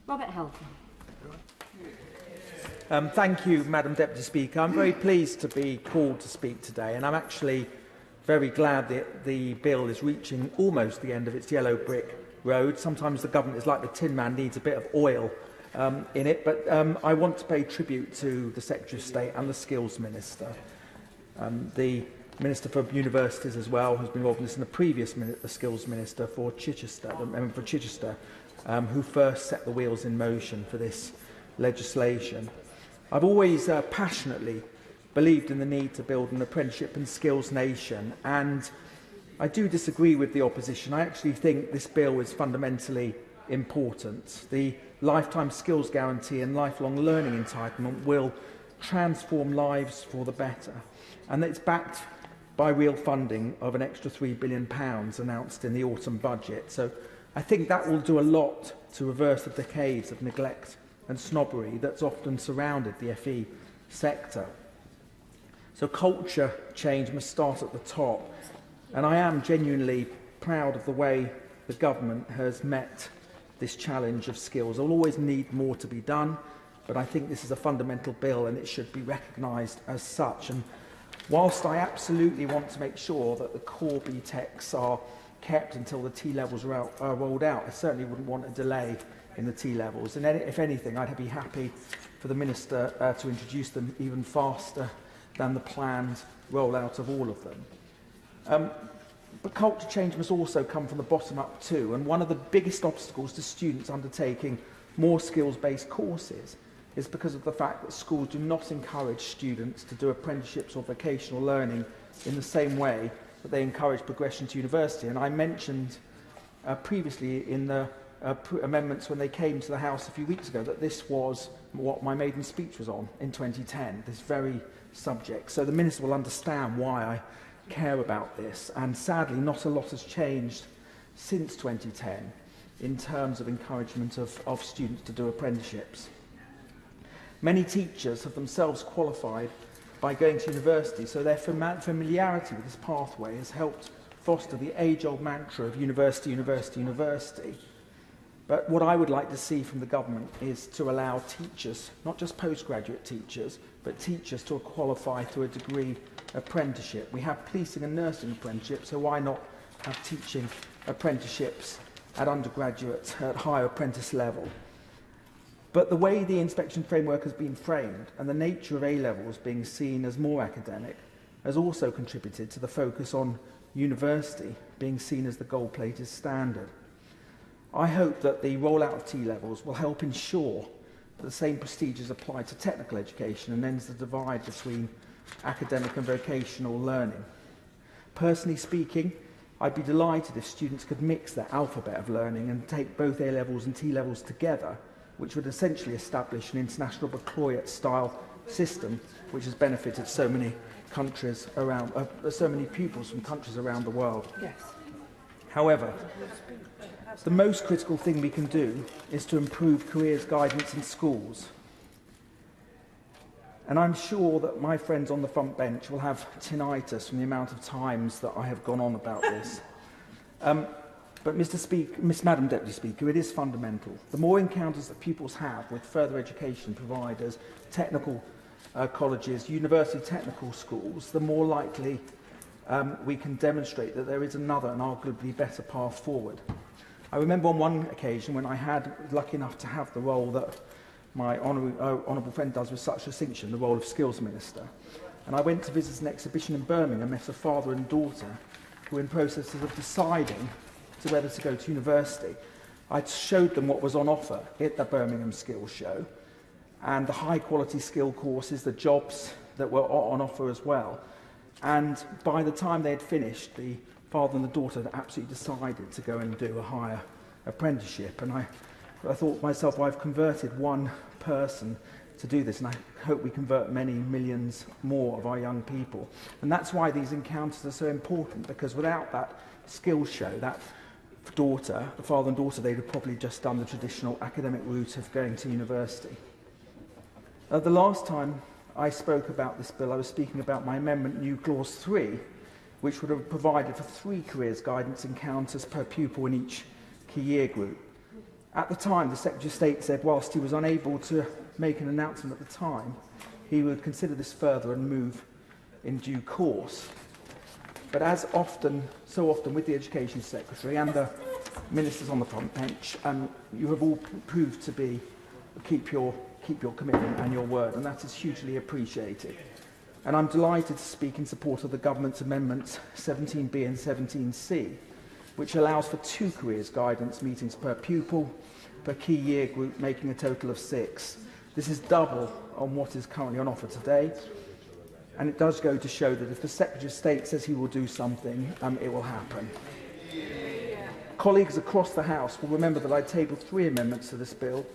Robert Helton. Thank you, Madam Deputy Speaker. I'm very pleased to be called to speak today, and I'm actually very glad that the bill is reaching almost the end of its yellow brick road. Sometimes the government is like the Tin Man, needs a bit of oil in it, but I want to pay tribute to the Secretary of State and the Skills Minister. The Minister for Universities as well has been involved in this, and the previous Skills Minister for Chichester, who first set the wheels in motion for this legislation. I've always passionately believed in the need to build an apprenticeship and skills nation, and I do disagree with the opposition. I actually think this bill is fundamentally important. The lifetime skills guarantee and lifelong learning entitlement will transform lives for the better, and it's backed by real funding of an extra £3 billion announced in the autumn budget. So I think that will do a lot to reverse the decades of neglect and snobbery that's often surrounded the FE sector. So culture change must start at the top, and I am genuinely proud of the way the government has met this challenge of skills. There will always need more to be done, but I think this is a fundamental bill and it should be recognised as such. And whilst I absolutely want to make sure that the core BTECs are kept until the T-levels are rolled out, I certainly wouldn't want a delay in the T-levels. And if anything, I'd be happy for the Minister to introduce them even faster than the planned rollout of all of them. But culture change must also come from the bottom up too, and one of the biggest obstacles to students undertaking more skills-based courses is because of the fact that schools do not encourage students to do apprenticeships or vocational learning in the same way that they encourage progression to university. And I mentioned previously in the amendments when they came to the House a few weeks ago that this was what my maiden speech was on in 2010, this very subject. So the Minister will understand why I care about this, and sadly not a lot has changed since 2010 in terms of encouragement of students to do apprenticeships. Many teachers have themselves qualified by going to university, so their familiarity with this pathway has helped foster the age-old mantra of university, university, university. But what I would like to see from the government is to allow teachers, not just postgraduate teachers, but teachers to qualify through a degree apprenticeship. We have policing and nursing apprenticeships, so why not have teaching apprenticeships at undergraduate, at higher apprentice level? But the way the inspection framework has been framed and the nature of A-levels being seen as more academic has also contributed to the focus on university being seen as the gold-plated standard. I hope that the rollout of T-levels will help ensure that the same procedures apply to technical education and ends the divide between academic and vocational learning. Personally speaking, I'd be delighted if students could mix their alphabet of learning and take both A-levels and T-levels together, which would essentially establish an international baccalaureate-style system which has benefited so many countries around, so many pupils from countries around the world. Yes. However, the most critical thing we can do is to improve careers guidance in schools. And I'm sure that my friends on the front bench will have tinnitus from the amount of times that I have gone on about this. But Madam Deputy Speaker, it is fundamental. The more encounters that pupils have with further education providers, technical colleges, university technical schools, the more likely we can demonstrate that there is another and arguably better path forward. I remember on one occasion when I had lucky enough to have the role that my honourable friend does with such distinction, the role of Skills Minister. And I went to visit an exhibition in Birmingham, met a father and daughter who were in processes of deciding to whether to go to university. I showed them what was on offer at the Birmingham Skills Show and the high-quality skill courses, the jobs that were on offer as well. And by the time they had finished, the father and the daughter had absolutely decided to go and do a higher apprenticeship. And I thought to myself, well, I've converted one person to do this, and I hope we convert many millions more of our young people. And that's why these encounters are so important, because without that skills show, that daughter, the father and daughter, they'd have probably just done the traditional academic route of going to university. The last time I spoke about this bill, I was speaking about my amendment, New Clause 3, which would have provided for 3 careers guidance encounters per pupil in each key year group. At the time, the Secretary of State said, whilst he was unable to make an announcement at the time, he would consider this further and move in due course. But as so often with the Education Secretary and the ministers on the front bench, you have all proved to keep your commitment and your word, and that is hugely appreciated. And I'm delighted to speak in support of the Government's amendments 17B and 17C, which allows for 2 careers guidance meetings per pupil, per key year group, making a total of 6. This is double on what is currently on offer today, and it does go to show that if the Secretary of State says he will do something, it will happen. Colleagues across the House will remember that I tabled 3 amendments to this bill,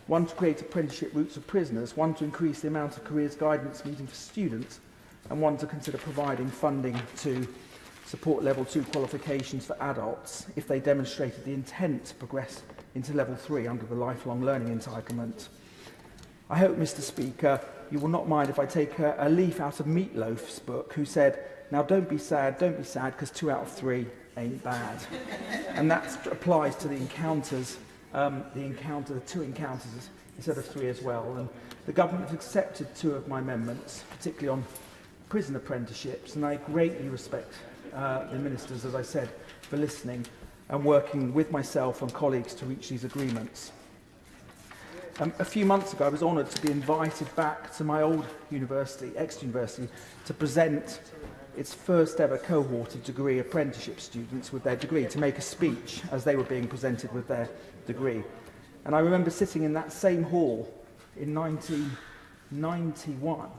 one to create apprenticeship routes for prisoners, one to increase the amount of careers guidance meetings for students, and one to consider providing funding to support level 2 qualifications for adults if they demonstrated the intent to progress into level 3 under the lifelong learning entitlement. I hope, Mr. Speaker, you will not mind if I take a leaf out of Meatloaf's book, who said, "Now don't be sad, because 2 out of 3 ain't bad." And that applies to the encounters, the 2 encounters instead of 3 as well. And the government has accepted 2 of my amendments, particularly on prison apprenticeships, and I greatly respect the ministers, as I said, for listening and working with myself and colleagues to reach these agreements. A few months ago, I was honoured to be invited back to my old university, Exeter University, to present its first ever cohort of degree apprenticeship students with their degree, to make a speech as they were being presented with their degree. And I remember sitting in that same hall in 1991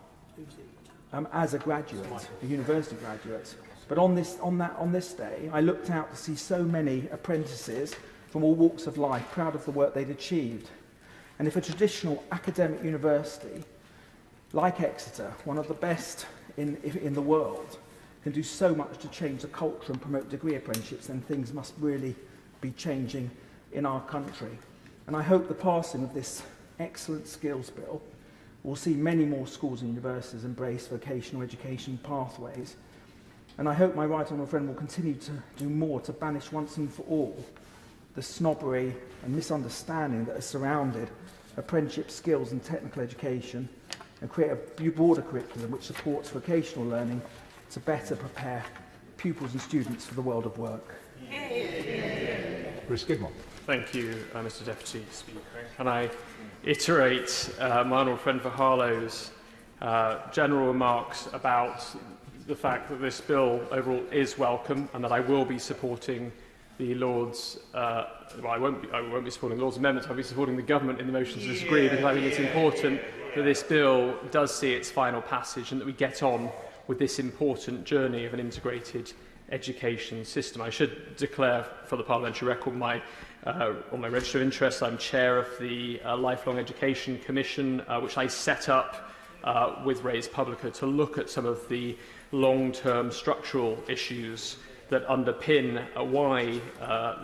as a graduate, a university graduate. But on this day, I looked out to see so many apprentices from all walks of life, proud of the work they'd achieved. And if a traditional academic university like Exeter, one of the best in the world, can do so much to change the culture and promote degree apprenticeships, then things must really be changing in our country. And I hope the passing of this excellent skills bill will see many more schools and universities embrace vocational education pathways. And I hope my right honourable friend will continue to do more to banish once and for all the snobbery and misunderstanding that has surrounded apprenticeship skills and technical education, and create a broader curriculum which supports vocational learning to better prepare pupils and students for the world of work. Bruce Skidmore. Thank you, Mr Deputy Speaker. Can I iterate my honourable friend for Harlow's general remarks about the fact that this bill overall is welcome, and that I will be supporting the Lord's, well, I won't be supporting the Lord's amendments. I'll be supporting the government in the motion to disagree, because I think it's important that this bill does see its final passage and that we get on with this important journey of an integrated education system. I should declare for the parliamentary record on my register of interest, I'm chair of the Lifelong Education Commission, which I set up with Res Publica to look at some of the long-term structural issues that underpin why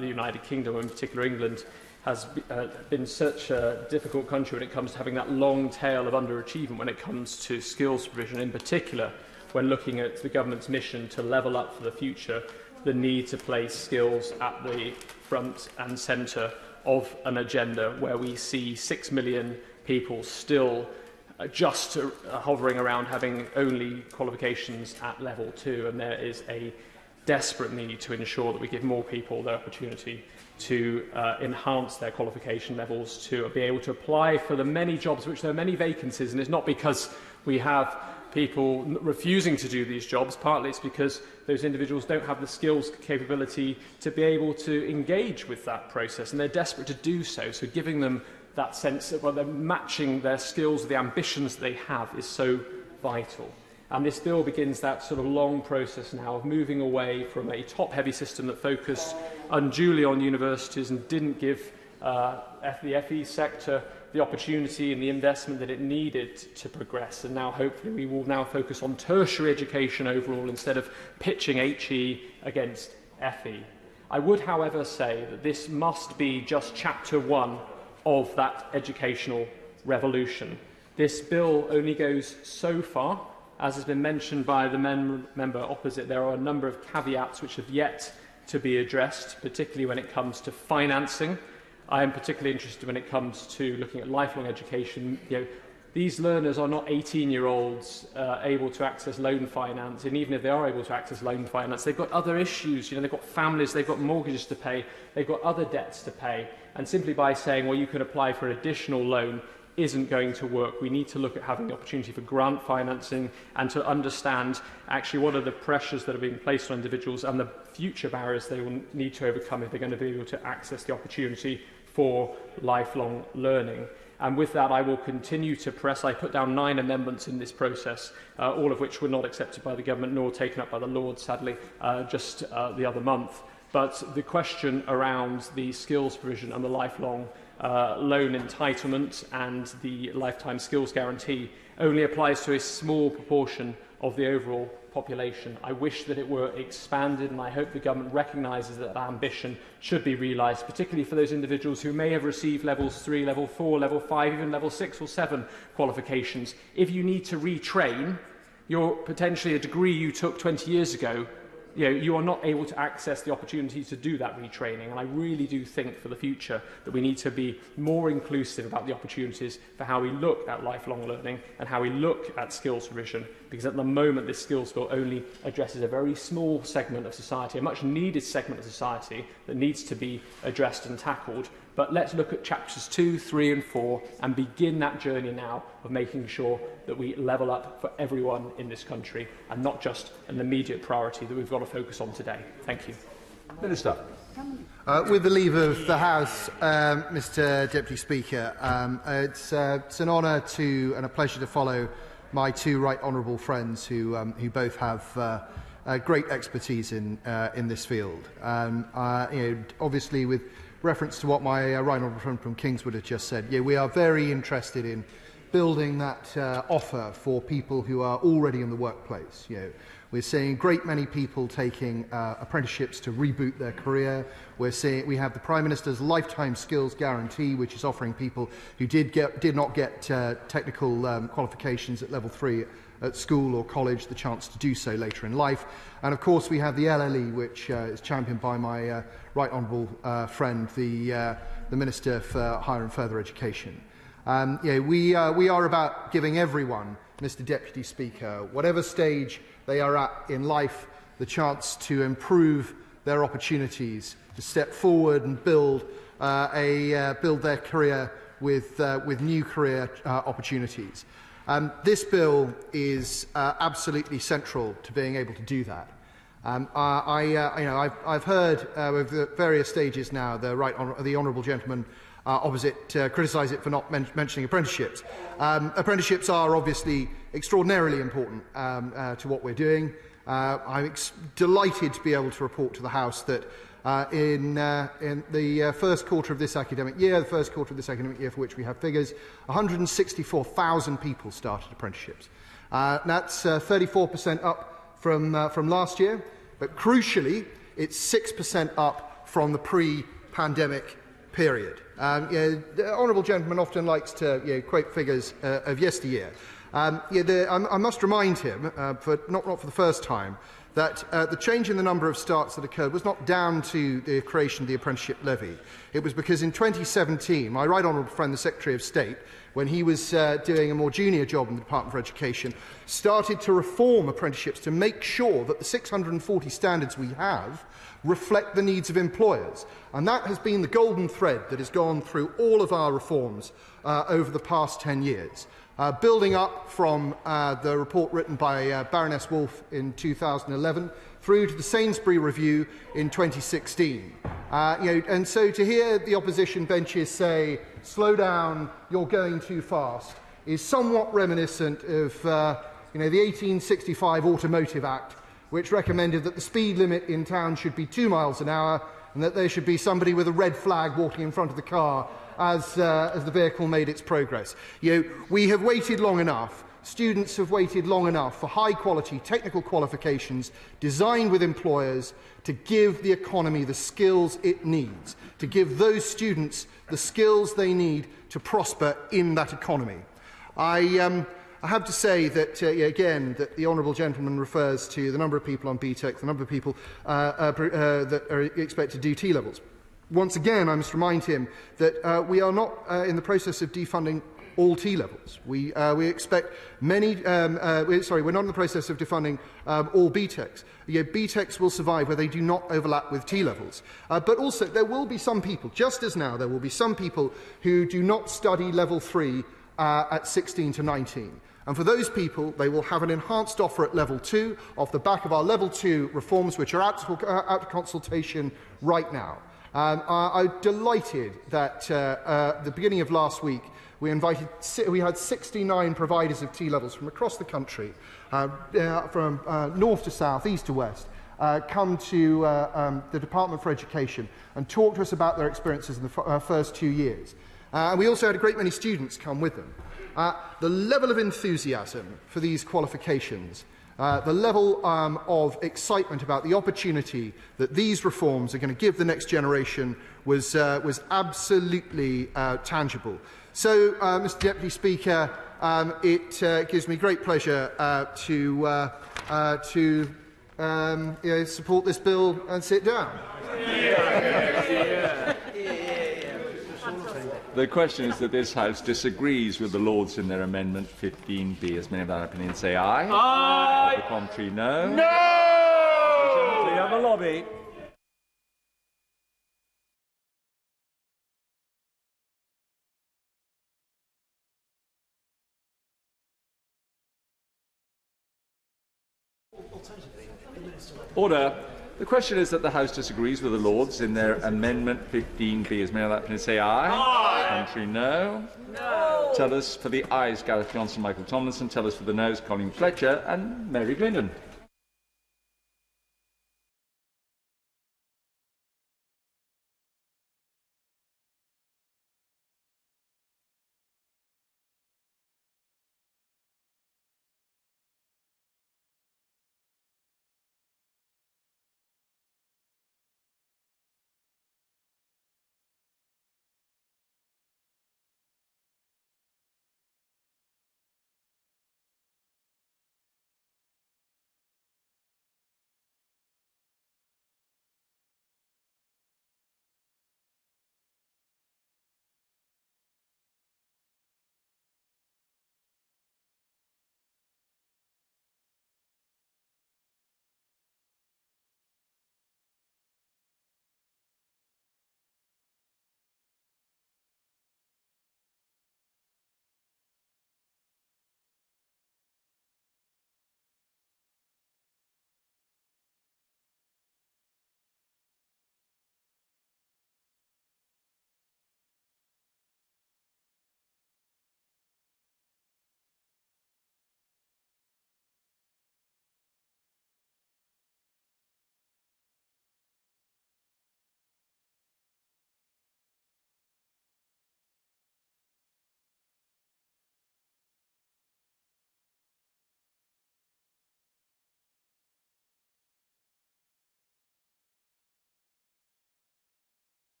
the United Kingdom, in particular England, has been such a difficult country when it comes to having that long tail of underachievement when it comes to skills provision, in particular when looking at the government's mission to level up for the future, the need to place skills at the front and centre of an agenda where we see 6 million people still just hovering around having only qualifications at level 2, and there is a desperate need to ensure that we give more people the opportunity to enhance their qualification levels, to be able to apply for the many jobs, which there are many vacancies, and it's not because we have people refusing to do these jobs, partly it's because those individuals don't have the skills capability to be able to engage with that process, and they're desperate to do so. So giving them that sense of, well, they're matching their skills with the ambitions that they have is so vital. And this bill begins that sort of long process now of moving away from a top-heavy system that focused unduly on universities and didn't give the FE sector the opportunity and the investment that it needed to progress. And now hopefully we will now focus on tertiary education overall instead of pitching HE against FE. I would, however, say that this must be just chapter 1 of that educational revolution. This bill only goes so far. As has been mentioned by the member opposite, there are a number of caveats which have yet to be addressed, particularly when it comes to financing. I am particularly interested when it comes to looking at lifelong education. These learners are not 18-year-olds able to access loan finance, and even if they are able to access loan finance, they've got other issues. They've got families, they've got mortgages to pay, they've got other debts to pay, and simply by saying, well, you can apply for an additional loan isn't going to work. We need to look at having the opportunity for grant financing and to understand actually what are the pressures that are being placed on individuals and the future barriers they will need to overcome if they're going to be able to access the opportunity for lifelong learning. And with that, I will continue to press. I put down 9 amendments in this process, all of which were not accepted by the government nor taken up by the Lords, sadly, just the other month. But the question around the skills provision and the lifelong loan entitlement and the lifetime skills guarantee only applies to a small proportion of the overall population. I wish that it were expanded, and I hope the government recognises that ambition should be realised, particularly for those individuals who may have received levels 3, level 4, level 5, even level 6 or 7 qualifications. If you need to retrain, you're potentially a degree you took 20 years ago, you are not able to access the opportunity to do that retraining. And I really do think for the future that we need to be more inclusive about the opportunities for how we look at lifelong learning and how we look at skills provision, because at the moment this skills bill only addresses a very small segment of society, a much needed segment of society that needs to be addressed and tackled, But let's look at chapters 2, 3 and 4 and begin that journey now of making sure that we level up for everyone in this country and not just an immediate priority that we've got to focus on today. Thank you. Minister. With the leave of the House, Mr Deputy Speaker, it's an honour and a pleasure to follow my two right honourable friends who both have great expertise in this field. Obviously, with reference to what my right honourable friend from Kingswood has just said, we are very interested in building that offer for people who are already in the workplace. We're seeing a great many people taking apprenticeships to reboot their career. We have the Prime Minister's Lifetime Skills Guarantee, which is offering people who did not get technical qualifications at level 3 at school or college the chance to do so later in life. And of course we have the LLE, which is championed by my right honourable friend, the Minister for Higher and Further Education. We are about giving everyone, Mr Deputy Speaker, whatever stage they are at in life, the chance to improve their opportunities, to step forward and build their career with new career opportunities. This bill is absolutely central to being able to do that. I've heard over various stages now the honourable gentleman opposite criticise it for not mentioning apprenticeships. Apprenticeships are obviously extraordinarily important to what we're doing. I'm delighted to be able to report to the House that in the first quarter of this academic year, for which we have figures, 164,000 people started apprenticeships. That's 34% up from last year, but crucially, it's 6% up from the pre-pandemic period. The honourable gentleman often likes to quote figures of yesteryear. I must remind him, not for the first time, that the change in the number of starts that occurred was not down to the creation of the apprenticeship levy. It was because in 2017, my right honourable friend, the Secretary of State, when he was doing a more junior job in the Department for Education, started to reform apprenticeships to make sure that the 640 standards we have reflect the needs of employers. And that has been the golden thread that has gone through all of our reforms over the past 10 years. Building up from the report written by Baroness Wolfe in 2011 through to the Sainsbury Review in 2016. And so to hear the opposition benches say, slow down, you're going too fast, is somewhat reminiscent of the 1865 Automotive Act, which recommended that the speed limit in town should be 2 miles an hour and that there should be somebody with a red flag walking in front of the car as the vehicle made its progress. We have waited long enough. Students have waited long enough for high-quality technical qualifications designed with employers to give the economy the skills it needs, to give those students the skills they need to prosper in that economy. I have to say that, again, that the honourable gentleman refers to the number of people on BTEC, the number of people that are expected to do T-levels. Once again, I must remind him that we are not in the process of defunding all T-levels. We expect many. We're not in the process of defunding all BTECs. BTECs will survive where they do not overlap with T-levels. But also, there will be some people, just as now, there will be some people who do not study level 3 at 16 to 19. And for those people, they will have an enhanced offer at level 2 off the back of our level 2 reforms, which are out to consultation right now. I'm delighted that at the beginning of last week we had 69 providers of T-levels from across the country, from north to south, east to west, come to the Department for Education and talk to us about their experiences in the first 2 years. And we also had a great many students come with them. The level of enthusiasm for these qualifications, the level of excitement about the opportunity that these reforms are going to give the next generation was absolutely tangible. So, Mr Deputy Speaker, it gives me great pleasure to support this bill and sit down. The question is that this House disagrees with the Lords in their Amendment 15B. As many of that opinion say aye. Aye. Of the contrary, no. No! We have a lobby. Order. The question is that the House disagrees with the Lords in their Amendment 15B. As many of that opinion say aye. Aye. Contrary, no. No. Tell us for the ayes, Gareth Johnson, Michael Tomlinson. Tell us for the noes, Colin Fletcher and Mary Glendon.